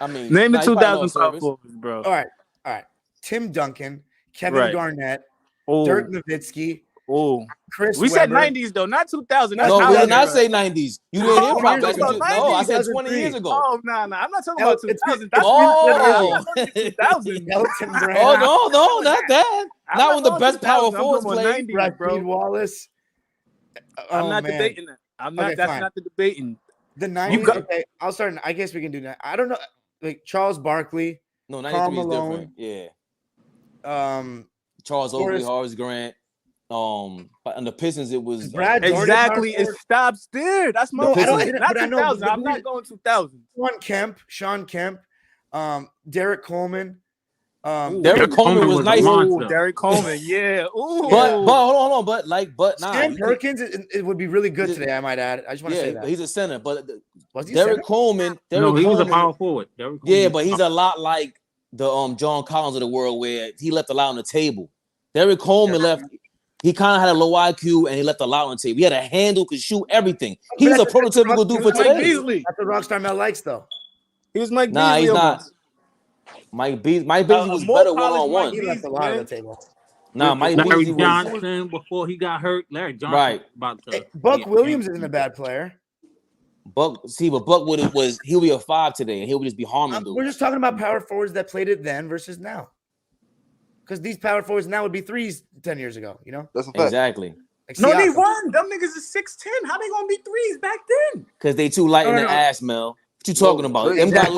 Speaker 1: I mean,
Speaker 6: name the 2000 power forwards, bro.
Speaker 5: All right. Tim Duncan, Kevin Garnett, Dirk Nowitzki.
Speaker 6: Oh,
Speaker 5: Chris.
Speaker 6: We said 90s though, not 2000.
Speaker 1: No, we did not say 90s. You didn't hear properly. No, I said 20 years ago.
Speaker 6: Oh, no, I'm not talking about 2000.
Speaker 1: That's
Speaker 6: 2000.
Speaker 1: Oh no, not that. Not when the best power forwards played.
Speaker 5: Rasheed Wallace.
Speaker 6: I'm not debating that. I'm not. That's not the debating.
Speaker 5: The 90s. Okay, I'll start. I guess we can do that. I don't know. Like Charles Barkley.
Speaker 1: No, 93 is different. Yeah. Charles Oakley, Horace Grant. But on the Pistons, it was
Speaker 5: Brad
Speaker 6: exactly. It stops there. That's my. Not 2000. I'm not going 2000.
Speaker 5: Sean Kemp, Derek Coleman.
Speaker 1: Derek Coleman was nice.
Speaker 6: Derek Coleman, yeah. Ooh.
Speaker 1: But hold on, but
Speaker 5: Sam Perkins, it would be really good today. I might add. I just want to say that
Speaker 1: he's a center, but
Speaker 5: Derek
Speaker 1: Coleman.
Speaker 9: He was a power forward.
Speaker 1: Yeah, but he's a lot like the John Collins of the world, where he left a lot on the table. Derrick Coleman left. He kind of had a low IQ and he left a lot on tape. He had a handle, could shoot everything. He's a prototypical dude for today.
Speaker 6: Beasley.
Speaker 5: That's what Rockstar Mel likes, though.
Speaker 6: He was Mike
Speaker 1: Nah,
Speaker 6: Beasley.
Speaker 1: he's not. Mike Beasley was better one-on-one.
Speaker 5: He left a lot on the table.
Speaker 1: Nah, Mike
Speaker 9: Larry
Speaker 1: Beasley
Speaker 9: Johnson before he got hurt. Larry Johnson.
Speaker 1: Right.
Speaker 5: Buck Williams isn't a bad player.
Speaker 1: Buck he'll be a 5 today, and he'll just be harming dudes.
Speaker 5: We're just talking about power forwards that played it then versus now. Because these power forwards now would be 3s 10 years ago, you know?
Speaker 3: That's a fact.
Speaker 1: Exactly.
Speaker 5: Like
Speaker 6: No, they weren't. Them niggas is 6'10". How they gonna be 3s back then?
Speaker 1: Because they too light in the ass, Mel. What you talking about? Them got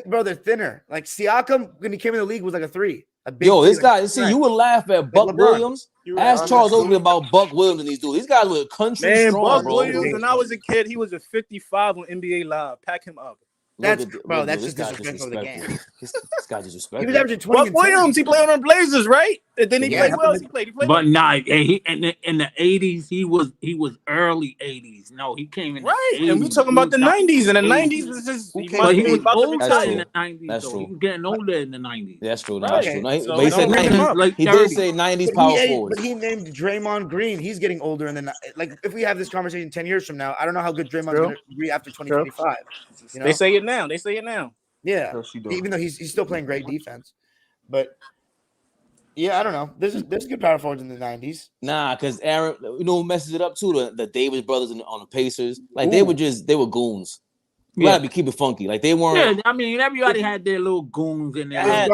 Speaker 5: bro, they're thinner. Like Siakam, when he came in the league, was like a 3.
Speaker 1: This guy, see, you would laugh at Buck Williams. Ask Charles Oakley about Buck Williams and these dudes. These guys were country strong,
Speaker 6: Buck
Speaker 1: bro.
Speaker 6: Williams, when I was a kid, he was a 55 on NBA Live. Pack him up.
Speaker 5: That's just disrespectful of the game.
Speaker 1: This guy disrespectful.
Speaker 5: He was averaging 20.
Speaker 6: Buck Williams, he played on the Blazers, right? And then he played well. He played.
Speaker 9: But nah, he in the 80s, he was early 80s. No, he came in
Speaker 6: right.
Speaker 9: The 80s.
Speaker 6: And we talking about the 90s, and the 90s was just.
Speaker 9: But he was older
Speaker 1: That's
Speaker 9: in
Speaker 1: true.
Speaker 9: the 90s.
Speaker 1: That's
Speaker 9: though.
Speaker 1: true.
Speaker 9: He was getting older in the 90s.
Speaker 1: That's true.
Speaker 6: Right.
Speaker 1: That's true. No,
Speaker 6: So
Speaker 1: but he said
Speaker 6: don't bring him
Speaker 1: 90s.
Speaker 6: up.
Speaker 9: Like
Speaker 1: He
Speaker 9: 30.
Speaker 1: did say 90s power forwards.
Speaker 5: But he named Draymond Green. He's getting older, and then like if we have this conversation 10 years from now, I don't know how good Draymond's going to be after 2025. You know?
Speaker 6: They say it now.
Speaker 5: Yeah, even though he's still playing great defense, but yeah, I don't know. There's good power forwards in the 90s.
Speaker 1: Nah, because Aaron, who messes it up too? The Davis brothers on the Pacers, like they were goons. You gotta keep it funky. Like they weren't.
Speaker 9: Yeah, I mean everybody had their little goons in there.
Speaker 5: Does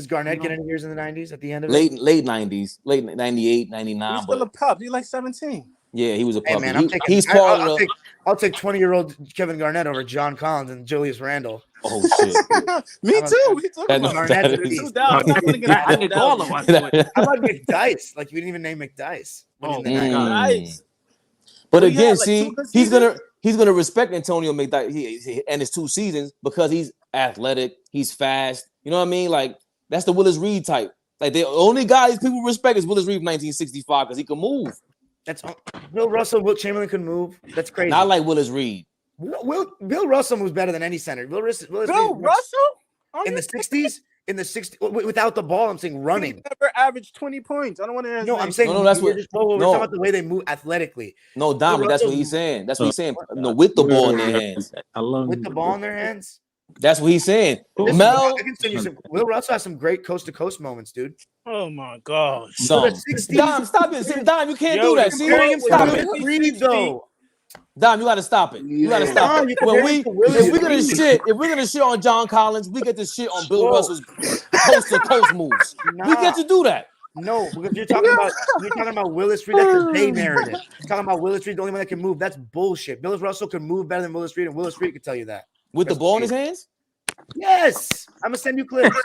Speaker 5: Garnett get any years in the 90s at the end of
Speaker 1: late 90s, late 98, 99.
Speaker 6: He's still a pup. He's like 17.
Speaker 1: Yeah, he was a puppy.
Speaker 5: Hey, man, I'll take 20-year-old Kevin Garnett over John Collins and Julius Randle.
Speaker 1: Oh shit!
Speaker 6: Me too.
Speaker 5: I
Speaker 9: can call him.
Speaker 5: How about McDice? Like you didn't even name McDice.
Speaker 1: But again, see, he's gonna respect Antonio McDice and his 2 seasons because he's athletic, he's fast. You know what I mean? Like that's the Willis Reed type. Like the only guy people respect is Willis Reed from 1965 because he can move.
Speaker 5: That's Bill Russell, Wilt Chamberlain could move. That's crazy.
Speaker 1: Not like Willis Reed.
Speaker 5: Bill Russell moves better than any center. Bill Russell in the 60s, without the ball. I'm saying running.
Speaker 6: He never averaged 20 points. I don't want to.
Speaker 5: No, I'm saying
Speaker 1: that's what
Speaker 5: we're talking about the way they move athletically.
Speaker 1: No, Dom, but that's what he's saying. That's what he's saying. No, with the ball in their hands.
Speaker 5: With the ball in their hands.
Speaker 1: That's what he's saying.
Speaker 5: Listen,
Speaker 1: Mel,
Speaker 5: I can send you some. Will Russell has some great coast to coast moments, dude.
Speaker 6: Oh my gosh.
Speaker 1: Dom, stop it. Dom, you can't do that. See, stop it.
Speaker 5: Though.
Speaker 1: Dom, you gotta stop it. You gotta stop it. If we're gonna shit on John Collins, we get to shit on Bill Russell's coast to coast moves. We get to do that.
Speaker 5: No, because you're talking about Willis Reed. That's the day narrative. You're talking about Willis Reed, the only one that can move. That's bullshit. Bill Russell can move better than Willis Reed, and Willis Reed can tell you that.
Speaker 1: With the ball in his hands?
Speaker 5: Yes. I'm gonna send you clips.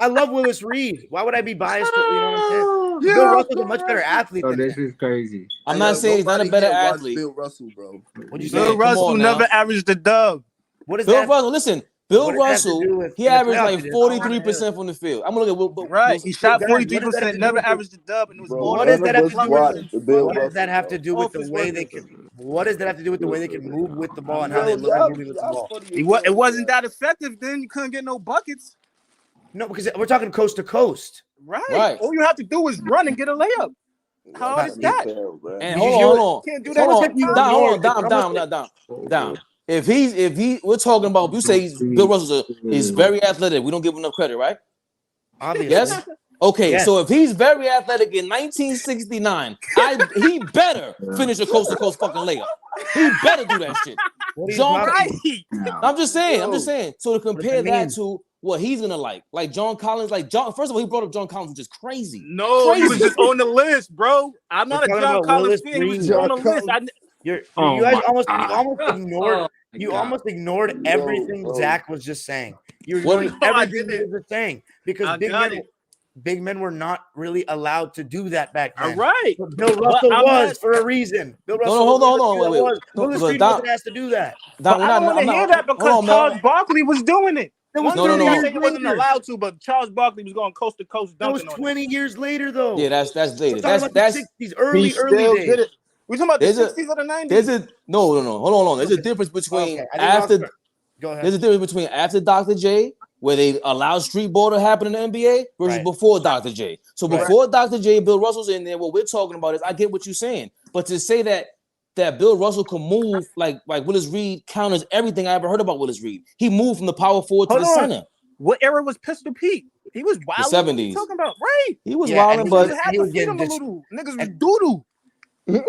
Speaker 5: I love Willis Reed. Why would I be biased? You know what I'm saying? Bill Russell's a much better athlete.
Speaker 9: This is crazy.
Speaker 1: I'm not saying he's not a better athlete.
Speaker 3: Bill Russell, bro.
Speaker 5: What'd you say?
Speaker 6: Bill Russell never averaged a dub.
Speaker 5: What is
Speaker 1: Bill Russell? Listen, Bill Russell, he averaged like 43% from the field. I'm gonna look at
Speaker 6: right. He shot 43%, never averaged a dub, and it was
Speaker 5: what does that have to do with the way they can? What does that have to do with the way they can move with the ball and how they look moving with the ball?
Speaker 6: It wasn't that effective. Then you couldn't get no buckets.
Speaker 5: No, because we're talking coast to coast.
Speaker 6: Right. All you have to do is run and get a layup. How hard is that?
Speaker 1: And hold on.
Speaker 6: Can't do that.
Speaker 1: Down. If we're talking about, you say Bill Russell is very athletic. We don't give him enough credit, right?
Speaker 5: Obviously.
Speaker 1: Yes. Okay, so if he's very athletic in 1969, he better finish a coast to coast fucking layup. He better do that shit. I'm just saying. So to compare that to what he's gonna like John Collins, first of all, he brought up John Collins, which is crazy.
Speaker 6: No, he was just on the list, bro. I'm not a John Collins fan. He was on the list.
Speaker 5: You guys almost ignored everything Zach was just saying. You're ignoring everything he was saying because big men were not really allowed to do that back then.
Speaker 6: All right.
Speaker 5: But Bill Russell was for a reason. Bill Russell.
Speaker 1: Hold on. Wait.
Speaker 5: Willis Reed wasn't asked to do that.
Speaker 6: I don't want to hear that because Charles Barkley was doing it.
Speaker 5: No.
Speaker 6: He wasn't allowed to, but Charles Barkley was going coast to coast dunking.
Speaker 5: That was 20 years later, though.
Speaker 1: Yeah, that's later.
Speaker 5: That's 60s, early days.
Speaker 6: We talking about the 60s or the 90s?
Speaker 1: No. Hold on. There's a difference between after.
Speaker 5: Go ahead.
Speaker 1: There's a difference between after Dr. J where they allowed street ball to happen in the NBA versus before Dr. J. So before Dr. J and Bill Russell's in there, what we're talking about is I get what you're saying, but to say that Bill Russell can move like Willis Reed counters everything I ever heard about Willis Reed. He moved from the power forward to the center.
Speaker 6: What era was Pistol Pete? He was wild.
Speaker 1: The 70s.
Speaker 6: Talking about right?
Speaker 1: He was wilding, but
Speaker 6: he was getting a little. Niggas was doodoo.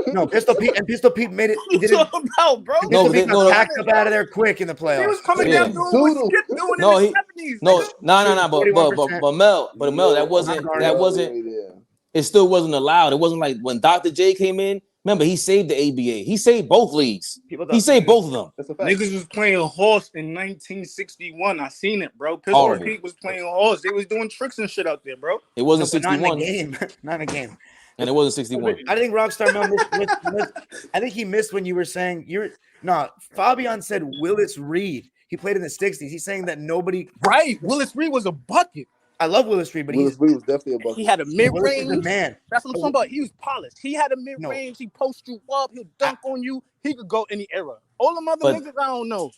Speaker 5: No, Pistol Pete made it.
Speaker 6: What you talking about, bro?
Speaker 5: Pistol Pete got packed up out of there quick in the playoffs.
Speaker 6: He was coming down doing what Skip doing in the 70s.
Speaker 1: But Mel, that wasn't. It still wasn't allowed. It wasn't like when Dr. J came in. Remember, he saved the ABA. He saved both leagues. He saved both of them.
Speaker 6: Niggas was playing horse in 1961. I seen it, bro. Pistol Pete was playing horse. They was doing tricks and shit out there, bro.
Speaker 1: It wasn't 61.
Speaker 5: Not in a game. Not in a game.
Speaker 1: And it wasn't 61.
Speaker 5: I think Rockstar Mel missed. I think he missed when you were saying Fabian said Willis Reed. He played in the 60s. He's saying that nobody.
Speaker 6: Right. Willis Reed was a bucket.
Speaker 5: I love Willis Reed, but
Speaker 3: Willis Reed was definitely a bucket.
Speaker 6: He had a mid-range.
Speaker 5: Man.
Speaker 6: That's what I'm talking about. He was polished. He had a mid-range. He post you up. He'll dunk on you. He could go any era. All them other niggas, I don't know.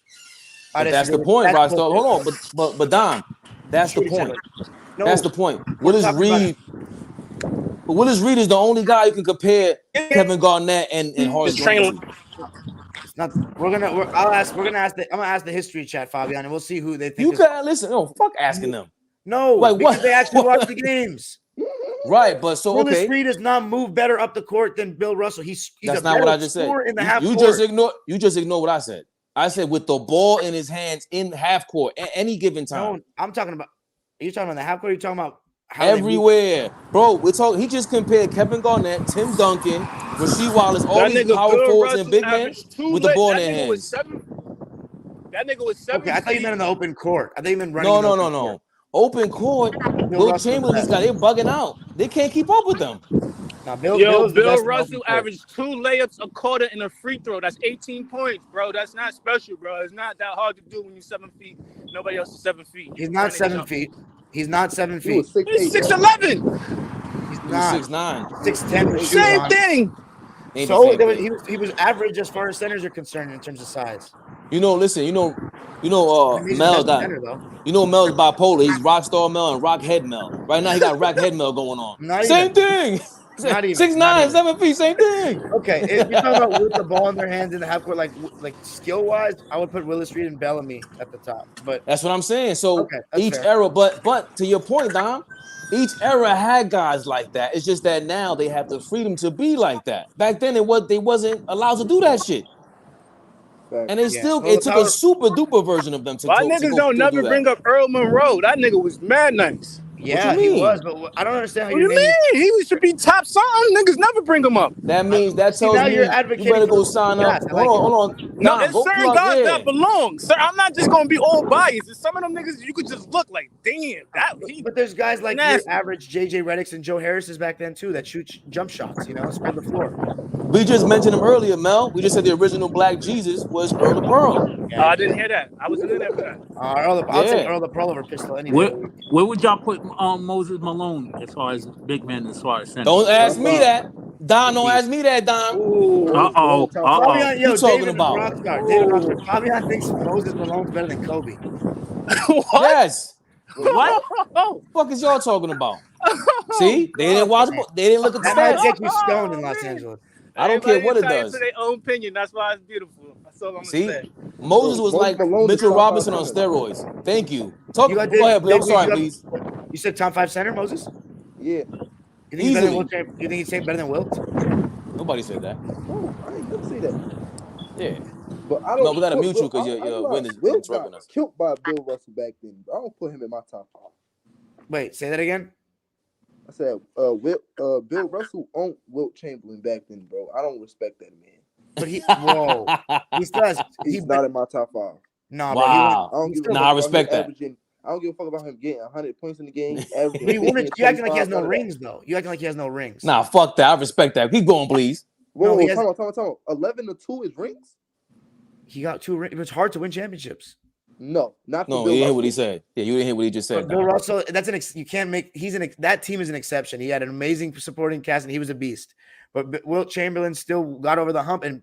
Speaker 1: But that's the point, Rockstar. Hold on. But Dom, that's the point. That's the point. Willis Reed is the only guy you can compare Kevin Garnett and Horace Grant.
Speaker 5: It's not. I'm gonna ask the history chat, Fabian, and we'll see who they think.
Speaker 1: You can't listen. No, fuck asking them.
Speaker 5: No,
Speaker 1: like
Speaker 5: because
Speaker 1: what?
Speaker 5: They actually watch the games.
Speaker 1: Right, but so
Speaker 5: Willis Reed does not move better up the court than Bill Russell. He's
Speaker 1: that's not what I just said.
Speaker 5: In the half
Speaker 1: you
Speaker 5: court.
Speaker 1: just ignore what I said. I said with the ball in his hands in half court at any given time.
Speaker 5: No, I'm talking about. Are you talking about the half court? Are you talking about
Speaker 1: everywhere, bro? We're talking. He just compared Kevin Garnett, Tim Duncan, Rasheed Wallace, all these power forwards and big men with the ball in their hands.
Speaker 6: That nigga was 7.
Speaker 5: Okay, I thought you meant in the open court. I thought you meant running.
Speaker 1: No. Open court. Will Chamberlain, these guys, they're bugging out. They can't keep up with them.
Speaker 5: Now, Bill
Speaker 6: Russell averaged 2 layups a quarter and a free throw. That's 18 points, bro. That's not special, bro. It's not that hard to do when you're 7 feet. Nobody else is 7 feet.
Speaker 5: He's not 7 feet. He's not 7 feet.
Speaker 6: He's 6'11".
Speaker 5: He's not
Speaker 1: 6'9".
Speaker 5: 6'10".
Speaker 6: Same thing.
Speaker 5: So he was average as far as centers are concerned in terms of size.
Speaker 1: Listen, Mel Mel's bipolar. He's Rockstar Mel and Rockhead Mel. Right now he got Rockhead Mel going on. Same thing.
Speaker 5: Not even
Speaker 1: 6'9", 7 feet, same thing.
Speaker 5: Okay, if you're talking about with the ball in their hands in the half court, like skill wise, I would put Willis Reed and Bellamy at the top. But
Speaker 1: that's what I'm saying. So each era, but to your point, Dom, each era had guys like that. It's just that now they have the freedom to be like that. Back then, they wasn't allowed to do that shit. And it took a super duper version of them to.
Speaker 6: My niggas don't never bring up Earl Monroe. That nigga was mad nice.
Speaker 5: Yeah, he was, but I don't understand how
Speaker 6: you mean. He should be top something. Niggas never bring him up.
Speaker 1: That means that tells me you better go sign up. Hold on.
Speaker 6: No, there's certain guys that belong. Sir, I'm not just gonna be all biased. There's some of them niggas you could just look like, damn.
Speaker 5: But there's guys like your average JJ Redick's and Joe Harris's back then too that shoot jump shots. Spread the floor.
Speaker 1: We just mentioned him earlier, Mel. We just said the original Black Jesus was Earl the Pearl.
Speaker 6: I didn't hear that. I wasn't in there for that.
Speaker 5: I'll take Earl the Pearl over Pistol anyway.
Speaker 9: Where would y'all put Moses Malone as far as big men, as far as center?
Speaker 1: Don't ask me that. Don, don't ask me that, Don.
Speaker 9: Uh-oh.
Speaker 1: You talking about?
Speaker 5: David Rockstar. Fabian thinks Moses Malone's better than Kobe.
Speaker 1: What? Yes. What? The fuck is y'all talking about? See? They didn't watch. They didn't look at the stats.
Speaker 5: That might get you stoned in Los Angeles.
Speaker 1: I don't care what it does.
Speaker 6: To their own opinion. That's why it's beautiful. That's all I'm gonna say.
Speaker 1: Moses was like Mitchell Robinson on steroids. Thank you. Go ahead, please. I'm sorry, please.
Speaker 5: You said top 5 center, Moses?
Speaker 3: Yeah.
Speaker 5: You think he's better than Wilt? You think he's better than Wilt?
Speaker 1: Nobody said that.
Speaker 3: Oh, I ain't gonna say that.
Speaker 1: Yeah.
Speaker 3: But I don't.
Speaker 1: No, we got to mute you because your wind is interrupting us.
Speaker 3: Killed by Bill Russell back then. I don't put him in my top 5.
Speaker 5: Wait, say that again.
Speaker 3: I said, Bill Russell owned Wilt Chamberlain back then, bro. I don't respect that man.
Speaker 5: But he still has.
Speaker 3: He's not in my top 5.
Speaker 5: Nah,
Speaker 1: wow.
Speaker 5: Bro,
Speaker 1: I respect that.
Speaker 3: I don't give a fuck about him getting 100 points in the game.
Speaker 5: You acting like he has no rings, though. You acting like he has no rings.
Speaker 1: Nah, fuck that. I respect that. Keep going, please.
Speaker 3: Whoa, talk about 11-2 is rings.
Speaker 5: He got 2 rings. It's hard to win championships.
Speaker 3: No, not.
Speaker 1: No, you didn't hear what he said. Yeah, you didn't hear what he just said.
Speaker 5: But Bill Russell, you can't make. That team is an exception. He had an amazing supporting cast, and he was a beast. But Wilt Chamberlain still got over the hump. And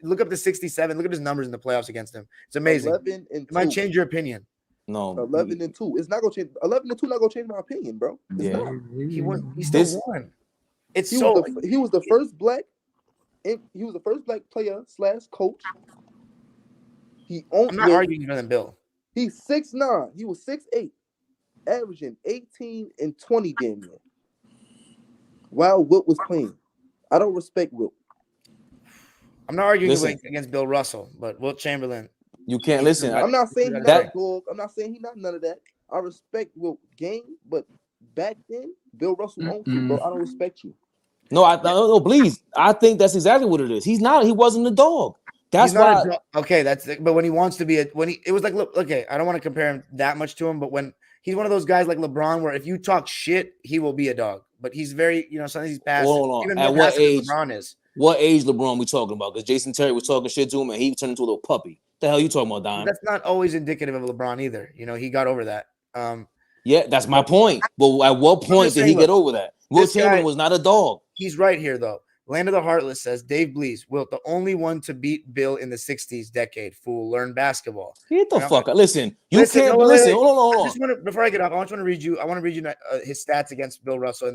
Speaker 5: look up the 67. Look at his numbers in the playoffs against him. It's amazing.
Speaker 3: 11-2.
Speaker 5: It might change your opinion.
Speaker 1: No.
Speaker 3: 11-2. It's not gonna change. 11-2 not gonna change my opinion, bro. It's not.
Speaker 5: He won. He still won.
Speaker 3: He was the first black. He was the first black player / coach.
Speaker 5: I'm not arguing better than Bill.
Speaker 3: He's 6'9". He was 6'8", averaging 18 and 20 damn near. While Wilt was playing, I don't respect Wilt.
Speaker 5: I'm not arguing against Bill Russell, but Wilt Chamberlain.
Speaker 1: You can't listen.
Speaker 3: I'm not saying he's not a dog. I'm not saying he's not none of that. I respect Wilt game, but back then, Bill Russell owned you, bro. I don't respect you.
Speaker 1: No, please. I think that's exactly what it is. He wasn't a dog. That's why.
Speaker 5: Okay, but when he wants to be it was like, look, okay, I don't want to compare him that much to him, but when he's one of those guys like LeBron, where if you talk shit, he will be a dog. But he's very, sometimes he's passive.
Speaker 1: Hold on. At what age? LeBron is. What age LeBron we talking about? Because Jason Terry was talking shit to him, and he turned into a little puppy. The hell you talking about, Don?
Speaker 5: That's not always indicative of LeBron either. He got over that.
Speaker 1: Yeah, that's my point. But at what point did he get over that? Wilt Chamberlain was not a dog.
Speaker 5: He's right here, though. Land of the Heartless says, Dave Blees, Wilt, the only one to beat Bill in the 60s decade. Fool, learn basketball.
Speaker 1: Get the fuck up. Listen, Hold on.
Speaker 5: Before I get off, I want to read you his stats against Bill Russell.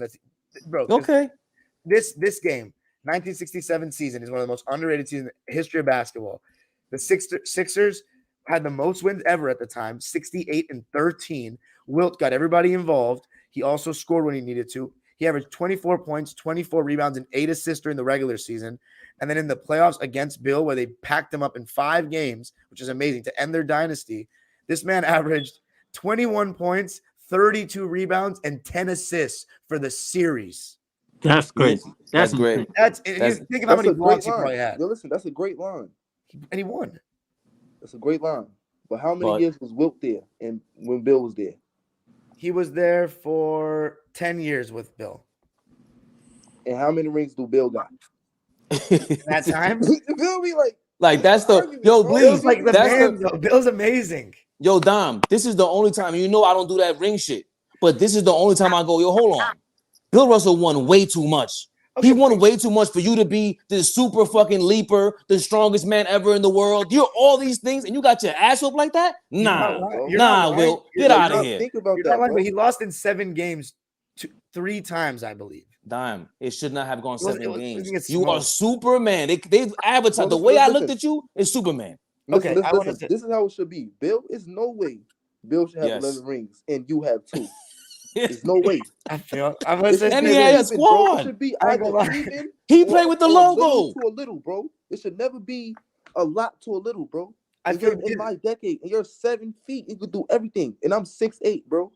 Speaker 5: Bro,
Speaker 1: okay.
Speaker 5: This game, 1967 season, is one of the most underrated seasons in the history of basketball. The Sixers had the most wins ever at the time, 68-13. Wilt got everybody involved. He also scored when he needed to. He averaged 24 points, 24 rebounds, and 8 assists during the regular season. And then in the playoffs against Bill, where they packed him up in 5 games, which is amazing, to end their dynasty, this man averaged 21 points, 32 rebounds, and 10 assists for the series.
Speaker 9: That's crazy. That's great.
Speaker 5: Think of how many blocks he probably had.
Speaker 3: Yo, listen, that's a great line.
Speaker 5: And he won.
Speaker 3: That's a great line. But how many years was Wilt there and when Bill was there?
Speaker 5: He was there for 10 years with Bill.
Speaker 3: And how many rings do Bill got?
Speaker 5: That time?
Speaker 3: Bill be
Speaker 1: that's the yo, please.
Speaker 5: Like the man, though. Bill's amazing.
Speaker 1: Yo, Dom, this is the only time. I don't do that ring shit. But this is the only time I go, yo, hold on. Bill Russell won way too much. Okay, he won way too much for you to be the super fucking leaper, the strongest man ever in the world. You're all these things, and you got your ass up like that? Nah, Will. Get out of here.
Speaker 3: Think about
Speaker 5: that. But he lost in 7 games 3 times, I believe.
Speaker 1: Dime. It should not have gone 7 games. You are Superman. They advertise the way I looked at you is Superman.
Speaker 3: Okay, this is how it should be. Bill, is no way Bill should have 11 rings, and you have 2. There's no way.
Speaker 1: And he had a squad.
Speaker 3: It should be even.
Speaker 1: He played with the logo.
Speaker 3: To a little, bro. It should never be a lot to a little, bro.
Speaker 5: I feel
Speaker 3: in my decade, and you're 7 feet, you could do everything, and I'm 6'8", bro.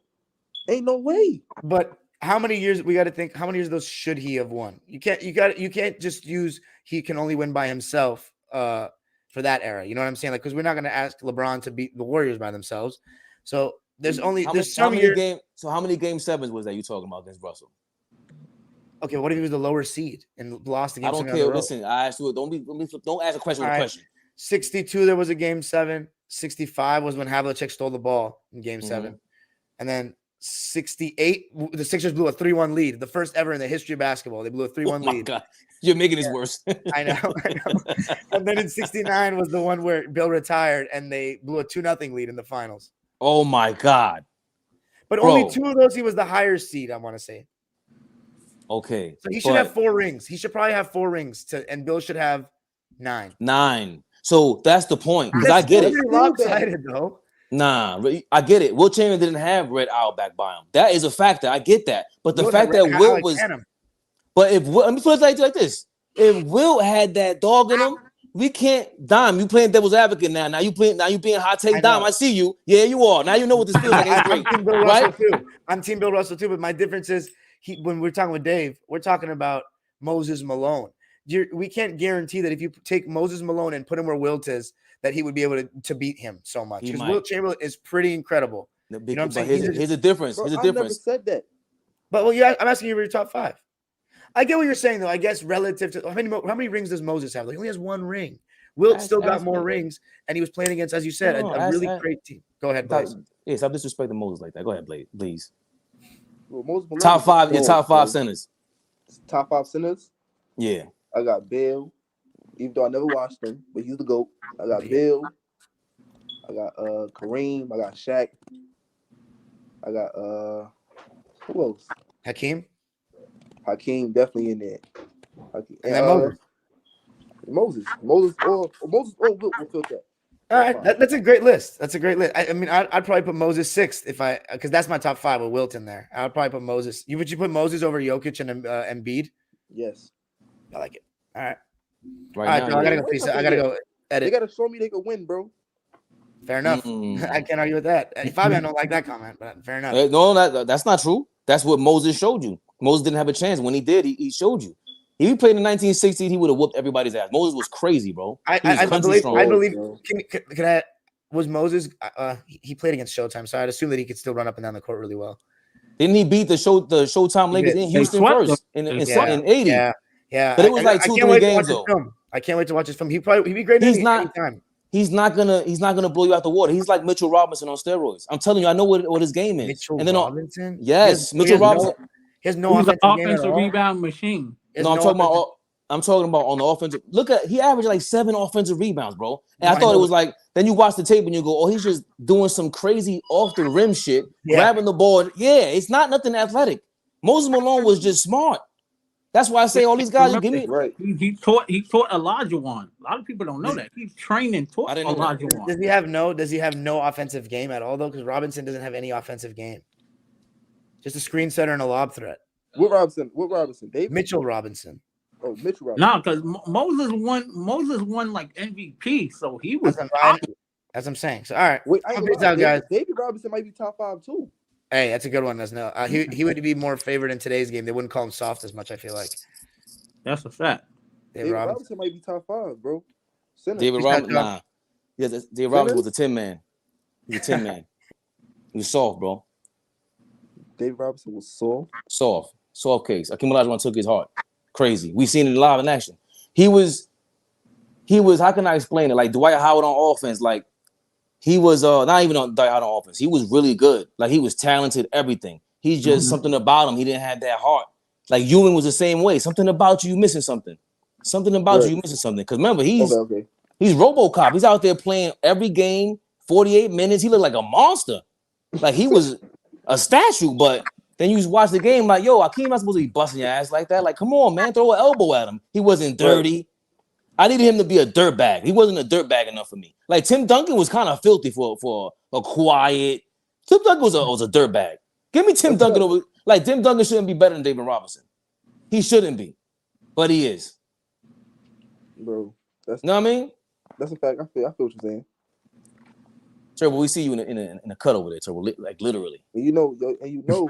Speaker 3: Ain't no way.
Speaker 5: But how many years we got to think? How many years of those should he have won? You can't just use he can only win by himself for that era. You know what I'm saying? Like, because we're not going to ask LeBron to beat the Warriors by themselves. So there's some years.
Speaker 1: So how many game 7s was that you talking about against Russell?
Speaker 5: Okay, what if he was the lower seed and lost against?
Speaker 1: I don't care. Listen, I asked you. Don't ask a question with a question.
Speaker 5: 62, there was a game 7. 65 was when Havlicek stole the ball in game 7, and then 68, the Sixers blew a 3-1 lead, the first ever in the history of basketball. They blew a 3-1 lead.
Speaker 1: God. You're making this worse.
Speaker 5: I know. And then in 69 was the one where Bill retired and they blew a 2-0 lead in the finals.
Speaker 1: Oh my God.
Speaker 5: But only 2 of those, he was the higher seed, I want to say.
Speaker 1: Okay.
Speaker 5: So he should have 4 rings. He should probably have 4 rings, and Bill should have 9.
Speaker 1: 9. So that's the point. Because I get it.
Speaker 5: Lopsided, though.
Speaker 1: Nah, I get it. Wilt Chamberlain didn't have Red Owl back by him. That is a factor. I get that. But the fact that Wilt was. But let me put it like this. If Wilt had that dog in him, we can't. Dom, you playing devil's advocate now. Now you being hot take. Dom, I see you. Yeah, you are. Now you know what this feels like. It's great.
Speaker 5: I'm Team Bill Russell too. But my difference is when we're talking with Dave, we're talking about Moses Malone. We can't guarantee that if you take Moses Malone and put him where Wilt is, that he would be able to beat him so much. Because Wilt Chamberlain is pretty incrable.
Speaker 1: You know what I'm saying? Here's a difference. Here's a difference.
Speaker 3: I never said that.
Speaker 5: But I'm asking you for your top 5. I get what you're saying, though. I guess relative to how many rings does Moses have? Like, he only has 1 ring. Wilt still got more rings, and he was playing against, as you said, a really great team. Go ahead, Blaze.
Speaker 1: Yeah, stop disrespecting Moses like that. Go ahead, Blaze, please.
Speaker 3: Well,
Speaker 1: top 5, your top 5 centers.
Speaker 3: Top 5 centers?
Speaker 1: Yeah.
Speaker 3: I got Bill, even though I never watched him, but he's the GOAT. I got Bill. I got Kareem. I got Shaq. I got who else?
Speaker 5: Hakeem
Speaker 3: definitely in there. Hakeem.
Speaker 5: and then Moses.
Speaker 3: Moses or Wilt will fill that.
Speaker 5: All right, that's a great list. That's a great list. I mean, I'd probably put Moses sixth because that's my top 5 with Wilt in there. I'd probably put Moses. Would you put Moses over Jokic and Embiid?
Speaker 3: Yes,
Speaker 5: I like it. All right,
Speaker 1: right now,
Speaker 5: I gotta go. I gotta go edit.
Speaker 3: They gotta show me they could win, bro.
Speaker 5: Fair enough. I can't argue with that. Fabian don't like that comment, but fair enough.
Speaker 1: No, that's not true. That's what Moses showed you. Moses didn't have a chance. When he did, he showed you. If he played in 1960s, he would have whooped everybody's ass. Moses was crazy, bro.
Speaker 5: I believe. Was Moses? He played against Showtime, so I'd assume that he could still run up and down the court really well.
Speaker 1: Didn't he beat the Showtime Lakers in Houston first in 80?
Speaker 5: Yeah.
Speaker 1: But it was like 2-3 games though.
Speaker 5: I can't wait to watch his film. He'd be great. He's not
Speaker 1: gonna blow you out the water. He's like Mitchell Robinson on steroids. I'm telling you, I know what his game is.
Speaker 5: Mitchell Robinson.
Speaker 1: Mitchell Robinson.
Speaker 5: He has no
Speaker 9: offensive rebound machine.
Speaker 1: No, I'm talking about on the offensive. Look at he averaged like 7 offensive rebounds, bro. And I thought it was like. Then you watch the tape and you go, oh, he's just doing some crazy off the rim shit, grabbing the ball. Yeah, it's not nothing athletic. Moses Malone was just smart. That's why I say all these guys. You give me
Speaker 3: right.
Speaker 4: He taught Olajuwon. A lot of people don't know that he's training taught Olajuwon.
Speaker 5: Does he have no offensive game at all though? Because Robinson doesn't have any offensive game. Just a screen setter and a lob threat.
Speaker 3: What Robinson? David?
Speaker 5: Mitchell Robinson.
Speaker 3: Oh, Mitchell Robinson.
Speaker 4: No, because Moses won like MVP, so he was.
Speaker 5: That's what I'm saying. So all right, guys.
Speaker 3: David Robinson might be top 5 too.
Speaker 5: Hey, that's a good one. That's no. He would be more favored in today's game. They wouldn't call him soft as much. I feel like
Speaker 4: that's a fact.
Speaker 3: David Robinson might be top 5, bro. Center.
Speaker 1: David Robinson, nah. Yeah, David Robinson was a 10 man. He was a 10 man. He was soft, bro.
Speaker 3: David Robinson was soft.
Speaker 1: Soft case. Hakeem Olajuwon took his heart. Crazy. We seen it live in action. He was. How can I explain it? Like Dwight Howard on offense. Like he was not even on Dwight Howard on offense. He was really good. Like he was talented. Everything. He's just something about him. He didn't have that heart. Like Ewing was the same way. Something about you missing something. Something about you missing something. Because remember, he's RoboCop. He's out there playing every game, 48 minutes. He looked like a monster. Like he was a statue, but. Then you watch the game like, yo, Hakeem not supposed to be busting your ass like that. Like, come on, man, throw an elbow at him. He wasn't dirty. I needed him to be a dirtbag. He wasn't a dirtbag enough for me. Like Tim Duncan was kind of filthy for a quiet. Tim Duncan was a dirtbag. Give me Tim Duncan over. Like Tim Duncan shouldn't be better than David Robinson. He shouldn't be, but he is.
Speaker 3: Bro,
Speaker 1: you know what I mean?
Speaker 3: That's a fact. I feel what you're saying.
Speaker 1: Turbo, we see you in a cut over there, Turbo. Like literally.
Speaker 3: And you know.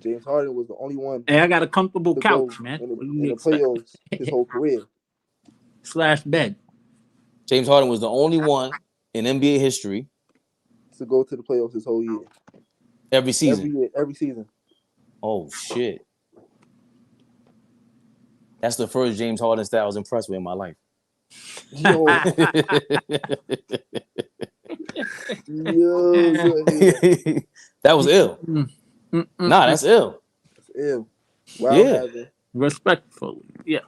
Speaker 3: James Harden was the only one.
Speaker 4: Hey, I got a comfortable couch, man.
Speaker 3: In the playoffs his whole career.
Speaker 4: / bed.
Speaker 1: James Harden was the only one in NBA history
Speaker 3: to go to the playoffs this whole year.
Speaker 1: Every season.
Speaker 3: Every season.
Speaker 1: Oh shit. That's the first James Harden stat I was impressed with in my life.
Speaker 3: Yo.
Speaker 1: That was ill. Nah, that's ill.
Speaker 3: That's ill.
Speaker 4: Respectfully, yeah.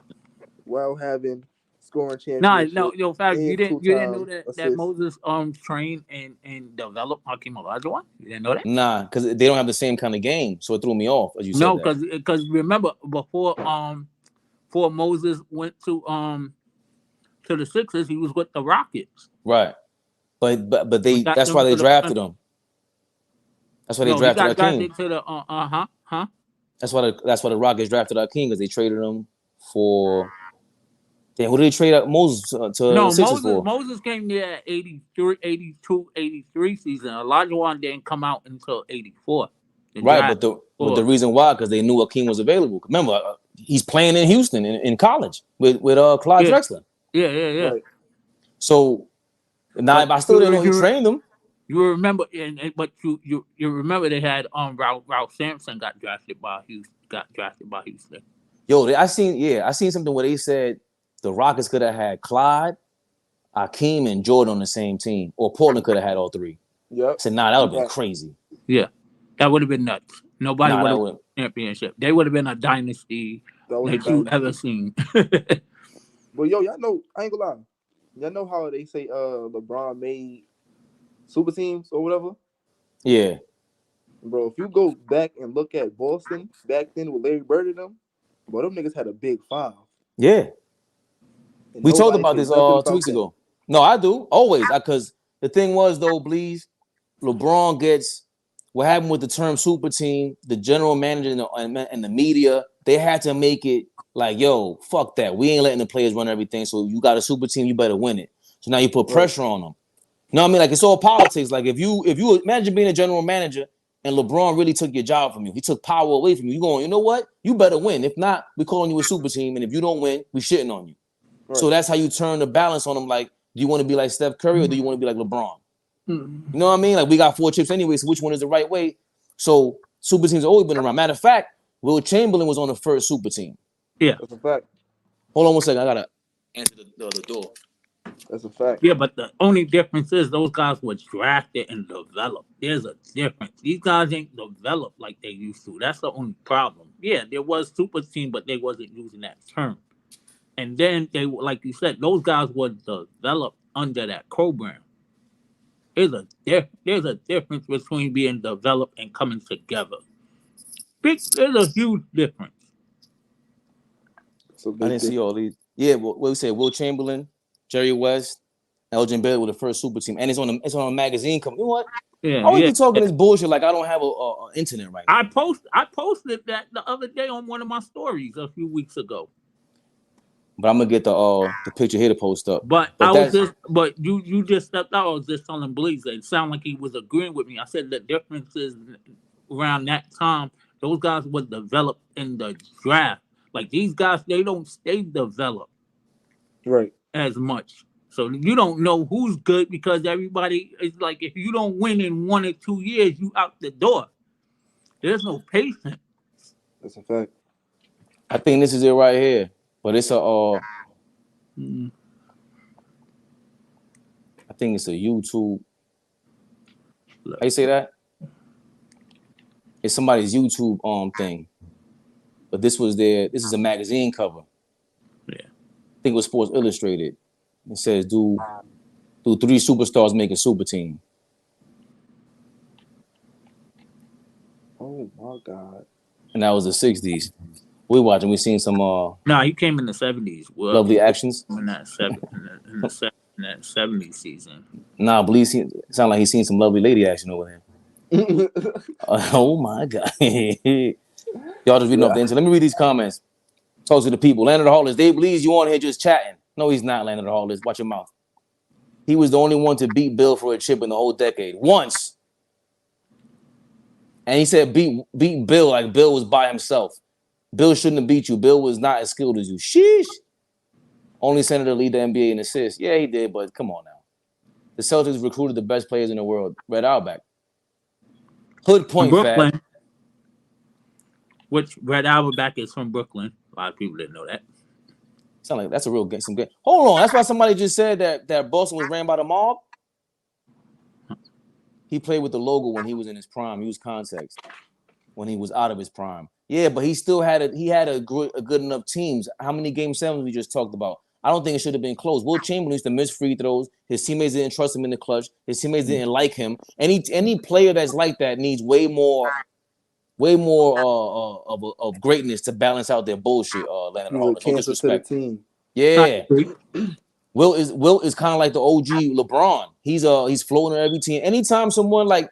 Speaker 3: While having scoring championship.
Speaker 4: No, fact, you didn't know that Moses trained and developed Hakeem Olajuwon? You didn't know that?
Speaker 1: Nah, because they don't have the same kind of game, so it threw me off. As you said,
Speaker 4: no, because remember before Moses went to the Sixers, he was with the Rockets.
Speaker 1: Right, but that's why they drafted him. That's why they drafted Hakeem. That's why the Rockets drafted Hakeem, because they traded him for. Damn, who did they trade Moses to Sixers for?
Speaker 4: Moses came there at 82, 83 season. Olajuwon didn't come out until 84.
Speaker 1: Right, but the reason why, because they knew Hakeem was available. Remember, he's playing in Houston in college with Clyde Drexler.
Speaker 4: Yeah. Right.
Speaker 1: So now, if I still didn't know he trained them.
Speaker 4: You remember, but you remember they had Ralph Sampson got drafted by Houston.
Speaker 1: Yo, I seen something where they said the Rockets could have had Clyde, Hakeem, and Jordan on the same team, or Portland could have had all three.
Speaker 3: Yep.
Speaker 1: I said, nah, that would have been crazy.
Speaker 4: Yeah, that would have been nuts. Nobody would have won championship. They would have been a dynasty that you ever seen.
Speaker 3: But yo, y'all know, I ain't gonna lie. Y'all know how they say LeBron made super teams or whatever.
Speaker 1: Yeah.
Speaker 3: Bro, if you go back and look at Boston back then with Larry Bird and them, bro, them niggas had a big five.
Speaker 1: Yeah.
Speaker 3: And
Speaker 1: We talked
Speaker 3: nobody
Speaker 1: about
Speaker 3: said
Speaker 1: this
Speaker 3: nothing
Speaker 1: 2
Speaker 3: about
Speaker 1: weeks
Speaker 3: that.
Speaker 1: ago. No, I do. Always. Because the thing was, though, Bleeze, LeBron gets what happened with the term super team, the general manager and the media, they had to make it like, yo, fuck that. We ain't letting the players run everything. So you got a super team, you better win it. So now you put pressure on them. You know what I mean? Like, it's all politics. Like, if you imagine being a general manager and LeBron really took your job from you, he took power away from you. You going, you know what? You better win. If not, we calling you a super team. And if you don't win, we shitting on you. Right. So that's how you turn the balance on them. Like, do you want to be like Steph Curry or do you want to be like LeBron? You know what I mean? Like, we got 4 chips anyway, so which one is the right way? So super teams have always been around. Matter of fact, Will Chamberlain was on the first super team.
Speaker 9: Yeah.
Speaker 3: That's a fact.
Speaker 1: Hold on 1 second. I got to answer the door.
Speaker 3: That's a fact.
Speaker 9: Yeah, but the only difference is those guys were drafted and developed. There's a difference. These guys ain't developed like they used to. That's the only problem. Yeah, there was super team, but they wasn't using that term. And then they, like you said, those guys were developed under that program. There's a difference between being developed and coming together. There's a huge difference.
Speaker 1: I didn't see all these. Yeah, what we say? Will Chamberlain, Jerry West, Elgin Baylor were the first super team, and it's on a magazine. You know what?
Speaker 9: Yeah,
Speaker 1: I always be talking this bullshit like I don't have a internet right now.
Speaker 9: I posted that the other day on one of my stories a few weeks ago.
Speaker 1: But I'm gonna get the picture here to post up.
Speaker 9: But you just stepped out. I was just telling Bleeze. It sounded like he was agreeing with me. I said the difference is around that time, those guys were developed in the draft. Like these guys, they don't stay developed
Speaker 3: right
Speaker 9: as much. So you don't know who's good because everybody is like, if you don't win in 1 or 2 years, you out the door. There's no patience.
Speaker 3: That's a fact.
Speaker 1: I think this is it right here. But it's I think it's a YouTube. How you say that? It's somebody's YouTube thing. But this is a magazine cover.
Speaker 9: Yeah.
Speaker 1: I think it was Sports Illustrated. It says, do 3 superstars make a super team?
Speaker 3: Oh my God.
Speaker 1: And that was the 60s. We watching. We seen some.
Speaker 9: No, he came in the 70s. Well,
Speaker 1: lovely actions.
Speaker 9: In that 70s season.
Speaker 1: Nah, Bleeze sound like he's seen some lovely lady action over there. Oh my God. Y'all just reading off the internet. Let me read these comments. Talk to the people. Landon Hollis, Dave Bleeze, you on here just chatting. No, he's not, Landon Hollis. Watch your mouth. He was the only one to beat Bill for a chip in the whole decade. Once. And he said beat Bill like Bill was by himself. Bill shouldn't have beat you. Bill was not as skilled as you. Sheesh. Only senator lead the NBA in assists. Yeah, he did, but come on now. The Celtics recruited the best players in the world. Red Auerbach. Hood Point
Speaker 9: Brooklyn.
Speaker 1: Fat.
Speaker 9: Which Red Auerbach is from Brooklyn. A lot of people didn't know that.
Speaker 1: Sound like that's a real game. Some game. Hold on. That's why somebody just said that Boston was ran by the mob. He played with the logo when he was in his prime. He was context when he was out of his prime. Yeah, but he still had a good enough teams. How many game 7s we just talked about? I don't think it should have been close. Will Chamberlain used to miss free throws. His teammates didn't trust him in the clutch. His teammates didn't like him. Any player that's like that needs way more of greatness to balance out their bullshit. Landon Hollis. No disrespect.
Speaker 3: Team.
Speaker 1: Yeah. Will is kind of like the OG LeBron. He's floating on every team. Anytime someone like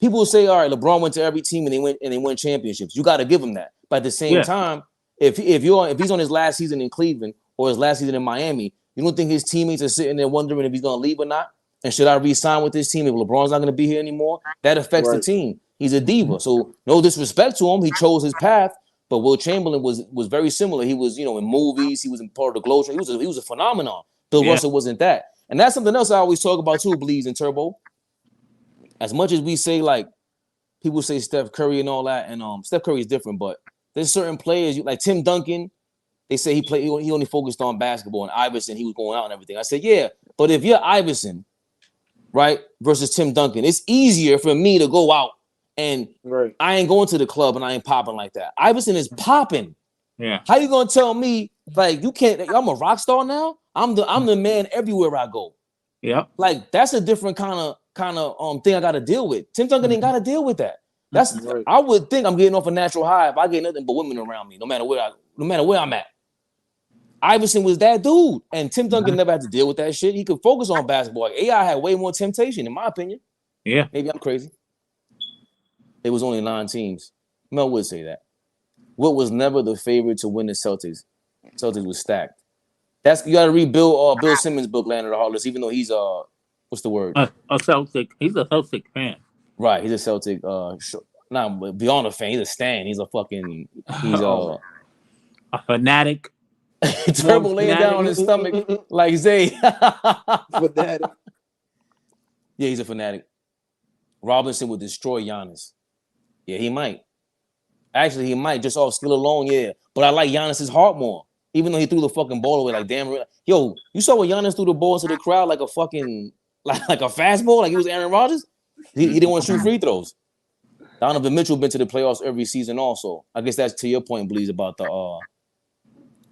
Speaker 1: people say, all right, LeBron went to every team and they win championships. You got to give him that. But at the same time, if he's on his last season in Cleveland or his last season in Miami, you don't think his teammates are sitting there wondering if he's going to leave or not? And should I re-sign with this team if LeBron's not going to be here anymore? That affects the team. He's a diva. So no disrespect to him. He chose his path. But Will Chamberlain was very similar. He was, in movies. He was in part of the Globe. He was a phenomenon. Bill Russell wasn't that. And that's something else I always talk about too, Bleeze and Turbo. As much as we say, like, people say Steph Curry and all that, and Steph Curry is different, but there's certain players, like Tim Duncan, they say he only focused on basketball, and Iverson, he was going out and everything. I said, yeah, but if you're Iverson, right, versus Tim Duncan, it's easier for me to go out and I ain't going to the club and I ain't popping like that. Iverson is popping.
Speaker 9: Yeah.
Speaker 1: How you gonna tell me, like, you can't, I'm a rock star now? I'm the man everywhere I go.
Speaker 9: Yeah.
Speaker 1: Like, that's a different kind of kind of thing I got to deal with. Tim Duncan ain't got to deal with that. That's
Speaker 3: Right.
Speaker 1: I would think I'm getting off a natural high if I get nothing but women around me, no matter where I'm at. Iverson was that dude, and Tim Duncan never had to deal with that shit. He could focus on basketball. Like, AI had way more temptation, in my opinion.
Speaker 9: Yeah,
Speaker 1: maybe I'm crazy. It was only 9 teams. Mel would say that. What was never the favorite to win the Celtics? Celtics was stacked. You got to read Bill Simmons' book, Land of the Heartless, even though he's what's the word?
Speaker 9: A Celtic. He's a Celtic fan.
Speaker 1: Right, he's a Celtic. But beyond a fan, he's a stan. He's a
Speaker 9: fanatic.
Speaker 1: Turbo laying down on his stomach like Zay.
Speaker 3: Fanatic.
Speaker 1: Yeah, he's a fanatic. Robinson would destroy Giannis. Yeah, he might. Actually, he might just off skill alone. Yeah, but I like Giannis's heart more. Even though he threw the fucking ball away, like damn. Yo, you saw when Giannis threw the ball to the crowd like a fucking like a fastball, like he was Aaron Rodgers. He didn't want to shoot free throws. Donovan Mitchell been to the playoffs every season. Also, I guess that's to your point, Bleeze, about the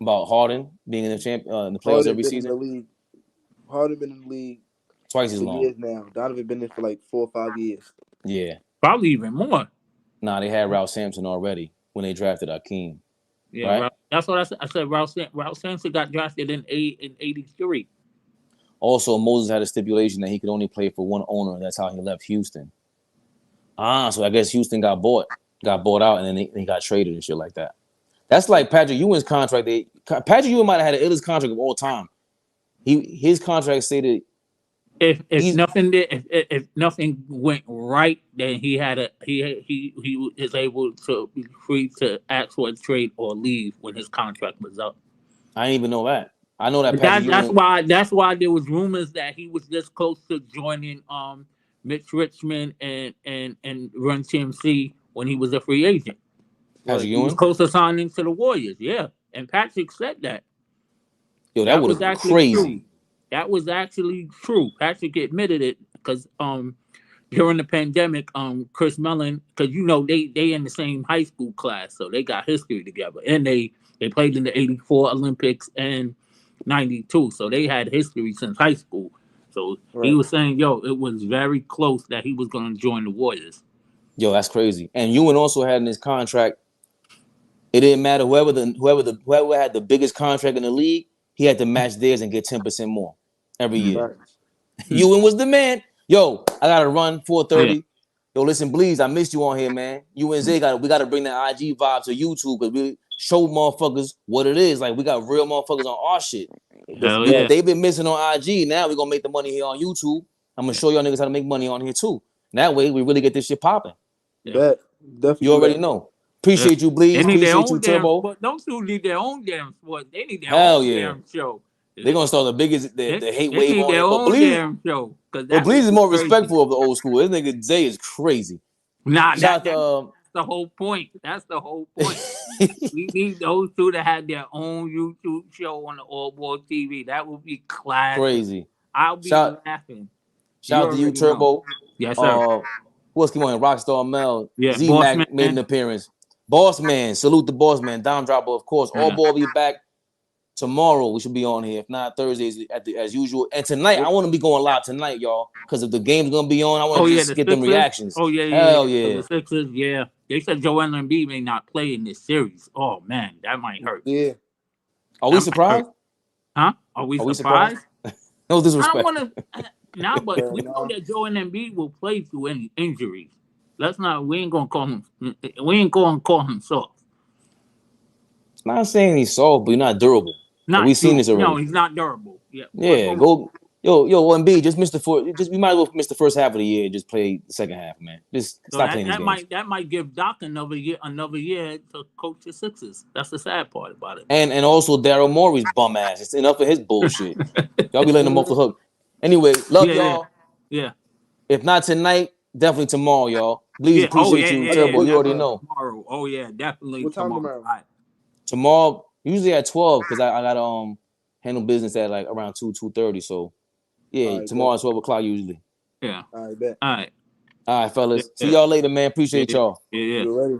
Speaker 1: about Harden being in the playoffs
Speaker 3: Harden
Speaker 1: every season.
Speaker 3: Harden been in the league
Speaker 1: twice as long.
Speaker 3: Years now. Donovan been in for like 4 or 5 years.
Speaker 1: Yeah,
Speaker 9: probably even more.
Speaker 1: Nah, they had Ralph Sampson already when they drafted Akeem.
Speaker 9: Yeah,
Speaker 1: right?
Speaker 9: That's what I said. Ralph Sampson got drafted in 83.
Speaker 1: Also, Moses had a stipulation that he could only play for one owner. That's how he left Houston. So I guess Houston got bought out, and then he got traded and shit like that. That's like Patrick Ewing's contract. Patrick Ewing might have had the illest contract of all time. His contract stated
Speaker 9: if nothing went right, then he is able to be free to ask for a trade or leave when his contract was up.
Speaker 1: I didn't even know that. I know that.
Speaker 9: That's why there was rumors that he was this close to joining Mitch Richmond and Run TMC when he was a free agent. He was close to signing to the Warriors. Yeah, and Patrick said that.
Speaker 1: Yo, that was crazy.
Speaker 9: True. That was actually true. Patrick admitted it because during the pandemic, Chris Mellon, because they in the same high school class, so they got history together, and they played in the '84 Olympics and '92, so they had history since high school. So He was saying, it was very close that he was going to join the Warriors.
Speaker 1: Yo, that's crazy. And Ewing also had in his contract, it didn't matter whoever had the biggest contract in the league, he had to match theirs and get 10% more every year. Ewing was the man. Yo, I gotta run 4:30. Yeah. Yo, listen, Bleeze, I missed you on here, man. You and Zay we gotta bring that IG vibe to YouTube because we show motherfuckers what it is. Like we got real motherfuckers on our shit. They've been missing on IG. Now we're gonna make the money here on YouTube. I'm gonna show y'all niggas how to make money on here too. And that way we really get this shit popping.
Speaker 3: Yeah, definitely.
Speaker 1: You already know. Appreciate you, Bleeze. Appreciate you, Turbo.
Speaker 9: But don't need their own damn sport. They need their own damn show.
Speaker 1: They're gonna start the biggest the hate wave on
Speaker 9: their own damn show.
Speaker 1: But Bleeze is more respectful of the old school. This nigga Zay is crazy.
Speaker 9: Nah, that's the whole point. That's the whole point. We need those two to have their own YouTube show on the AllBallTV. That would be classic.
Speaker 1: Crazy.
Speaker 9: I'll be laughing.
Speaker 1: Shout out to you, Turbo.
Speaker 9: Yes, sir.
Speaker 1: Who else came on? Rockstar Mel.
Speaker 9: Yeah,
Speaker 1: Z-Mac made an appearance. Boss Man. Salute the Boss Man. Dime Dropper, of course. AllBall will be back tomorrow. We should be on here. If not, Thursdays as usual. And tonight, I want to be going live tonight, y'all. Because if the game's going to be on, I want to just get them reactions.
Speaker 9: Oh, yeah.
Speaker 1: Hell yeah.
Speaker 9: The Sixers, yeah. They said Joel Embiid may not play in this series. Oh, man. That might hurt.
Speaker 3: Yeah.
Speaker 1: Are we surprised?
Speaker 9: Huh? Are we surprised?
Speaker 1: No disrespect.
Speaker 9: I don't want to... Nah, but we know that Joel Embiid will play through any injuries. We ain't gonna call him soft.
Speaker 1: Not saying he's soft, but he's not durable. We've seen this already.
Speaker 9: No, he's not durable. Yeah.
Speaker 1: Yeah, Embiid, just miss we might as well miss the first half of the year and just play the second half, man. Just stop playing these games.
Speaker 9: That might give Doc another year to coach the Sixers. That's the sad part about it.
Speaker 1: And also Daryl Morey's bum ass. It's enough of his bullshit. Y'all be letting him off the hook. Anyway, love y'all.
Speaker 9: Yeah.
Speaker 1: If not tonight, definitely tomorrow, y'all. Please appreciate you, Turbo. You already know.
Speaker 9: Tomorrow. Oh yeah, definitely.
Speaker 3: What time tomorrow?
Speaker 9: Right.
Speaker 1: Tomorrow, usually at 12, because I got handle business at like around 2:30. So yeah, right, tomorrow at 12 o'clock usually.
Speaker 9: Yeah.
Speaker 3: All right, bet.
Speaker 9: All right.
Speaker 1: All right, fellas. See y'all later, man. Appreciate y'all.
Speaker 9: Yeah.
Speaker 3: You ready?